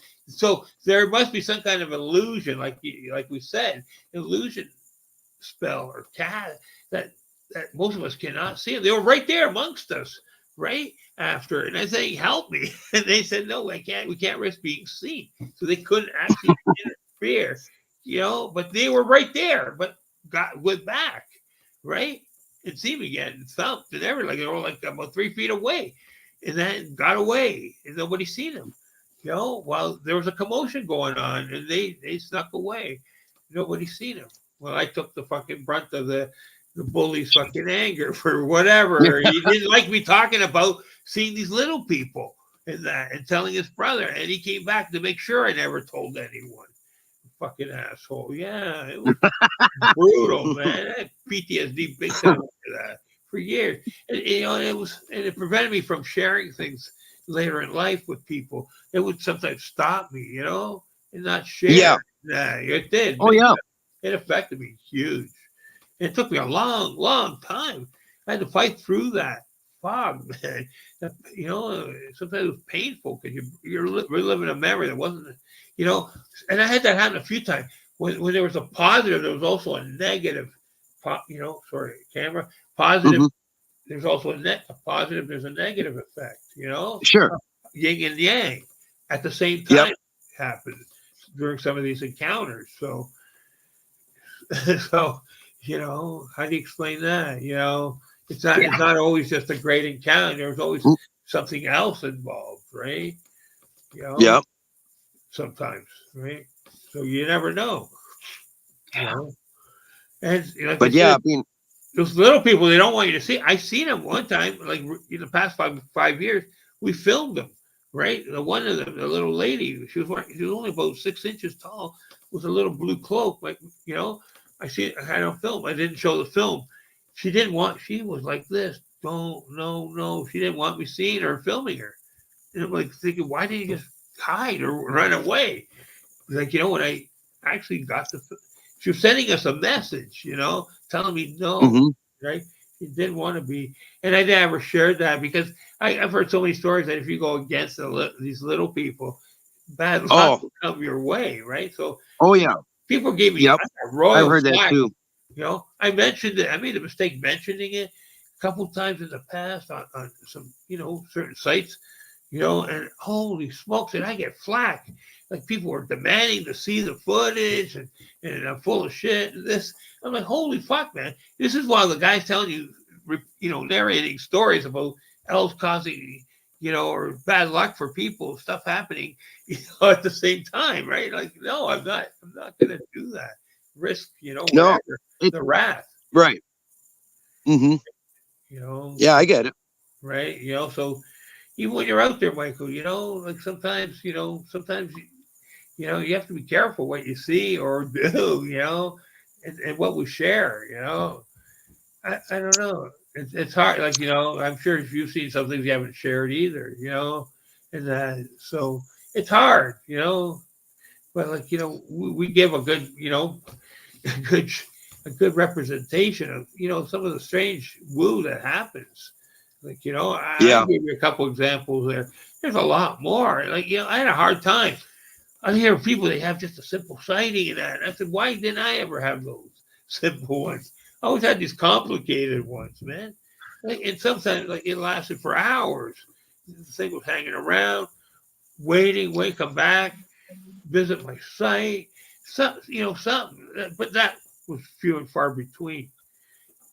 there must be some kind of illusion, like we said, illusion spell or cat that most of us cannot see. They were right there amongst us, right after. And I said, "Help me," and they said, "No, I can't. We can't risk being seen." So they couldn't actually interfere, But they were right there, but went back, right, and see me getting thumped and everything. Like they were like about 3 feet away, and then got away, and nobody seen them. While there was a commotion going on, and they snuck away. Nobody seen them. Well, I took the fucking brunt of the bully's fucking anger for whatever. He didn't like me talking about seeing these little people and that, and telling his brother, and he came back to make sure I never told anyone. Fucking asshole. Yeah, it was brutal, man. I had PTSD big time after that for years. And, it prevented me from sharing things later in life with people. It would sometimes stop me, and not share.
Yeah.
Nah, it did.
Oh yeah.
It affected me huge. It took me a long, long time. I had to fight through that fog, man. Sometimes it was painful because you're reliving a memory that wasn't, and I had that happen a few times. When there was a positive, there was also a negative. Camera. Positive.
Hmm.
There's also a positive. There's a negative effect.
Sure.
Yin and yang at the same
Yep.
time happens during some of these encounters. So, how do you explain that? It's not always just a great encounter. There's always something else involved, right?
Yep.
Sometimes, right? So you never know. And like
But
I
yeah,
said, those little people, they don't want you to see. I seen them one time, like in the past five years. We filmed them, right? The one of them, the little lady, she was only about 6 inches tall, with a little blue cloak, like I had on film. I didn't show the film. She didn't want. She was like this. No. She didn't want me seeing her, filming her. And I'm like thinking, why didn't you just hide or run away? Like, when I actually got she was sending us a message, telling me no,
hmm
right? He didn't want to be, and I never shared that because I've heard so many stories that if you go against these little people, bad luck
Oh,
will come your way, right? So
oh yeah.
people gave me
Yep.
I got
I've
royal
heard that
flack.
too.
You know, I mentioned it. I made a mistake mentioning it a couple times in the past on some, certain sites, and holy smokes, and I get flack. Like people were demanding to see the footage, and I'm full of shit. And this, I'm like, holy fuck, man. This is why the guy's telling you, narrating stories about elves causing, or bad luck for people, stuff happening, at the same time, right? Like, no, I'm not gonna do that. Risk,
No,
whatever,
it,
the wrath,
right. Hmm.
you know,
Yeah, I get it.
right? So even when you're out there, Michael, like sometimes you have to be careful what you see or do, and what we share, I don't know. It's hard, like, I'm sure if you've seen some things you haven't shared either, and so it's hard, but like, we give a good, a good a good representation of some of the strange woo that happens. Like I
Yeah.
gave you a couple examples there. There's a lot more. Like I had a hard time. I hear people they have just a simple sighting and that. I said, why didn't I ever have those simple ones? I always had these complicated ones, man. Like, and sometimes like it lasted for hours. The thing was hanging around, wait, come back, visit my site, something. But that was few and far between,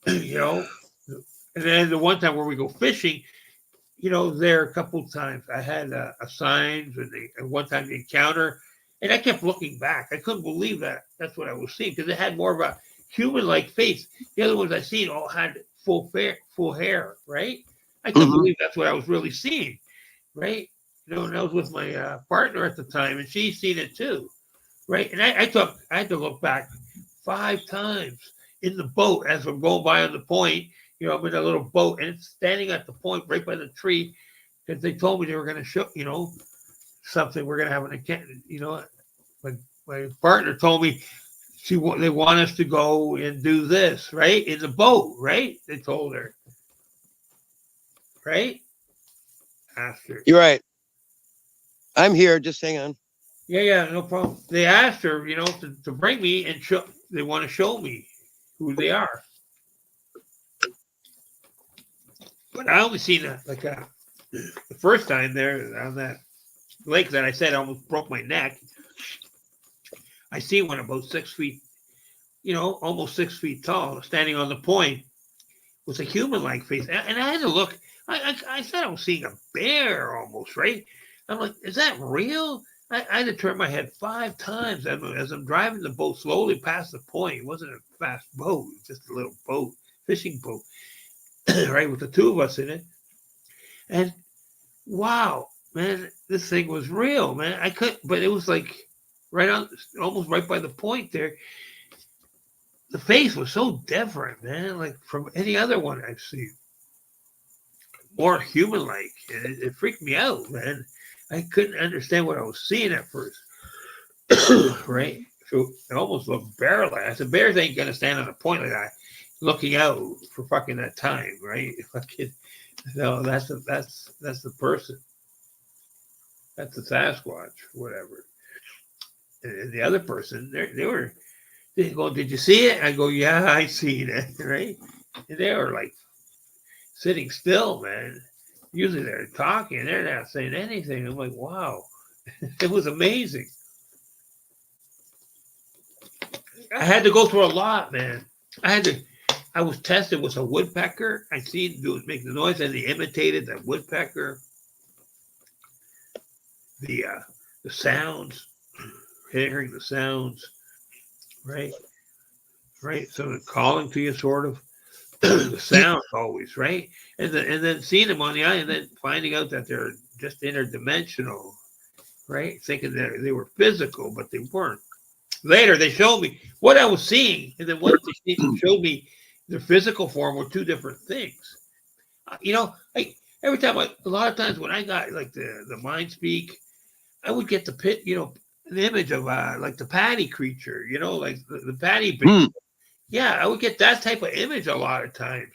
you know. And then the one time where we go fishing, there a couple of times I had a signs and one time the encounter, and I kept looking back. I couldn't believe that's what I was seeing because it had more of a human-like face. The other ones I seen all had full hair, right? I couldn't
Hmm.
believe that's what I was really seeing, right? And I was with my partner at the time, and she seen it too, right? And I had to look back 5 times in the boat as I'm going by on the point. I'm in a little boat and it's standing at the point right by the tree because they told me they were going to show, something. We're going to have an account. My partner told me they want us to go and do this, right? In the boat, right? They told her, right? Asked her.
You're right. I'm here. Just hang on.
Yeah, no problem. They asked her, to bring me and show. They want to show me who they are. But I only seen the first time there on that lake that I said I almost broke my neck. I see one about 6 feet, almost 6 feet tall, standing on the point with a human-like face. And I had to look. I said I was seeing a bear almost, right? I'm like, is that real? I had to turn my head 5 times as I'm driving the boat slowly past the point. It wasn't a fast boat, it was just a little boat, fishing boat, right, with the two of us in it. And wow, man, this thing was real, man. I could, but it was like right on, almost right by the point there. The face was so different, man, like from any other one I've seen. More human like. And it freaked me out, man. I couldn't understand what I was seeing at first. Right? So it almost looked bear like. I said, bears ain't gonna stand on a point like that, looking out for fucking that time, right? Fucking no, that's the person. That's the Sasquatch, whatever. And the other person, they go, did you see it? I go, yeah, I seen it, right? And they were like sitting still, man. Usually they're talking, they're not saying anything. I'm like, wow, it was amazing. I had to go through a lot, man. I was tested with a woodpecker. I seen do it make the noise, and they imitated the woodpecker, the uh, the sounds, hearing the sounds, right, right. So they're calling to you, sort of. The
Yeah.
sound always, right? And then seeing them on the eye and then finding out that they're just interdimensional, right? Thinking that they were physical, but they weren't. Later, they showed me what I was seeing, and then once they showed me the physical form were two different things. Like every time, a lot of times when I got like the mind speak, I would get the pit, an image of like the patty creature, like the patty.
Mm.
Yeah, I would get that type of image a lot of times.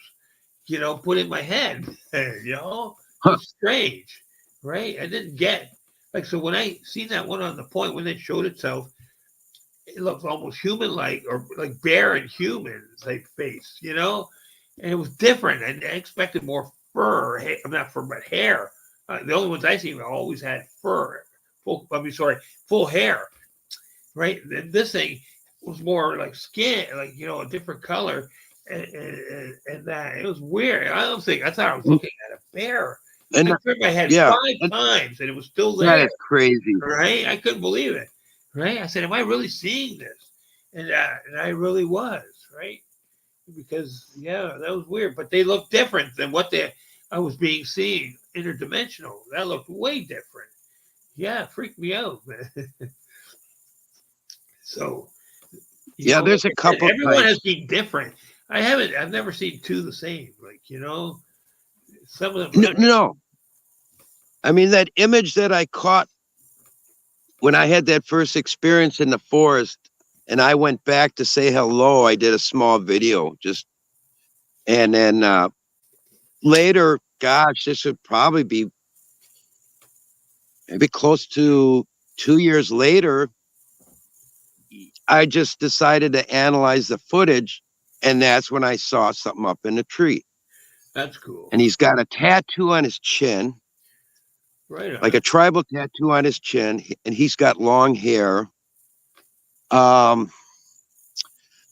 put in my head. It
Huh.
was strange, right? I didn't get like so when I seen that one on the point when it showed itself, it looked almost human-like or like bear and human type face. And it was different. And I expected more fur. Not fur, but hair. The only ones I seen always had fur. Full hair. Right. And this thing was more like skin, like a different color, and that it was weird. I thought I was looking at a bear.
And
I turned my head
yeah,
5 times, and it was still
that
there.
is crazy.
Right? I couldn't believe it. Right? I said, "Am I really seeing this?" And I really was. Right? Because that was weird. But they looked different than what I was being seen interdimensional. That looked way different. Yeah, it freaked me out, man. So,
Yeah, there's a
like I said,
couple
everyone has
types.
been different. I've never seen two the same. Some of them.
No, no. I mean, that image that I caught when I had that first experience in the forest and I went back to say hello, I did a small video and then later, gosh, this would probably be maybe close to 2 years later. I just decided to analyze the footage, and that's when I saw something up in the tree.
That's cool.
And he's got a tattoo on his chin,
Right on.
like a tribal tattoo on his chin, and he's got long hair. Um,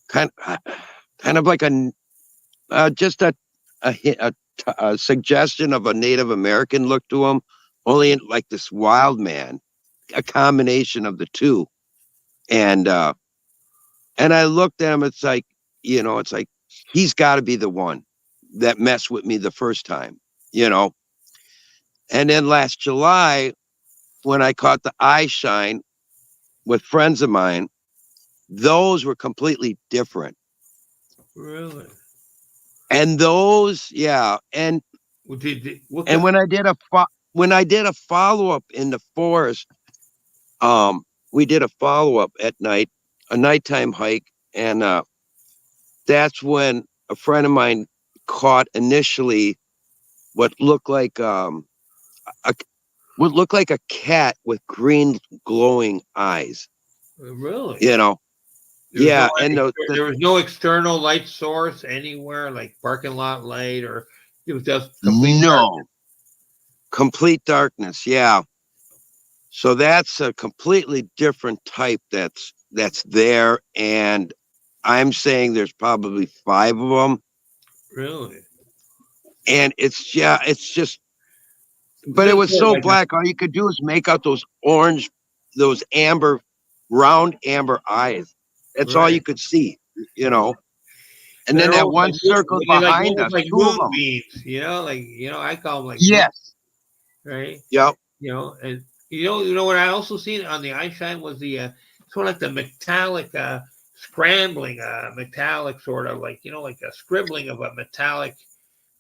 kind of like just a suggestion of a Native American look to him, only in, like this wild man, a combination of the two. And I looked at him. It's like he's got to be the one that messed with me the first time, you know. And then last July, when I caught the eye shine with friends of mine, those were completely different.
Really?
And those, yeah, and
What what
and when I did a follow up in the forest, we did a follow up at night, a nighttime hike, and that's when a friend of mine caught initially what looked like a what looked like a cat with green glowing eyes.
really?
You know, yeah, and
There was no external light source anywhere, like parking lot light, or it was just complete
no complete darkness. Yeah, so that's a completely different type that's there, and I'm saying there's probably 5 of them,
Really?
and it's just. But
This
it was
was
so
like
black. All you could do is make out those round amber eyes. That's all you
right.
could see, you know. And then
They're
that
almost
one circle behind
almost
us,
like
2 of them.
moonbeams. I call them like moon,
Yes.
right?
Yep.
And what I also seen on the eye shine was the sort of like the metallic scrambling, metallic sort of like a scribbling of a metallic,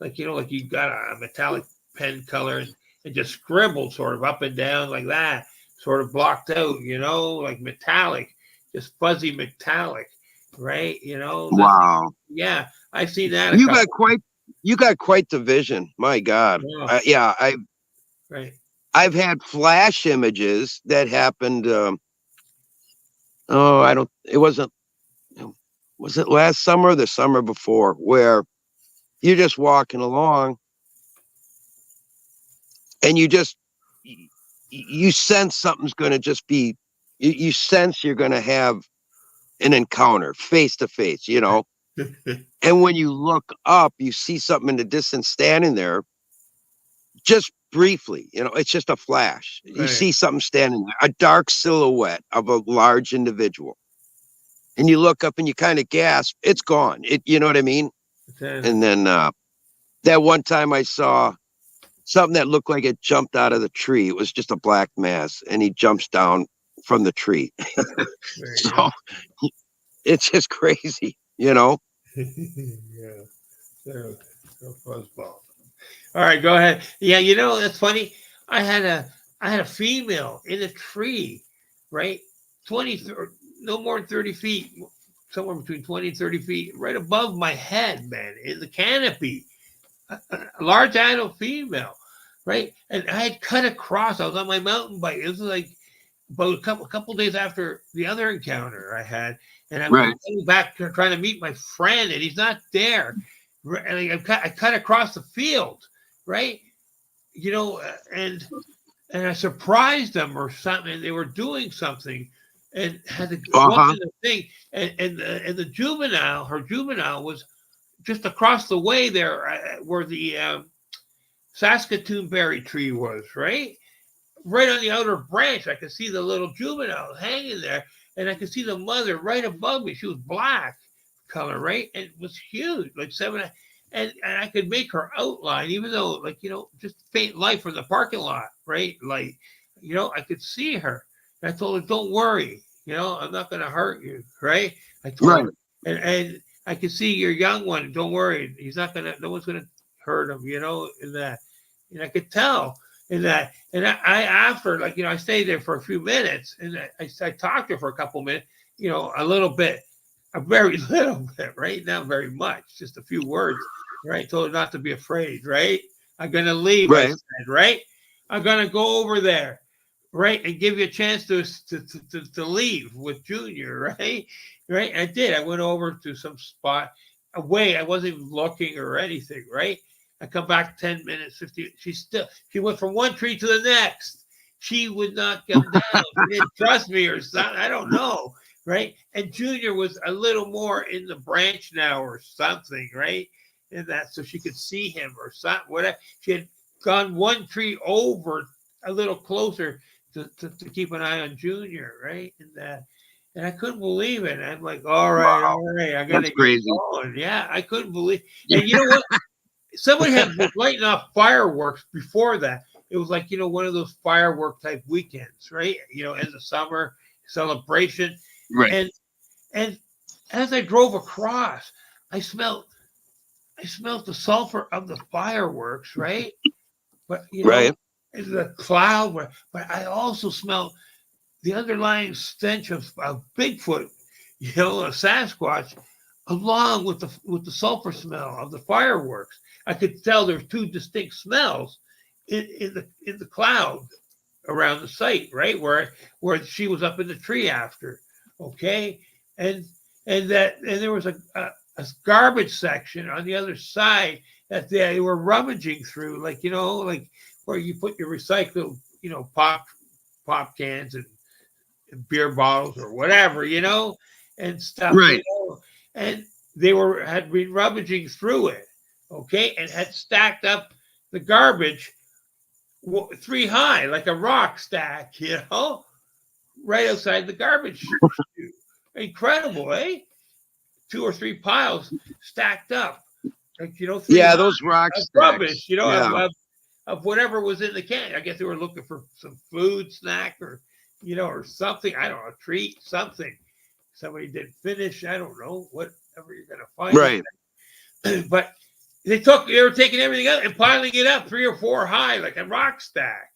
like you got a metallic pen color and just scribbled sort of up and down like that, sort of blocked out, like metallic, just fuzzy metallic, right?
Wow.
Yeah, I've seen that a
You got
couple.
quite you got quite the vision. My God.
Yeah,
Yeah,
right.
I've had flash images that happened. Oh, I don't. It wasn't. Was it last summer or the summer before? Where you're just walking along and you sense something's going to just be. You sense you're going to have an encounter face to face. And when you look up, you see something in the distance standing there. Just briefly, it's just a flash. You
Right.
see something standing there, a dark silhouette of a large individual. And you look up and you kind of gasp, it's gone. You know what I mean?
Then,
And then that one time I saw something that looked like it jumped out of the tree. It was just a black mass, and he jumps down from the tree.
there you
So it's just crazy.
go. Yeah. So fuzzball. All right, go ahead. Yeah, that's funny. I had a female in a tree, right? 20, no more than 30 feet, somewhere between 20 and 30 feet, right above my head, man, in the canopy. a large adult female, right? And I had cut across. I was on my mountain bike. It was like about a couple days after the other encounter I had, and I'm coming back trying to meet my friend, and he's not there. And I cut across the field, right? You know, and I surprised them or something. And they were doing something, and had to go up to the thing. And the juvenile, her juvenile, was just across the way there, where the Saskatoon berry tree was, right? Right on the outer branch, I could see the little juvenile hanging there, and I could see the mother right above me. She was black color, right? And it was huge, like 7. And I could make her outline, even though, like, you know, just faint light from the parking lot, right? Like, you know, I could see her. And I told her, don't worry, you know, I'm not going to hurt you, right? I told her, and I could see your young one. Don't worry, no one's going to hurt him, you know, in that. And I could tell in that. And I after, like, you know, I stayed there for a few minutes, and I talked to her for a couple minutes, you know, a little bit, a very little bit, right? Not very much, just a few words, right? Told her not to be afraid, right? I'm going to leave, I said, right? I'm going to go over there, right? And give you a chance to leave with Junior, right? Right? I did. I went over to some spot away. I wasn't even looking or anything, right? I come back 10 minutes, 15. She went from one tree to the next. She would not come down. She didn't trust me or something. I don't know, right? And Junior was a little more in the branch now or something, right? And that, so she could see him or something, whatever. She had gone one tree over a little closer to keep an eye on Junior, right? And that. And I couldn't believe it. I'm like, all right, I gotta get going. Yeah, I couldn't believe. And you know what? Somebody had been lighting off fireworks before that. It was like, you know, one of those firework type weekends, right? You know, end of summer celebration. Right. And as I drove across, I smelled the sulfur of the fireworks, right? But you know, the cloud, but I also smelled the underlying stench of Bigfoot, you know, a Sasquatch, along with the sulfur smell of the fireworks. I could tell there were two distinct smells in the cloud around the site, right? Where she was up in the tree after. Okay. And there was a garbage section on the other side that they were rummaging through, like, you know, like where you put your recycled, you know, pop cans and beer bottles or whatever, you know, and stuff. Right. You know? And they had been rummaging through it, okay, and had stacked up the garbage 3 high, like a rock stack, you know, right outside the garbage chute. Incredible, eh? 2 or 3 piles stacked up, like, you know,
those rocks,
rubbish, you know, of whatever was in the can. I guess they were looking for some food, snack, or, you know, or something. I don't know, a treat, something. Somebody didn't finish. I don't know, whatever you're gonna find. Right. But they were taking everything out and piling it up 3 or 4 high, like a rock stack.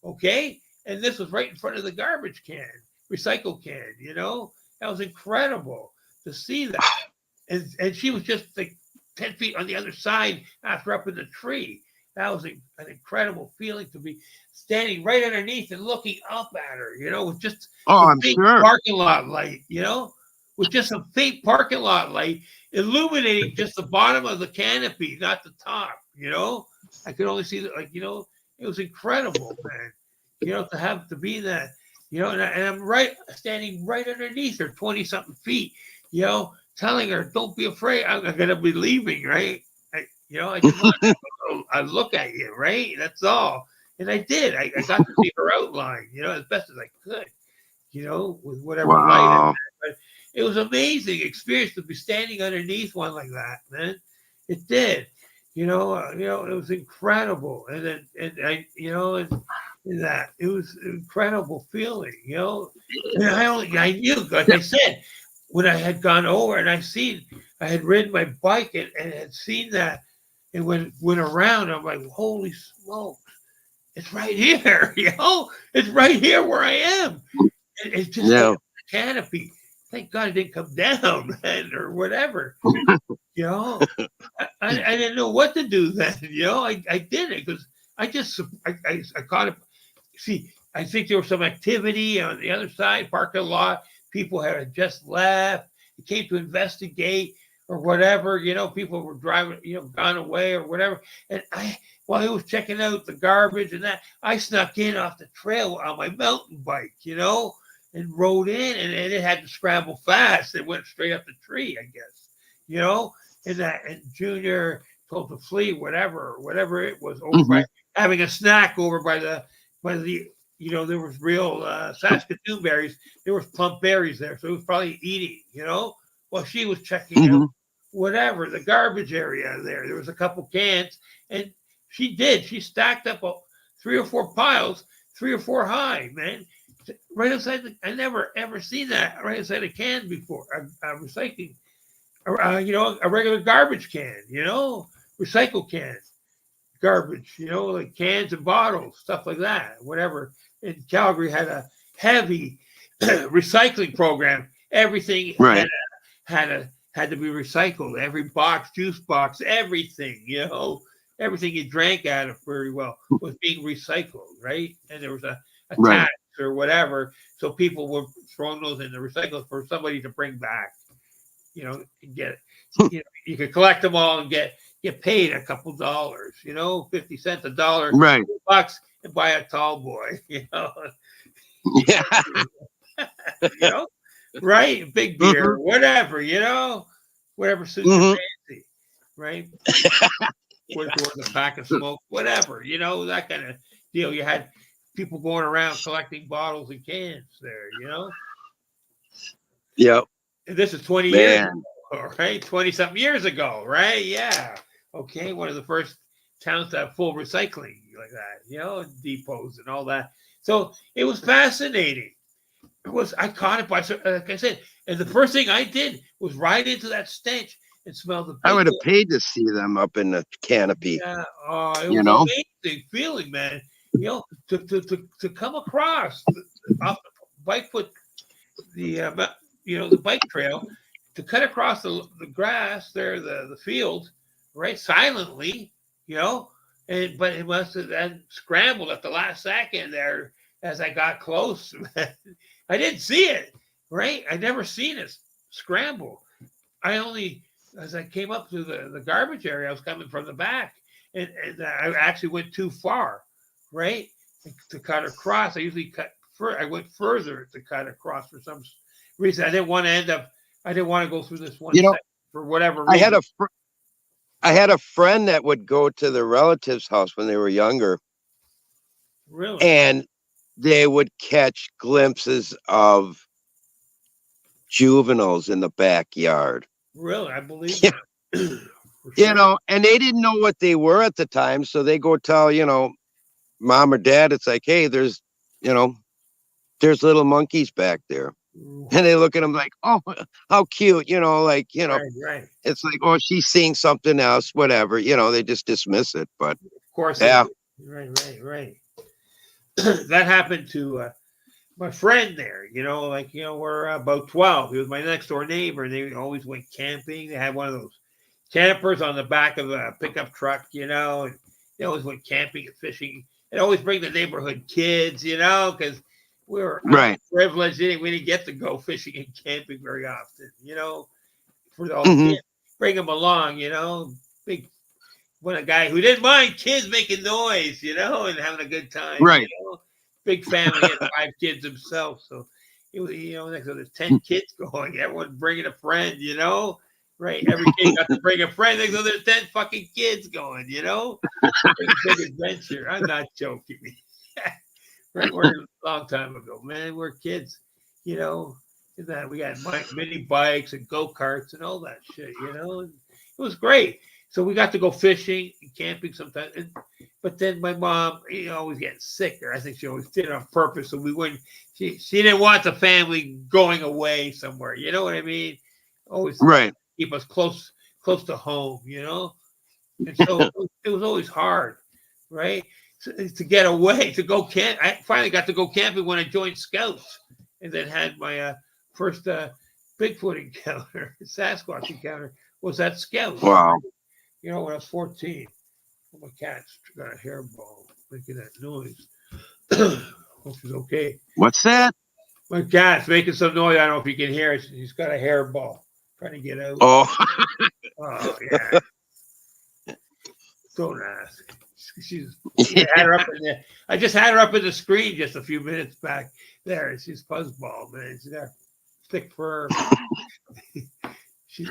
Okay. And this was right in front of the garbage can, recycle can, you know. That was incredible to see that. And she was just like 10 feet on the other side after up in the tree. That was an incredible feeling to be standing right underneath and looking up at her, you know, with just parking lot light, you know, with just a faint parking lot light illuminating just the bottom of the canopy, not the top, you know. I could only see that, like, you know, it was incredible, man, you know, to be that, you know, and I'm standing right underneath her, 20-something feet, you know, telling her, don't be afraid, I'm going to be leaving, right? I just want to look at you, right? That's all. And I did. I got to see her outline, you know, as best as I could, you know, with whatever light. But it was an amazing experience to be standing underneath one like that, man. It did. You know, it was incredible. And I, you know, and that it was an incredible feeling, you know. And I knew, like I said, when I had gone over and I had ridden my bike and had seen that. And when went around, I'm like, holy smokes, it's right here, you know? It's right here where I am. It's just like a canopy. Thank God it didn't come down, man, or whatever. You know, I didn't know what to do then. You know, I did it because I caught it. See, I think there was some activity on the other side, parking lot. People had just left. It came to investigate or whatever. You know, people were driving, gone away or whatever. And while he was checking out the garbage and that, I snuck in off the trail on my mountain bike, and rode in, and it had to scramble fast. It went straight up the tree, I guess, and Junior told to flee, whatever it was, over by having a snack over by the, there was real Saskatoon berries. There was plump berries there, so he was probably eating, while she was checking out whatever, the garbage area there. There was a couple cans, and she stacked up 3 or 4 piles, 3 or 4 high, man. Right outside, I never ever seen that right outside a can before. A recycling, a regular garbage can, recycle cans, garbage, like cans and bottles, stuff like that, whatever. And Calgary had a heavy recycling program. Everything had to be recycled. Every box, juice box, everything, everything you drank out of very well was being recycled, right? And there was a tax or whatever, so people were throwing those in the recycle for somebody to bring back, and get it. You could collect them all and get paid a couple dollars, 50 cents, $1, $2, and buy a tall boy,
Yeah.
Right? Big beer, whatever, whatever suits your fancy, right? With a pack of smoke, whatever, that kind of deal. You had people going around collecting bottles and cans there,
Yep.
And this is 20 years ago, right? 20-something years ago, right? Yeah. Okay. One of the first towns to have full recycling like that, depots and all that. So it was fascinating. I caught it by, like I said, and the first thing I did was ride into that stench and smell the.
I would have paid to see them up in the canopy.
Yeah. It was an amazing feeling, man. To come across off the bike foot, the bike trail, to cut across the grass there, the field, right, silently, but it must have then scrambled at the last second there as I got close. I didn't see it, right? I never seen it scramble. As I came up to the garbage area, I was coming from the back, and I actually went too far, right, to cut across. I usually I went further to cut across for some reason. I didn't want to go through this one section for whatever reason.
I had a friend that would go to their relative's house when they were younger.
Really?
And they would catch glimpses of juveniles in the backyard.
Really? I believe that.
Sure. And they didn't know what they were at the time. So they go tell, mom or dad, it's like, hey, there's little monkeys back there. And they look at them like, oh, how cute,
Right.
It's like, oh, she's seeing something else, whatever, they just dismiss it. But
of course,
yeah.
Right. That happened to my friend there, we're about 12. He was my next door neighbor, and they always went camping. They had one of those campers on the back of a pickup truck, and they always went camping and fishing. And always bring the neighborhood kids, because we were privileged. We didn't get to go fishing and camping very often, for all the kids. Bring them along, big. When a guy who didn't mind kids making noise, and having a good time.
Right.
Big family, he had 5 kids himself. So it was, so there's 10 kids going. Everyone bringing a friend, right? Every kid got to bring a friend. So there's 10 fucking kids going, big adventure. I'm not joking. Right, we're a long time ago, man. We're kids, that we got mini bikes and go-karts and all that shit, It was great. So we got to go fishing and camping sometimes. But then my mom, always getting sick, or I think she always did it on purpose. So we wouldn't, she didn't want the family going away somewhere. You know what I mean? Always keep us close to home, And so it was always hard, right? To get away, to go camp. I finally got to go camping when I joined Scouts, and then had my first Bigfoot encounter, Sasquatch encounter, was that Scout.
Wow.
You know, when I was 14, my cat's got a hairball making that noise. Hope she's okay.
What's that?
My cat's making some noise. I don't know if you can hear it. He's got a hairball trying to get out.
Oh,
Oh yeah. Don't ask. She's had her up in there. I just had her up in the screen just a few minutes back. There, she's fuzzball, man. She's got thick fur. she's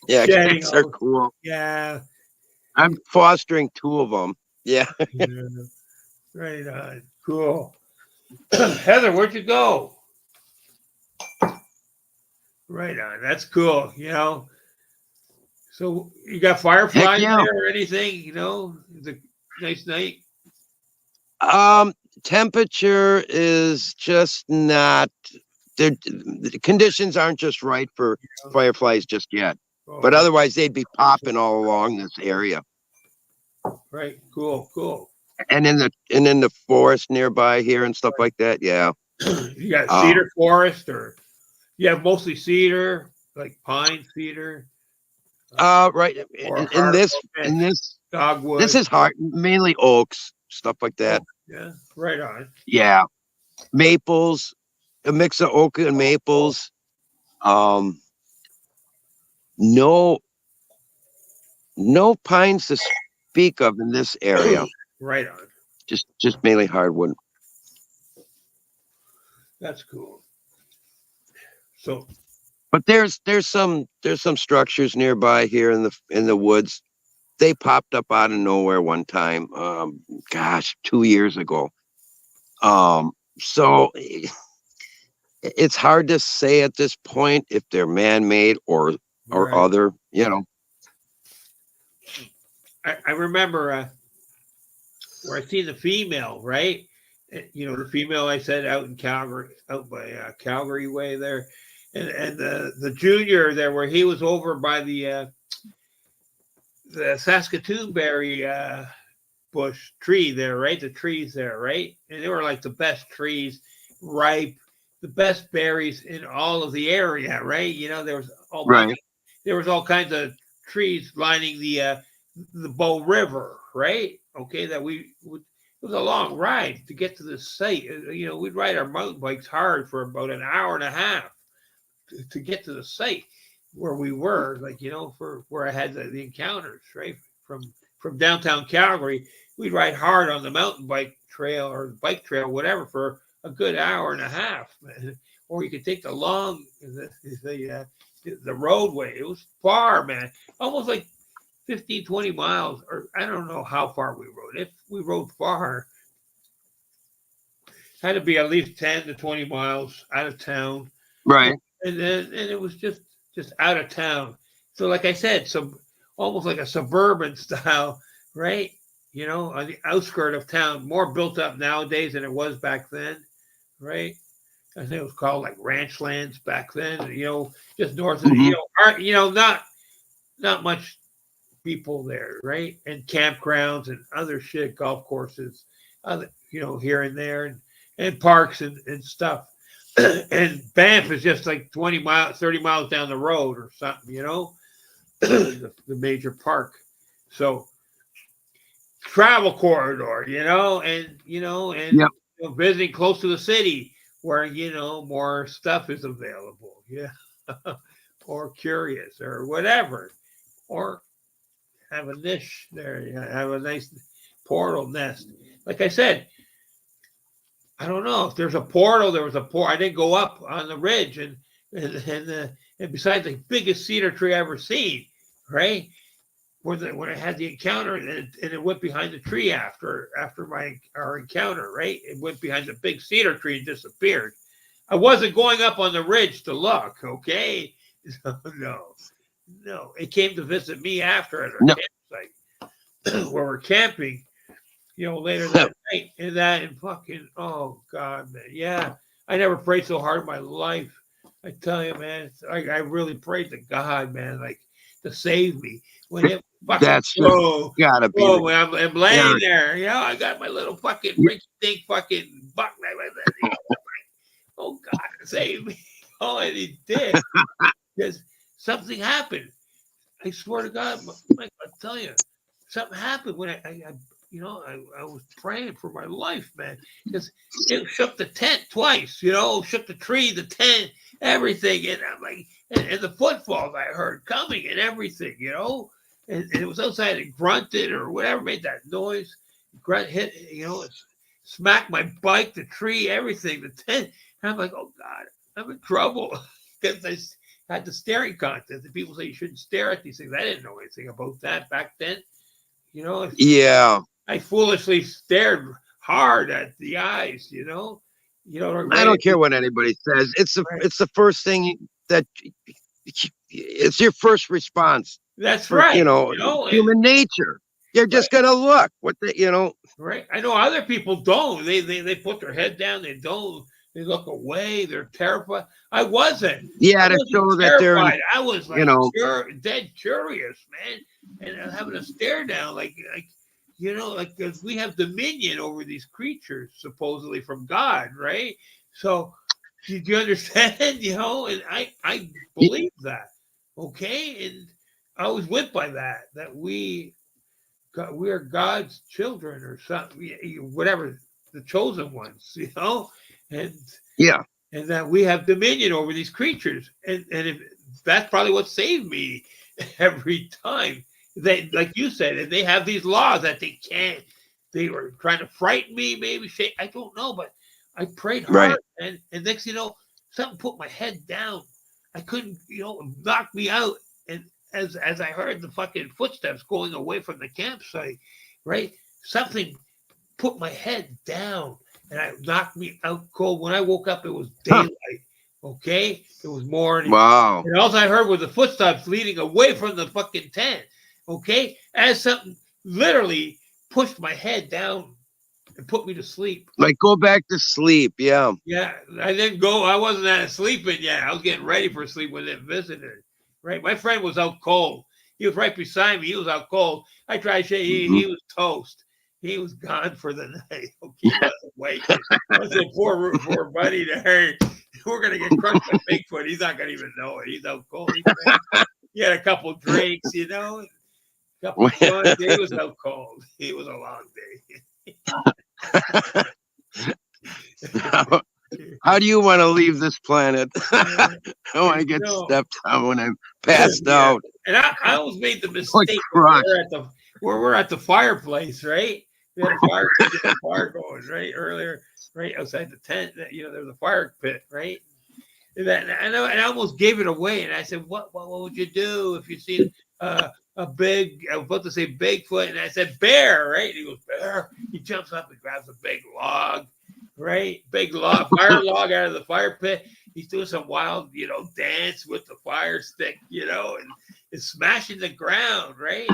yeah,
shedding
cats are
all-
cool.
Yeah.
I'm fostering 2 of them. Yeah.
Yeah. Right on. Cool. Heather, where'd you go? Right on. That's cool. You know. So you got fireflies
yeah.
there or anything? You know, it's a nice night.
Temperature is just not. The conditions aren't just right for fireflies just yet.
Oh,
But otherwise, they'd be popping all along this area,
right. Cool. Cool.
and in the forest nearby here and stuff like that. Yeah.
You got cedar forest, or you have mostly cedar, like pine, cedar.
Right.
Or
In this
dogwood.
this is hard. Mainly oaks, stuff like that.
Yeah. Right on.
Yeah. Maples, a mix of oak and maples. No pines to speak of in this area.
Right on.
Just mainly hardwood.
That's cool. So,
But there's some structures nearby here in the woods. They popped up out of nowhere one time. 2 years ago. So it's hard to say at this point if they're man-made or
right.
other, you know.
I remember where I seen the female, right? You know, the female I said out in Calgary, out by Calgary way there, and the junior there where he was over by the Saskatoon berry bush tree there, right? The trees there, right? And they were like the best trees, ripe, the best berries in all of the area, right? You know, there was all kinds of trees lining the Bow River, right? Okay, that it was a long ride to get to the site. You know, we'd ride our mountain bikes hard for about an hour and a half to get to the site where we were, like, you know, for where I had the encounters, right? From downtown Calgary, we'd ride hard on the mountain bike trail or bike trail, whatever, for a good hour and a half, man. Or you could take the roadway. It was far, man, almost like 15, 20 miles, or I don't know how far we rode. If we rode far, had to be at least 10 to 20 miles out of town.
Right.
And it was just out of town. So like I said, almost like a suburban style, right? You know, on the outskirt of town, more built up nowadays than it was back then, right? I think it was called like ranch lands back then, you know, just north of not much people there, right? And campgrounds and other shit, golf courses, other, you know, here and there, and parks and stuff. And Banff is just like 20 miles, 30 miles down the road or something, you know, the major park. So travel corridor, you know, and visiting close to the city where, you know, more stuff is available. Yeah. Or curious or whatever, or have a niche there, have a nice portal nest. Like I said, I don't know if there's a portal. There was a portal. I didn't go up on the ridge, and besides the biggest cedar tree I ever seen, right? When I had the encounter, and it went behind the tree after our encounter, right? It went behind the big cedar tree and disappeared. I wasn't going up on the ridge to look, okay? No, it came to visit me after at our campsite where we're camping, you know, later that night, and fucking, oh God, man, yeah, I never prayed so hard in my life. I tell you, man, I really prayed to God, man, like to save me when it fucking
gotta be.
When I'm laying there, you know, I got my little fucking rinky-dink fucking buck knife like that. You know, oh God, save me! Oh, and he did. Because something happened. I swear to God, Mike, I tell you, something happened when I was praying for my life, man, because it shook the tent twice, shook the tree, the tent, everything, and I'm like, and the footfalls I heard coming and everything, and it was outside. It grunted or whatever, made that noise. Grunt hit, it smacked my bike, the tree, everything, the tent. And I'm like, oh God, I'm in trouble because I had the staring contest. And people say you shouldn't stare at these things. I didn't know anything about that back then.
Yeah.
I foolishly stared hard at the eyes,
I don't care what anybody says. It's the first thing that it's your first response.
That's
for,
right.
Human nature. You're just gonna look.
Right. I know other people don't. They put their head down. They don't. They look away. They're terrified. I wasn't.
Yeah,
I
to show
wasn't
that they're,
terrified. I was like dead curious, man, and having a stare down, like because we have dominion over these creatures supposedly from God, right? So, did you understand? And I believe that. Okay, and I was went by that we are God's children or something, whatever, the chosen ones, and
yeah,
and that we have dominion over these creatures, and that's probably what saved me every time. They, like you said, and they have these laws that they can't. They were trying to frighten me, maybe I don't know, but I prayed hard,
right.
and next thing you know, something put my head down. I couldn't, knock me out, and as I heard the fucking footsteps going away from the campsite, right? Something put my head down and it knocked me out cold. When I woke up, it was daylight. Okay, it was morning.
Wow.
And all I heard was the footsteps leading away from the fucking tent. Okay, as something literally pushed my head down and put me to sleep.
Like go back to sleep. Yeah.
Yeah, I didn't go. I wasn't sleeping yet. I was getting ready for sleep when it visited. Right, my friend was out cold. He was right beside me. He was out cold. I tried to say he was toast. He was gone for the night. Okay, he wasn't waiting. I said, poor buddy there. We're gonna get crushed by Bigfoot. He's not gonna even know it. He's out cold. He had a couple drinks, a couple fun. He was out cold. It was a long day.
How do you want to leave this planet? I want to get stepped on when I'm passed out.
And I always made the mistake where we're at the fireplace, right? We had a fire going, right? Earlier, right outside the tent, there was a fire pit, right? And I almost gave it away. And I said, what would you do if you see I was about to say Bigfoot, and I said bear, right? And he goes, bear. He jumps up and grabs a big log. Right, big log, fire log out of the fire pit. He's doing some wild, dance with the fire stick, and it's smashing the ground, right?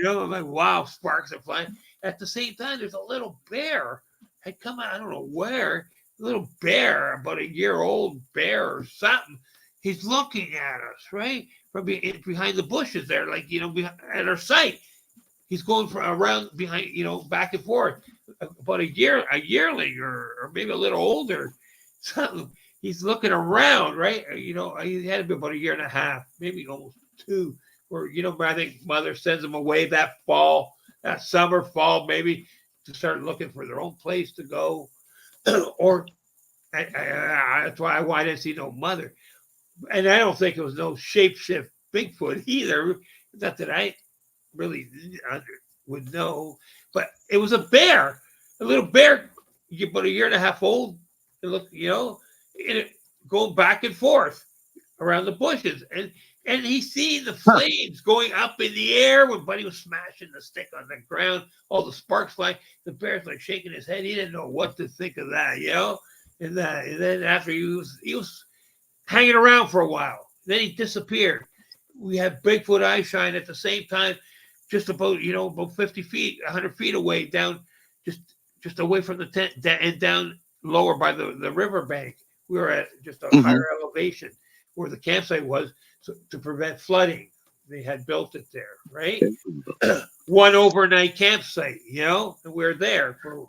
I'm like, wow, sparks are flying. At the same time, there's a little bear had come out, I don't know where, a little bear, about a year-old bear or something. He's looking at us, right, from behind the bushes there, like, at our sight. He's going around behind, back and forth. About a yearling or maybe a little older. So he's looking around, right? He had to be about a year and a half, maybe almost 2. Or I think mother sends them away that summer, fall, maybe to start looking for their own place to go. Or that's why I didn't see no mother, and I don't think it was no shapeshift Bigfoot either. Not that I really would know, but it was a bear, a little bear, about a year and a half old. It looked, it going back and forth around the bushes, and he's seeing the flames going up in the air when Buddy was smashing the stick on the ground, all the sparks flying. The bear's like shaking his head. He didn't know what to think of that, and then after he was hanging around for a while, then he disappeared. We had Bigfoot eye shine at the same time. Just about, about 50 feet, 100 feet away, down, just away from the tent, and down lower by the riverbank. We were at just a higher elevation where the campsite was, so to prevent flooding. They had built it there, right? One overnight campsite, and we were there for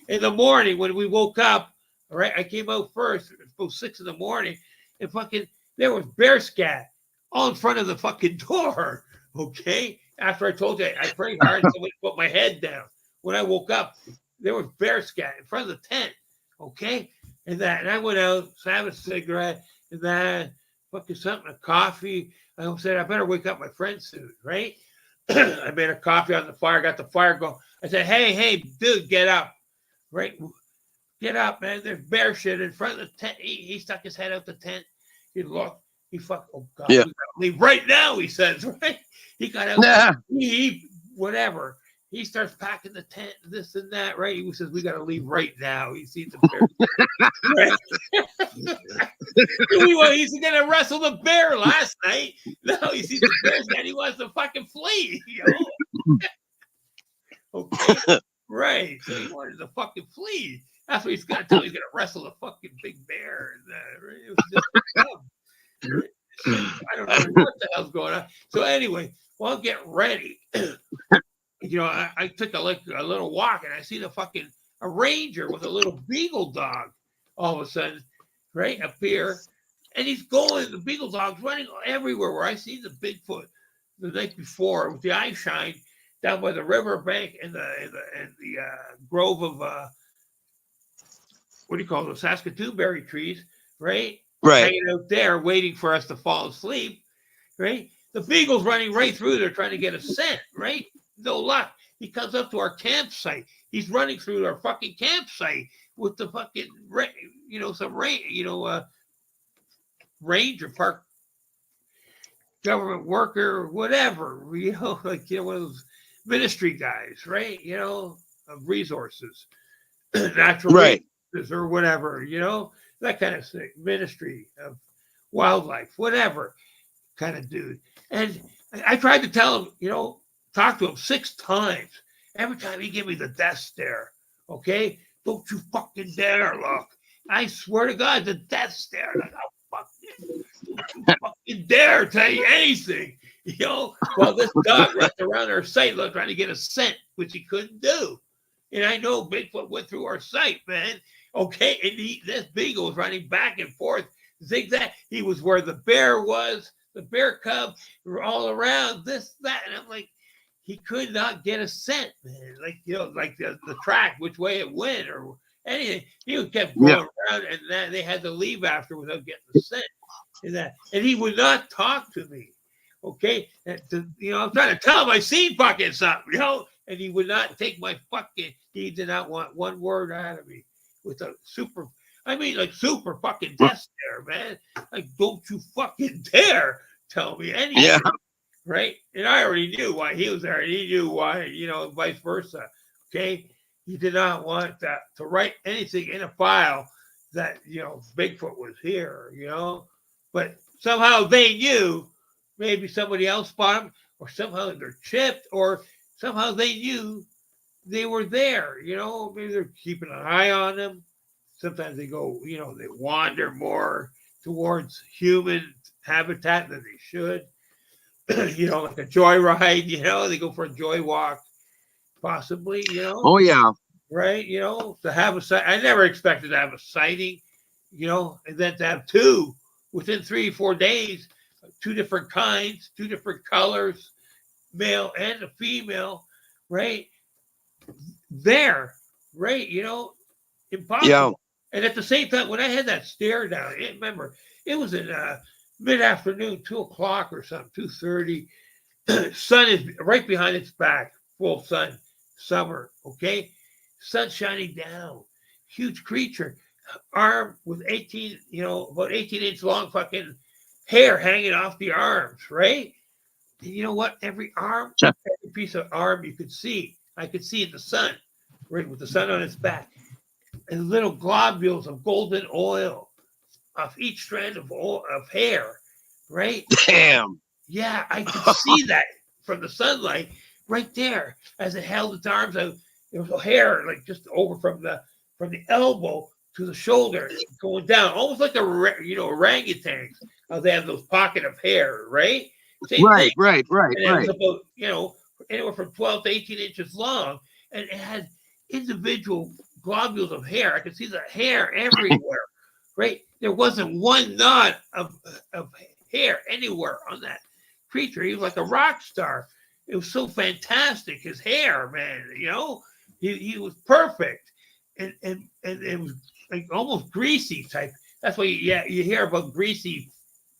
in the morning when we woke up. All right, I came out first. It was about 6 in the morning, and fucking there was bear scat all in front of the fucking door. Okay. After I told you, I prayed hard, somebody put my head down. When I woke up, there was bear scat in front of the tent. Okay. And I went out, have a cigarette, and that fucking something, a coffee. I said, I better wake up my friend soon, right? I made a coffee on the fire, got the fire going. I said, hey, dude, get up, right? Get up, man. There's bear shit in front of the tent. He stuck his head out the tent. He looked. He fucked. Oh God,
Yeah.
we gotta leave right now. He says, right? He got out.
Nah.
He whatever. He starts packing the tent, this and that, right? He says, we got to leave right now. He sees the bear. He's going to wrestle the bear last night. No, he sees the bear and he wants to fucking flee. You know? Okay. Right. So he wanted to fucking flee. That's what he's going to tell. He's going to wrestle a fucking big bear. It was just I don't know what the hell's going on. So anyway, well, I'm getting ready. You know, I took a little walk and I see a ranger with a little beagle dog all of a sudden, right up here. And he's going, the beagle dog's running everywhere where I see the Bigfoot the night before with the eye shine down by the river bank and the grove of, what do you call those, Saskatoon berry trees, right?
Right.
Hanging out there waiting for us to fall asleep, right? The beagle's running right through there trying to get a scent, right? No luck. He comes up to our campsite. He's running through our fucking campsite with the fucking, ranger park government worker, whatever, one of those ministry guys, right? Of resources, natural resources or whatever, that kind of thing, ministry of wildlife, whatever kind of dude. And I tried to tell him, talk to him 6 times. Every time he gave me the death stare. Okay? Don't you fucking dare look. I swear to God, the death stare. Like, don't you fucking dare tell you anything. Well, this dog runs around our site trying to get a scent, which he couldn't do. And I know Bigfoot went through our site, man. Okay? And this beagle was running back and forth, zigzag. He was where the bear was, the bear cub, were all around, this, that. And I'm like, he could not get a scent, man. Like the track, which way it went or anything. He kept going around, and then they had to leave after without getting the scent. And he would not talk to me. Okay, I'm trying to tell him I seen fucking something, and he would not take my fucking. He did not want one word out of me with a super fucking death stare, man. Like, don't you fucking dare tell me anything. Yeah. Right? And I already knew why he was there, and he knew why, vice versa. Okay? He did not want that to write anything in a file that, Bigfoot was here, But somehow they knew, maybe somebody else spotted him, or somehow they're chipped, or somehow they knew they were there, Maybe they're keeping an eye on them. Sometimes they go, they wander more towards human habitat than they should. Like a joyride, they go for a joy walk, possibly,
Oh, yeah.
Right, to have a sight. I never expected to have a sighting, and then to have 2 within 3 or 4 days, 2 different kinds, 2 different colors, male and a female, right? There, right, impossible. Yeah. And at the same time, when I had that stare down, remember, it was in mid-afternoon, 2:00 or something, 2:30. Sun is right behind its back, full sun, summer, okay? Sun shining down. Huge creature, arm with 18, about 18-inch long fucking hair hanging off the arms, right? And you know what? Every arm, every piece of arm you could see. I could see in the sun, right, with the sun on its back. And little globules of golden oil off each strand of hair, right?
Damn.
Yeah, I could see that from the sunlight right there as it held its arms out. There was hair like just over from the elbow to the shoulder, going down, almost like orangutans. How they have those pocket of hair, right?
Right.
And it was about anywhere from 12 to 18 inches long, and it had individual globules of hair. I could see the hair everywhere. Right? There wasn't one knot of hair anywhere on that creature. He was like a rock star. It was so fantastic. His hair, man, he was perfect, and it was like almost greasy type. That's why you hear about greasy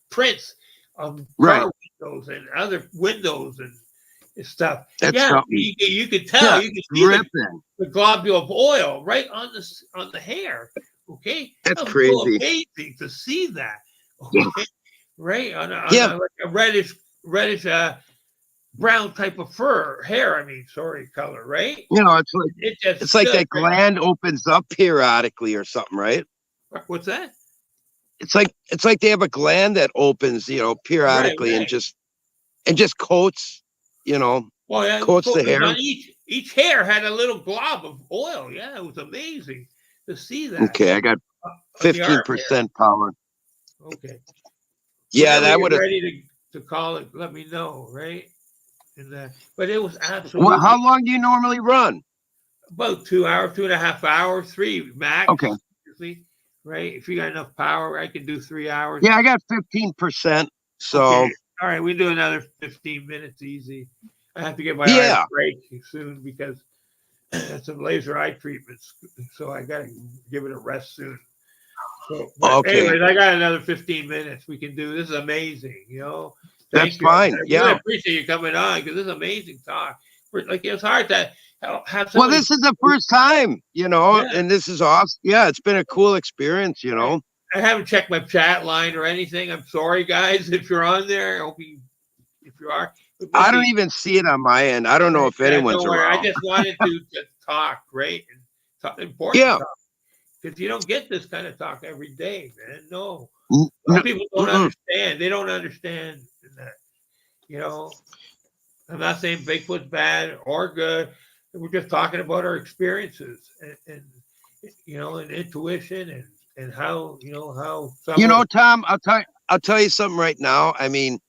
prints on car windows and other windows and stuff.
That's
Yeah,
something.
you could tell.
Yeah,
You could see
dripping.
the globule of oil right on the hair. Okay,
That's
that was so
crazy.
amazing to see that.
Yeah.
Okay, right on
Yeah.
like a reddish brown type of fur hair. I mean, sorry, color, right?
You know, it's like
It just
it's like
stood
that gland opens up periodically or something, right?
What's that?
It's like they have a gland that opens, periodically
Right.
and just coats,
Well, yeah,
coats the hair.
on each hair had a little glob of oil. Yeah, it was amazing to see that.
Okay, I got
on the arm hair.
15% power.
Okay.
Yeah,
Whenever
that
you're
would have.
ready to call it. Let me know, right? And but it was absolutely
Well, how long do you normally run?
about 2 hours, 2.5 hours, 3 max.
Okay.
Usually, right? If you got enough power, I can do 3 hours.
Yeah, I got 15%. So
Okay. All right, we do another 15 minutes easy. I have to get my eye break soon because some laser eye treatments, so I got to give it a rest soon. So, anyways, I got another 15 minutes. We can do this. Is amazing,
That's
Thank you.
fine.
I
Yeah,
really appreciate you coming on because this is amazing talk. Like it's hard to have.
Well, this is the first time, and this is awesome. Yeah, it's been a cool experience,
I haven't checked my chat line or anything. I'm sorry, guys, if you're on there. I hope if you are.
I don't even see it on my end. I don't know if anyone's
don't worry.
around.
I just wanted to just talk, right? And talk important talk. Because you don't get this kind of talk every day, man. No. Some people don't understand. They don't understand that. I'm not saying Bigfoot's bad or good. We're just talking about our experiences and intuition and how how
Tom, I'll tell you something right now. I mean,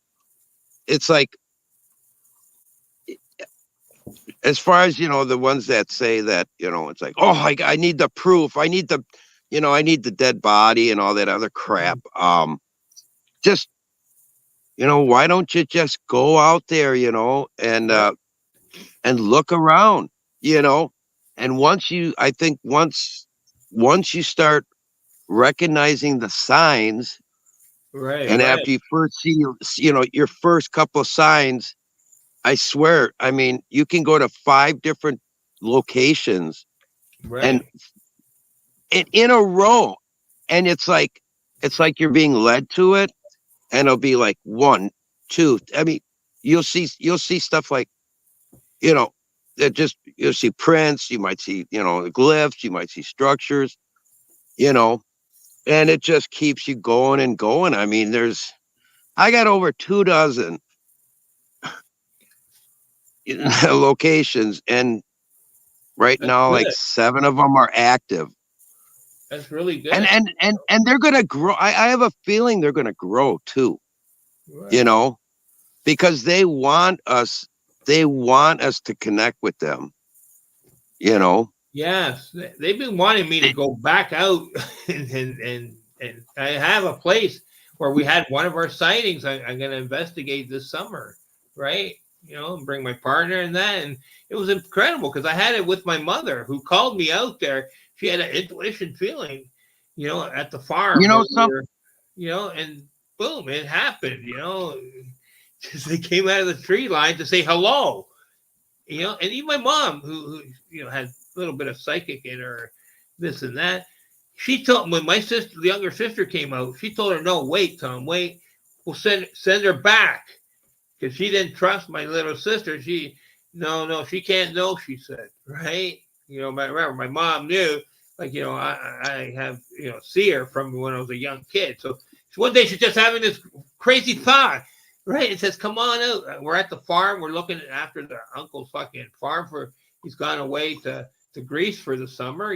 it's like as far as the ones that say that it's like, oh, I need the proof, I need the dead body and all that other crap. Just why don't you just go out there and look around, and once you start recognizing the signs, and after you first see your first couple of signs, I swear, I mean, you can go to 5 different locations and in a row, and it's like you're being led to it, and it'll be like 1, 2. I mean, you'll see stuff like that. Just you'll see prints, you might see glyphs, you might see structures, and it just keeps you going and going. I mean, I got over 24 locations, and right now, like 7 of them are active.
That's really good.
And they're gonna grow. I have a feeling they're gonna grow too. Because they want us to connect with them.
Yes, they've been wanting me to go back out, and I have a place where we had one of our sightings. I'm going to investigate this summer, right? And bring my partner and that, and it was incredible because I had it with my mother who called me out there. She had an intuition feeling, at the farm. And boom, it happened. Because they came out of the tree line to say hello. And even my mom, who had a little bit of psychic in her, this and that, she told when my sister, the younger sister, came out, she told her, "No, wait, Tom, wait. We'll send her back," because she didn't trust my little sister. No, she can't know. She said, right? Remember, my mom knew. Like I have see her from when I was a young kid. So one day she's just having this crazy thought. Right, it says, "Come on out. We're at the farm. We're looking after the uncle's fucking farm he's gone away to Greece for the summer.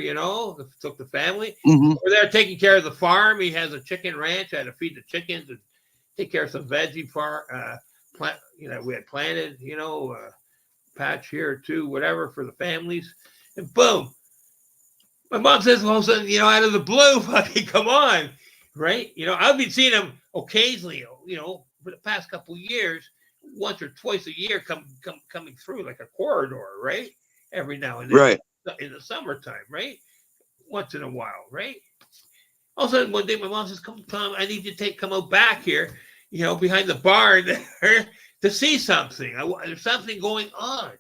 Took the family.
Mm-hmm.
We're there taking care of the farm. He has a chicken ranch. I had to feed the chickens and take care of some veggie farm. Plant. We had planted. Patch here too, whatever for the families. And boom, my mom says, all of a sudden, out of the blue, fucking come on. right? I've been seeing him occasionally, for the past couple of years, once or twice a year, coming through like a corridor, right? Every now and then
Right.
in the summertime, right? Once in a while, right? All of a sudden, one day, my mom says, "Come, Tom, I need you to come out back here, behind the barn to see something. There's something going on."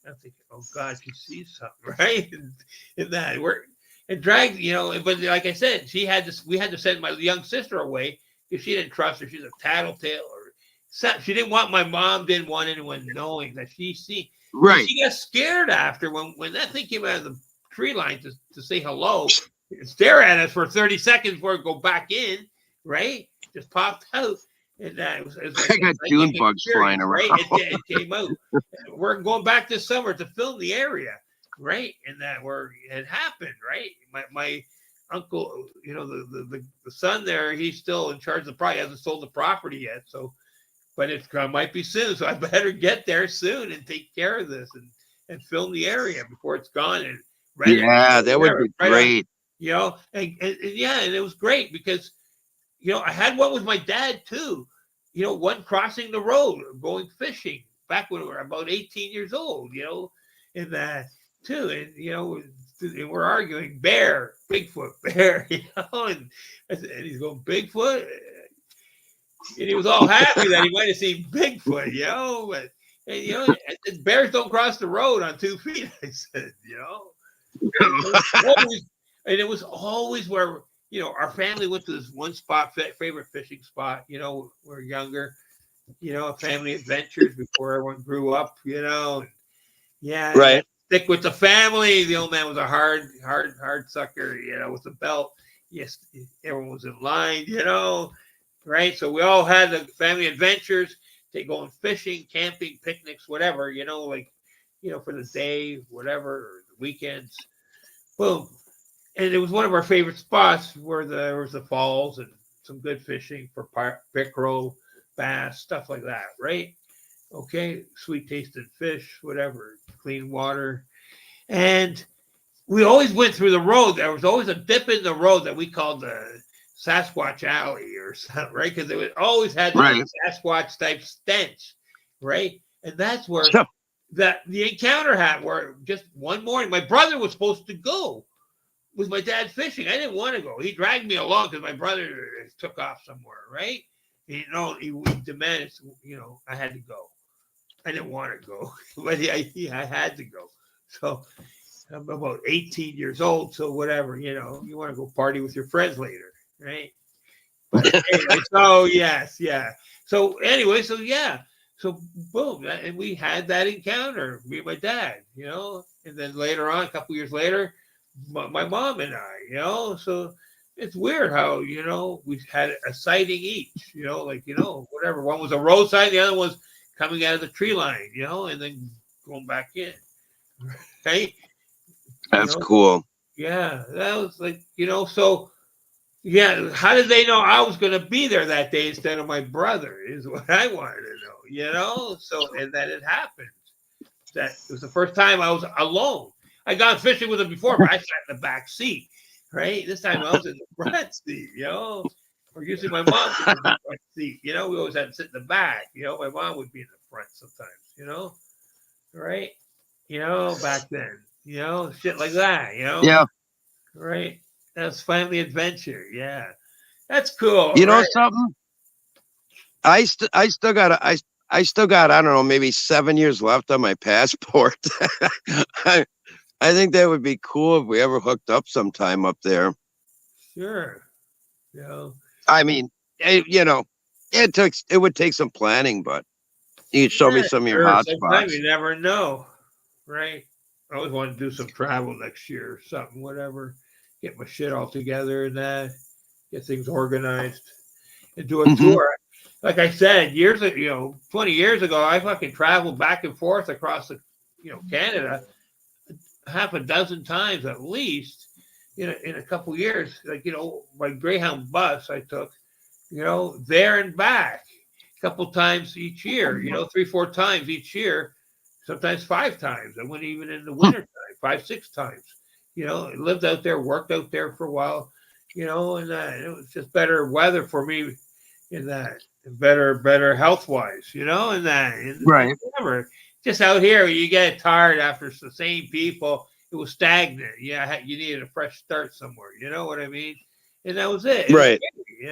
I'm thinking, "Oh God, she sees something, right?" And that we're and dragged, But like I said, we had to send my young sister away because she didn't trust her. She's a tattletale, or she didn't want my mom didn't want anyone knowing that she seen. And
Right.
she got scared after when that thing came out of the tree line to say hello, stare at us for 30 seconds before it go back in, right? Just popped out. And it was
I got June bugs flying around.
right? It came out. We're going back this summer to film the area, right? And it happened, right? My uncle, the son there, he's still in charge of the property. He hasn't sold the property yet, so but it might be soon. So I better get there soon and take care of this and film the area before it's gone and rent
Yeah,
it.
that would be
Right on,
great.
and yeah, and it was great because I had one with my dad too. One crossing the road going fishing back when we were about 18 years old. And that too, and we're arguing bear, Bigfoot, bear. And he's going Bigfoot. And he was all happy that he might have seen Bigfoot, but and bears don't cross the road on 2 feet. I said, and it was always where our family went to this one spot, favorite fishing spot. We're younger, family adventures before everyone grew up. Yeah,
Right.
stick with the family. The old man was a hard sucker, with a belt. Yes, everyone was in line, right? So we all had the family adventures, going fishing, camping, picnics, whatever, for the day, whatever, or the weekends. Boom. And it was one of our favorite spots where there was the falls and some good fishing for pickerel, bass, stuff like that, right? Okay, sweet tasting fish, whatever, clean water. And we always went through the road. There was always a dip in the road that we called the Sasquatch Alley or something, right? Because it always had that Sasquatch type stench, right? And that's where the encounter happened, where just one morning, my brother was supposed to go with my dad fishing. I didn't want to go. He dragged me along because my brother took off somewhere, right? He demanded, I had to go. I didn't want to go, but I had to go. So I'm about 18 years old, so whatever, you want to go party with your friends later, right? But anyway, so yes, yeah. So anyway, so yeah. So boom, and we had that encounter, me and my dad, and then later on, a couple years later, my mom and I, so it's weird how, we had a sighting each, whatever. One was a road sighting, the other was coming out of the tree line, and then going back in, right?
That's cool.
Yeah, that was like, so yeah, how did they know I was going to be there that day instead of my brother is what I wanted to know, so, and that it happened. That it was the first time I was alone. I gone fishing with him before, but I sat in the back seat, right? This time I was in the front seat, or usually my mom was in the front seat, we always had to sit in the back, my mom would be in the front sometimes, right? Back then, shit like that,
Yeah.
right? That's family adventure, yeah. That's cool.
You know
right?
something? I still got I don't know, maybe 7 years left on my passport. I think that would be cool if we ever hooked up sometime up there.
Sure.
I mean, it would take some planning, but you could show me some of your hot
Sometimes
spots.
you never know, right? I always want to do some travel next year or something, whatever. Get my shit all together and get things organized and do a tour. Like I said, 20 years ago, I fucking traveled back and forth across Canada half a dozen times at least, in a couple years. Like, my Greyhound bus I took, there and back a couple times each year, 3-4 times each year, sometimes 5 times. I went even in the winter time, 5-6 times. Lived out there, worked out there for a while. and it was just better weather for me in that, better health wise, and that, and
Right.
whatever. Just out here, you get tired after the same people. It was stagnant. Yeah, you needed a fresh start somewhere. You know what I mean? And that was it. It was
Right.
great,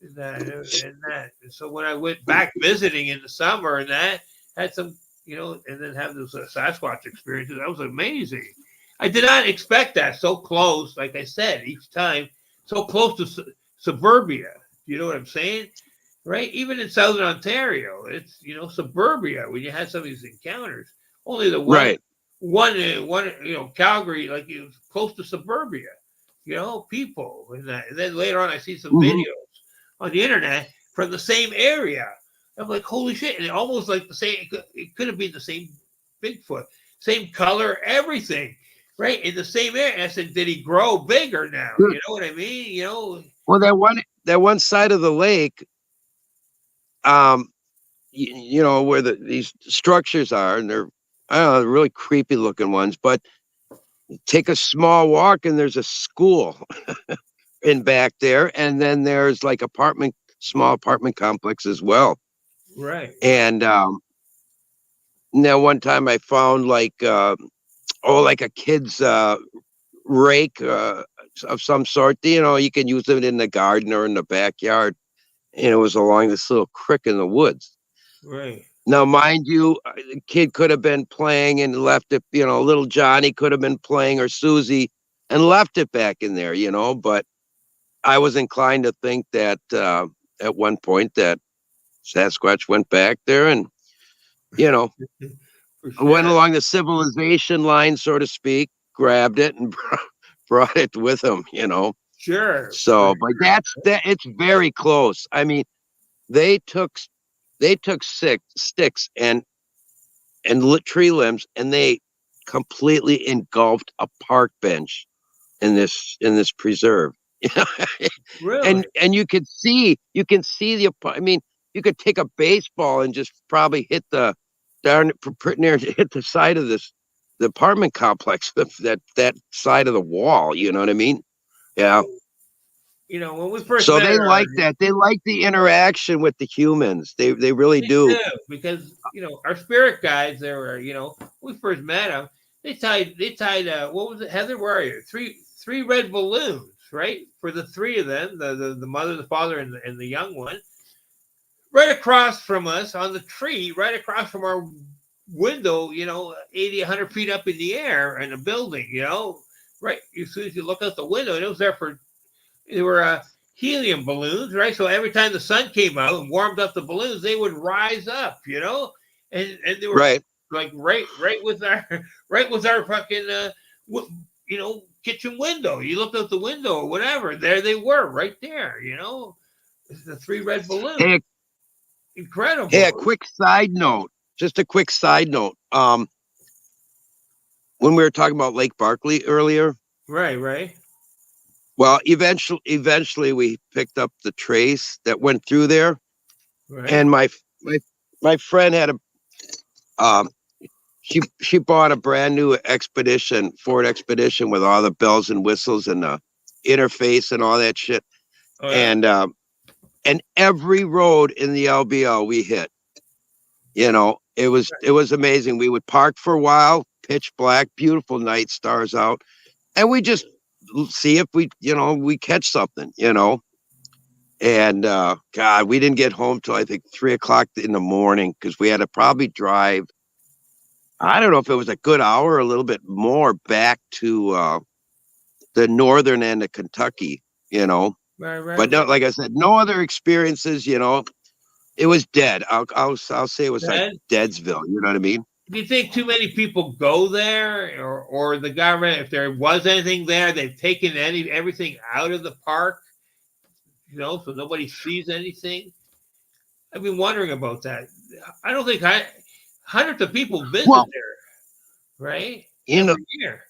and that. And so when I went back visiting in the summer, and that had some, and then have those Sasquatch experiences, that was amazing. I did not expect that so close. Like I said, each time so close to suburbia. You know what I'm saying? Right? Even in southern Ontario, it's suburbia when you had some of these encounters. Only the
Right.
one Calgary, like it was close to suburbia. People and that. And then later on, I see some
Mhm.
videos on the internet from the same area. I'm like, holy shit! And it almost like the same. It could have been the same Bigfoot, same color, everything, right in the same area. And I said, did he grow bigger now?
Good.
You know what I mean?
Well, that one side of the lake, where these structures are, and they're, I don't know, they're really creepy looking ones. But take a small walk, and there's a school in back there, and then there's like small apartment complex as well.
Right.
And now one time I found like like a kid's rake of some sort. You can use it in the garden or in the backyard. And it was along this little creek in the woods.
Right.
Now, mind you, the kid could have been playing and left it. Little Johnny could have been playing, or Susie, and left it back in there. But I was inclined to think that at one point that Sasquatch went back there and
For
went
sure.
along the civilization line, so to speak, grabbed it and brought it with him.
Sure.
So, but that. It's very close. I mean, they took sticks and lit tree limbs, and they completely engulfed a park bench in this preserve.
Really?
And you can see I mean, you could take a baseball and just probably hit the darn pretty near hit the side of the apartment complex, that side of the wall. You know what I mean? Yeah.
When we first
So
met
they
her,
like that. They like the interaction with the humans. They really
they
do.
do because our spirit guides. They were when we first met them. They tied. What was it, Heather? Where are you? Three red balloons, right? For the three of them, the mother, the father, and the young one, right across from us on the tree, right across from our window. 80, 100 feet up in the air in a building. Right as soon as you look out the window, and it was there for. They were helium balloons, right? So every time the sun came out and warmed up the balloons, they would rise up, and they were
Right.
like right with our fucking kitchen window. You looked out the window or whatever, there they were, right there. The three red balloons,
Hey, hey, a
incredible.
quick side note. Just a quick side note. When we were talking about Lake Barkley earlier,
Right, right,
well, eventually we picked up the trace that went through there,
right.
and my friend had um she bought a brand new Ford Expedition with all the bells and whistles and the interface and all that shit,
Oh yeah.
and every road in the LBL we hit. It was amazing. We would park for a while, pitch black, beautiful night, stars out, and we just see if we catch something. And God, we didn't get home till I think 3 o'clock in the morning because we had to probably drive. I don't know if it was a good hour or a little bit more back to the northern end of Kentucky.
Right, right,
But no,
right.
like I said, no other experiences. It was dead. I'll say it was like
Then,
Deadsville. You know what I mean?
do you think too many people go there, or the government, if there was anything there, they've taken everything out of the park, so nobody sees anything? I've been wondering about that. I don't think hundreds of people visit
Well,
there, right?
you know,
Every year.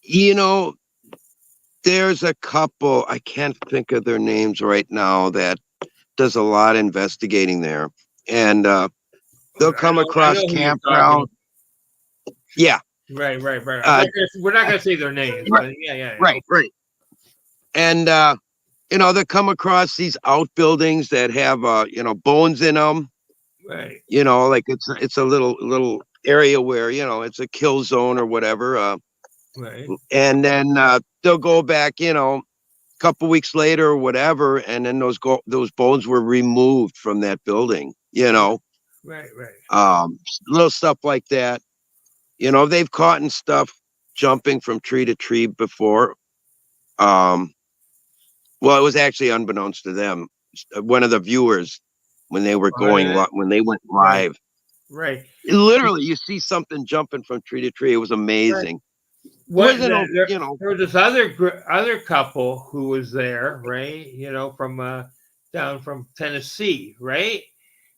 you know, there's a couple. I can't think of their names right now that does a lot of investigating there, and they'll
I
come
know, I
across
know who you're talking
campground. Yeah.
about. Right, right, right.
Uh,
We're not gonna say their names,
right,
but yeah, yeah, yeah.
right,
Okay.
right. And they come across these outbuildings that have bones in them.
Right.
Like it's a little area where it's a kill zone or whatever.
Right.
And then they'll go back, a couple weeks later or whatever, and then those bones were removed from that building.
Right. Right.
Little stuff like that. They've caught and stuff jumping from tree to tree before. Well, it was actually unbeknownst to them. One of the viewers, when they were when they went live,
Right.
literally, you see something jumping from tree to tree. It was amazing.
What
Wasn't
there was this other couple who was there, right? From down from Tennessee, right?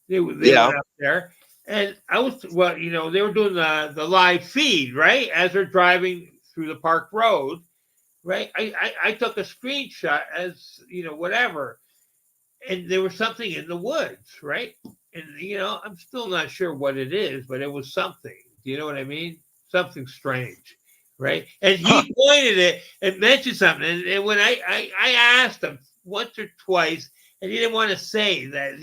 They
Yeah.
went up there, and I was they were doing the live feed, right, as they're driving through the park road, right? I took a screenshot as whatever, and there was something in the woods, right? And I'm still not sure what it is, but it was something. Do you know what I mean? Something strange, right? And he pointed it and mentioned something. And when I asked him once or twice, and he didn't want to say that,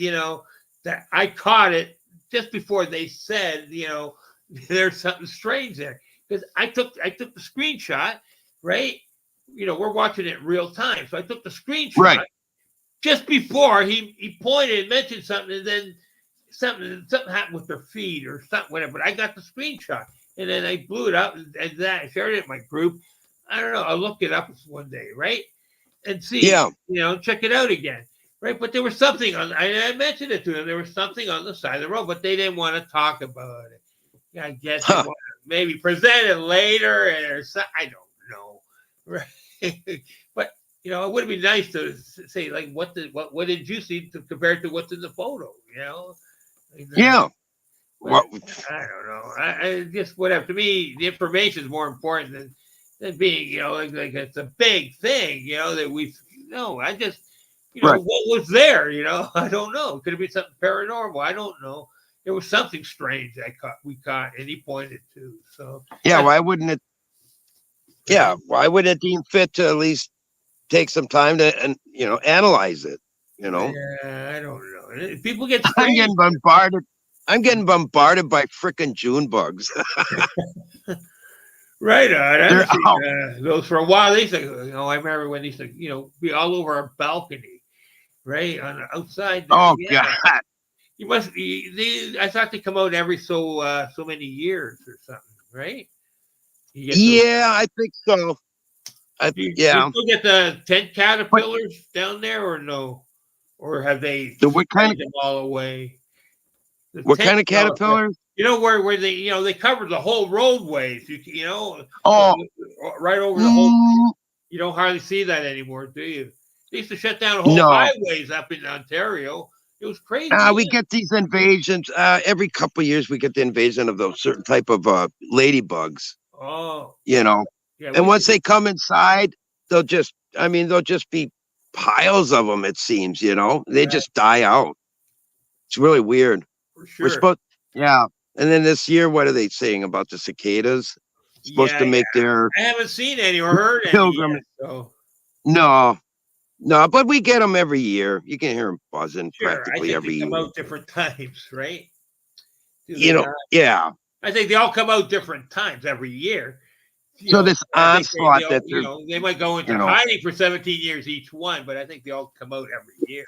that I caught it just before they said, there's something strange there. Because I took the screenshot, right? We're watching it in real time. So I took the screenshot.
Right.
Just before he pointed and mentioned something, and then something happened with their feed or something, whatever. But I got the screenshot, and then I blew it up and that I shared it in my group. I don't know. I'll look it up one day, right? And see, check it out again, right? But there was something on. I mentioned it to them. There was something on the side of the road, but they didn't want to talk about it. Yeah, I guess they want to maybe present it later or something. I don't know, right? But it would be nice to say, like, what did you see compared to what's in the photo?
Yeah.
Well, I don't know. I just whatever. To me, the information is more important than being, like it's a big thing, that we. No, I just,
Right.
what was there? I don't know. Could it be something paranormal? I don't know. There was something strange we caught, and he pointed to. So
yeah, why wouldn't it? Yeah, why wouldn't it deem fit to at least take some time to analyze it?
Yeah, I don't know. People get
I'm
strange.
getting bombarded. I'm getting bombarded by frickin' June bugs.
Right on. I've seen those for a while. They used to, I remember when they used to, be all over our balcony, right on the outside.
Oh
yeah.
God!
You must. I thought they come out every so many years or something, right?
Yeah, I think so.
Do you still get the tent caterpillars down there, or no? Or have they
what kind of
them all away?
what kind of caterpillars?
Where they they cover the whole roadways.
Oh,
right over the whole. You don't hardly see that anymore, do you? They used to shut down whole highways up in Ontario. It was crazy.
We get these invasions every couple of years. We get the invasion of those certain type of ladybugs.
Oh,
Yeah, and once they come inside, they'll just be piles of them. It seems, they just die out. It's really weird.
For sure.
And then this year, what are they saying about the cicadas? Supposed to make their.
I haven't seen any or heard any yet, so.
No, but we get them every year. You can hear them buzzing practically every year.
They come out different times, right?
Yeah.
I think they all come out different times every year.
So this onslaught that
they might go into hiding for 17 years each one, but I think they all come out every year,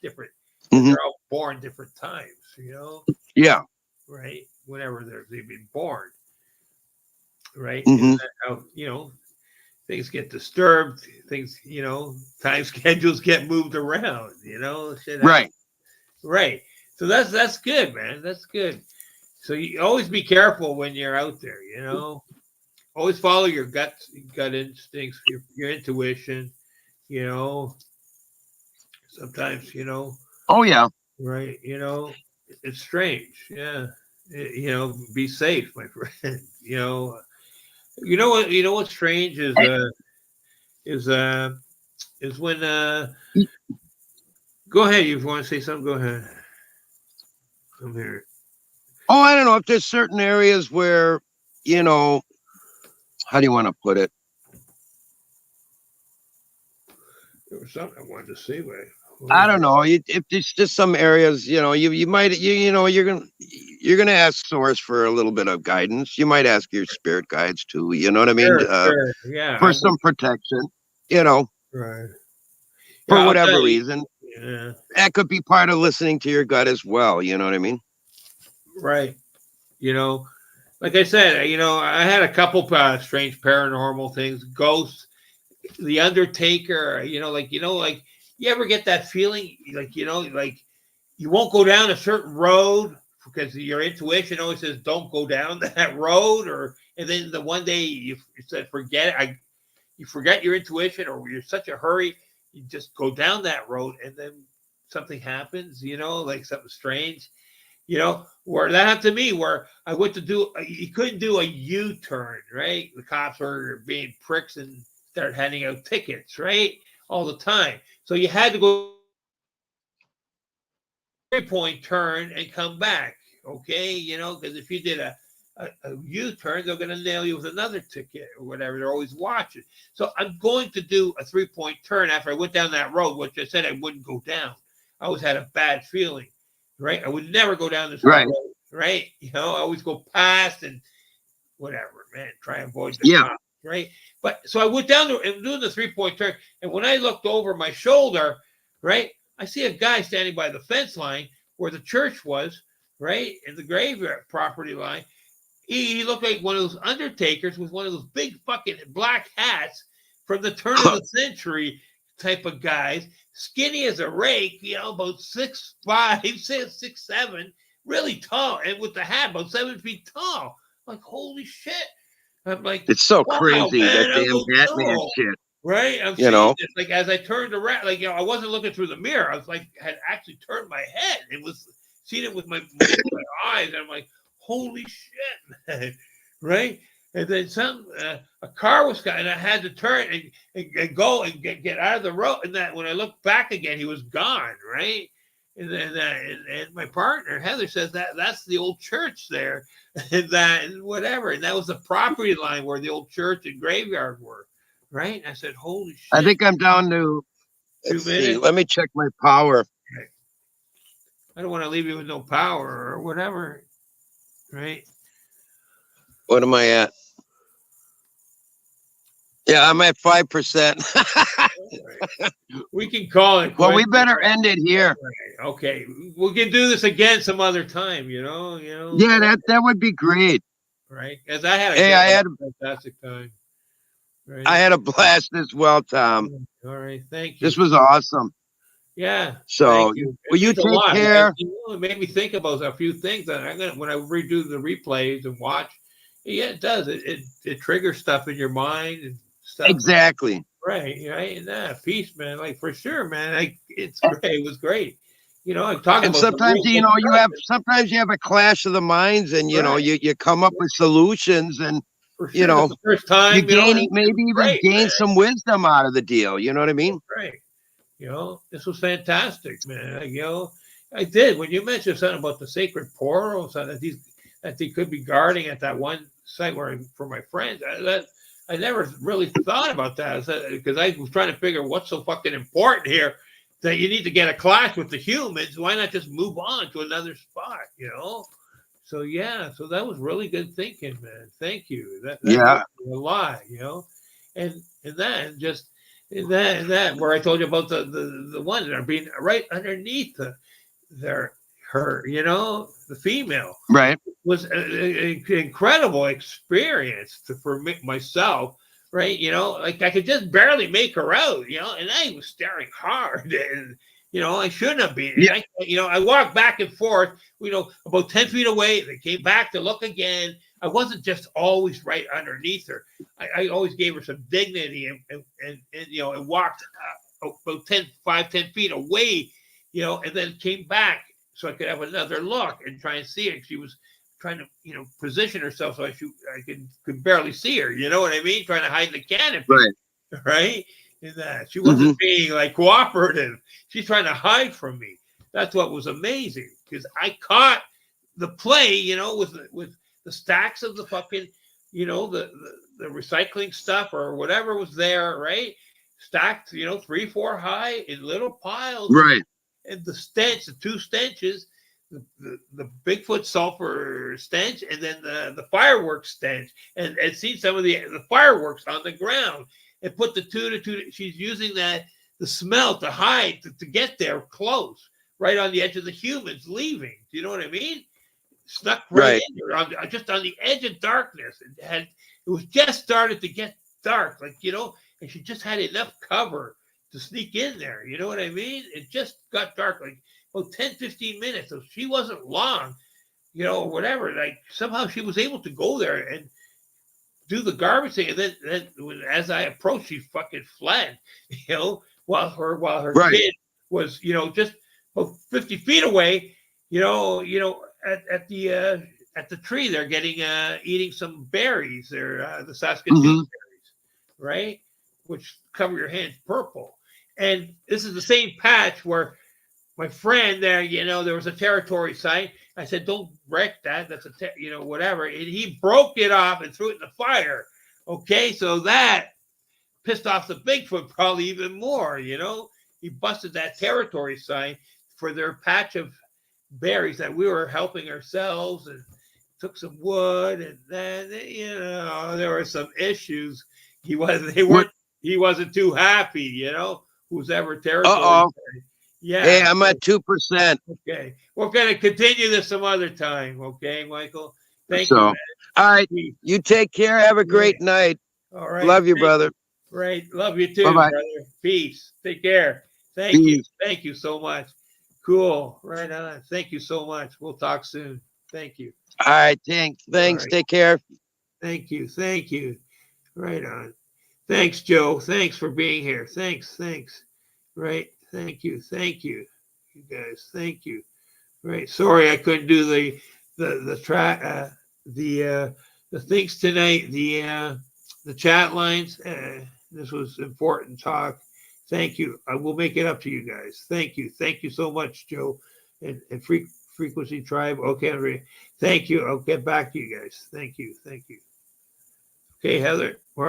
different. Mm-hmm. They're all born different times,
Yeah.
Right. Whenever they've been born. Right.
Mm-hmm.
How things get disturbed. Things time schedules get moved around.
Right.
Right. So that's good, man. That's good. So you always be careful when you're out there. Always follow your gut instincts, your intuition. Sometimes
Oh yeah.
Right. It's strange. Yeah. Be safe, my friend. What's strange is when go ahead. You want to say something? Go ahead. I'm here.
Oh, I don't know if there's certain areas where how do you want to put it?
There was something I wanted to see, but
I don't know. If it's just some areas, you might you're gonna ask source for a little bit of guidance. You might ask your spirit guides too. You know what I mean?
Sure. Yeah.
For some protection. You know,
Right. Yeah,
for
I'll tell
whatever
you.
reason,
Yeah.
that could be part of listening to your gut as well. You know what I mean?
Right. Like I said, I had a couple strange paranormal things, ghosts, the Undertaker. Like you ever get that feeling, like you won't go down a certain road because your intuition always says don't go down that road, and then the one day you said forget it. You forget your intuition, or you're such a hurry, you just go down that road, and then something happens. Like something strange. Where that happened to me, where I went to you couldn't do a U-turn, right? The cops were being pricks and started handing out tickets, right? All the time. So you had to go 3-point turn and come back, okay? Because if you did a U-turn, they're going to nail you with another ticket or whatever. They're always watching. So I'm going to do a 3-point turn after I went down that road, which I said I wouldn't go down. I always had a bad feeling, right? I would never go down this road, right? I always go past and whatever, man, try and avoid the cops, right? But so I went down there and doing the 3-point turn. And when I looked over my shoulder, right, I see a guy standing by the fence line where the church was, right, in the graveyard property line. He looked like one of those undertakers with one of those big fucking black hats from the turn of the century type of guys, skinny as a rake, about 6'5", 6'7", really tall, and with the hat about 7 feet tall. Like, holy shit. I'm like,
it's so
wow,
crazy,
man.
that damn Batman shit.
Right? I'm seeing this, like, as I turned around, like, I wasn't looking through the mirror. I was like, had actually turned my head and was seeing it with my eyes. And I'm like, holy shit, man. Right? And then a car was coming, and I had to turn and go and get out of the road. And that when I looked back again, he was gone, right? And then and my partner Heather says that's the old church there, and whatever. And that was the property line where the old church and graveyard were, right? And I said, holy shit.
I think I'm down to
2 minutes.
Let me check my power.
I don't want to leave you with no power or whatever, right?
What am I at? Yeah, I'm at 5%.
We can call it.
Well, we better end it here.
Right. Okay, we can do this again some other time.
Yeah, that would be great.
Right, because I had a fantastic time.
Right? I had a blast as well, Tom.
All right, thank you.
This was awesome.
Yeah.
So, will you take care?
It made me think about a few things that when I redo the replays and watch. Yeah, it does. It triggers stuff in your mind and stuff.
Exactly.
Right. And peace, man. Like, for sure, man. It's great. It was great. I'm talking about.
Sometimes sometimes you have a clash of the minds, and you come up with solutions, and
for sure, the first time
you gain maybe even gain some wisdom out of the deal. You know what I mean?
Right. This was fantastic, man. I did when you mentioned something about the sacred portals that they could be guarding at that one site for my friends. I never really thought about that because I was trying to figure what's so fucking important here that you need to get a clash with the humans. Why not just move on to another spot? So so that was really good thinking, man. Thank you. That a lot, and that where I told you about the ones that are being right underneath her, the female,
right,
was an incredible experience for myself, right? Like I could just barely make her out, and I was staring hard, and I shouldn't have been.
Yeah.
I walked back and forth, about 10 feet away. They came back to look again. I wasn't just always right underneath her. I always gave her some dignity and walked about 10 feet away, and then came back so I could have another look and try and see her. She was trying to, position herself so I could barely see her. You know what I mean? Trying to hide in the canopy, right? And that she wasn't being like cooperative. She's trying to hide from me. That's what was amazing because I caught the play, with the stacks of the fucking, the recycling stuff or whatever was there, right? stacked, 3, 4 high in little piles.
Right.
And the stench, the two stenches, the Bigfoot sulfur stench, and then the fireworks stench, and see some of the fireworks on the ground, and put the two to two. She's using the smell to hide to get there close, right on the edge of the humans leaving. Do you know what I mean? Snuck right in there, just on the edge of darkness. It was just started to get dark, and she just had enough cover to sneak in there. You know what I mean? It just got dark, like 10, 15 minutes. So she wasn't long, or whatever. Like somehow she was able to go there and do the garbage thing. And then as I approached, she fucking fled, while her kid was, just 50 feet away, at the tree. They're getting eating some berries. They're the Saskatoon berries, right? Which cover your hands purple. And this is the same patch where my friend there, there was a territory sign. I said, don't wreck that. That's whatever. And he broke it off and threw it in the fire. Okay, so that pissed off the Bigfoot probably even more, He busted that territory sign for their patch of berries that we were helping ourselves, and took some wood, and then, there were some issues. He wasn't too happy, who's ever territory. Yeah.
Hey, I'm at 2%.
Okay. We're going to continue this some other time. Okay, Michael. Thank you, man.
All right. You take care. Have a great night.
All right.
Love you, brother.
Right. Love you too,
Bye-bye.
brother. Peace. Take care. Thank you. Thank you so much. Cool. Right on. Thank you so much. We'll talk soon. Thank you.
All right. Thanks. Right. Take care.
Thank you. Thank you. Right on. Thanks, Joe. Thanks for being here. Thanks. Right. Thank you, you guys. Thank you. Right. Sorry, I couldn't do the track, the things tonight. The chat lines. This was important talk. Thank you. I will make it up to you guys. Thank you. Thank you so much, Joe, and Frequency Tribe. Okay, thank you. I'll get back to you guys. Thank you. Okay, Heather.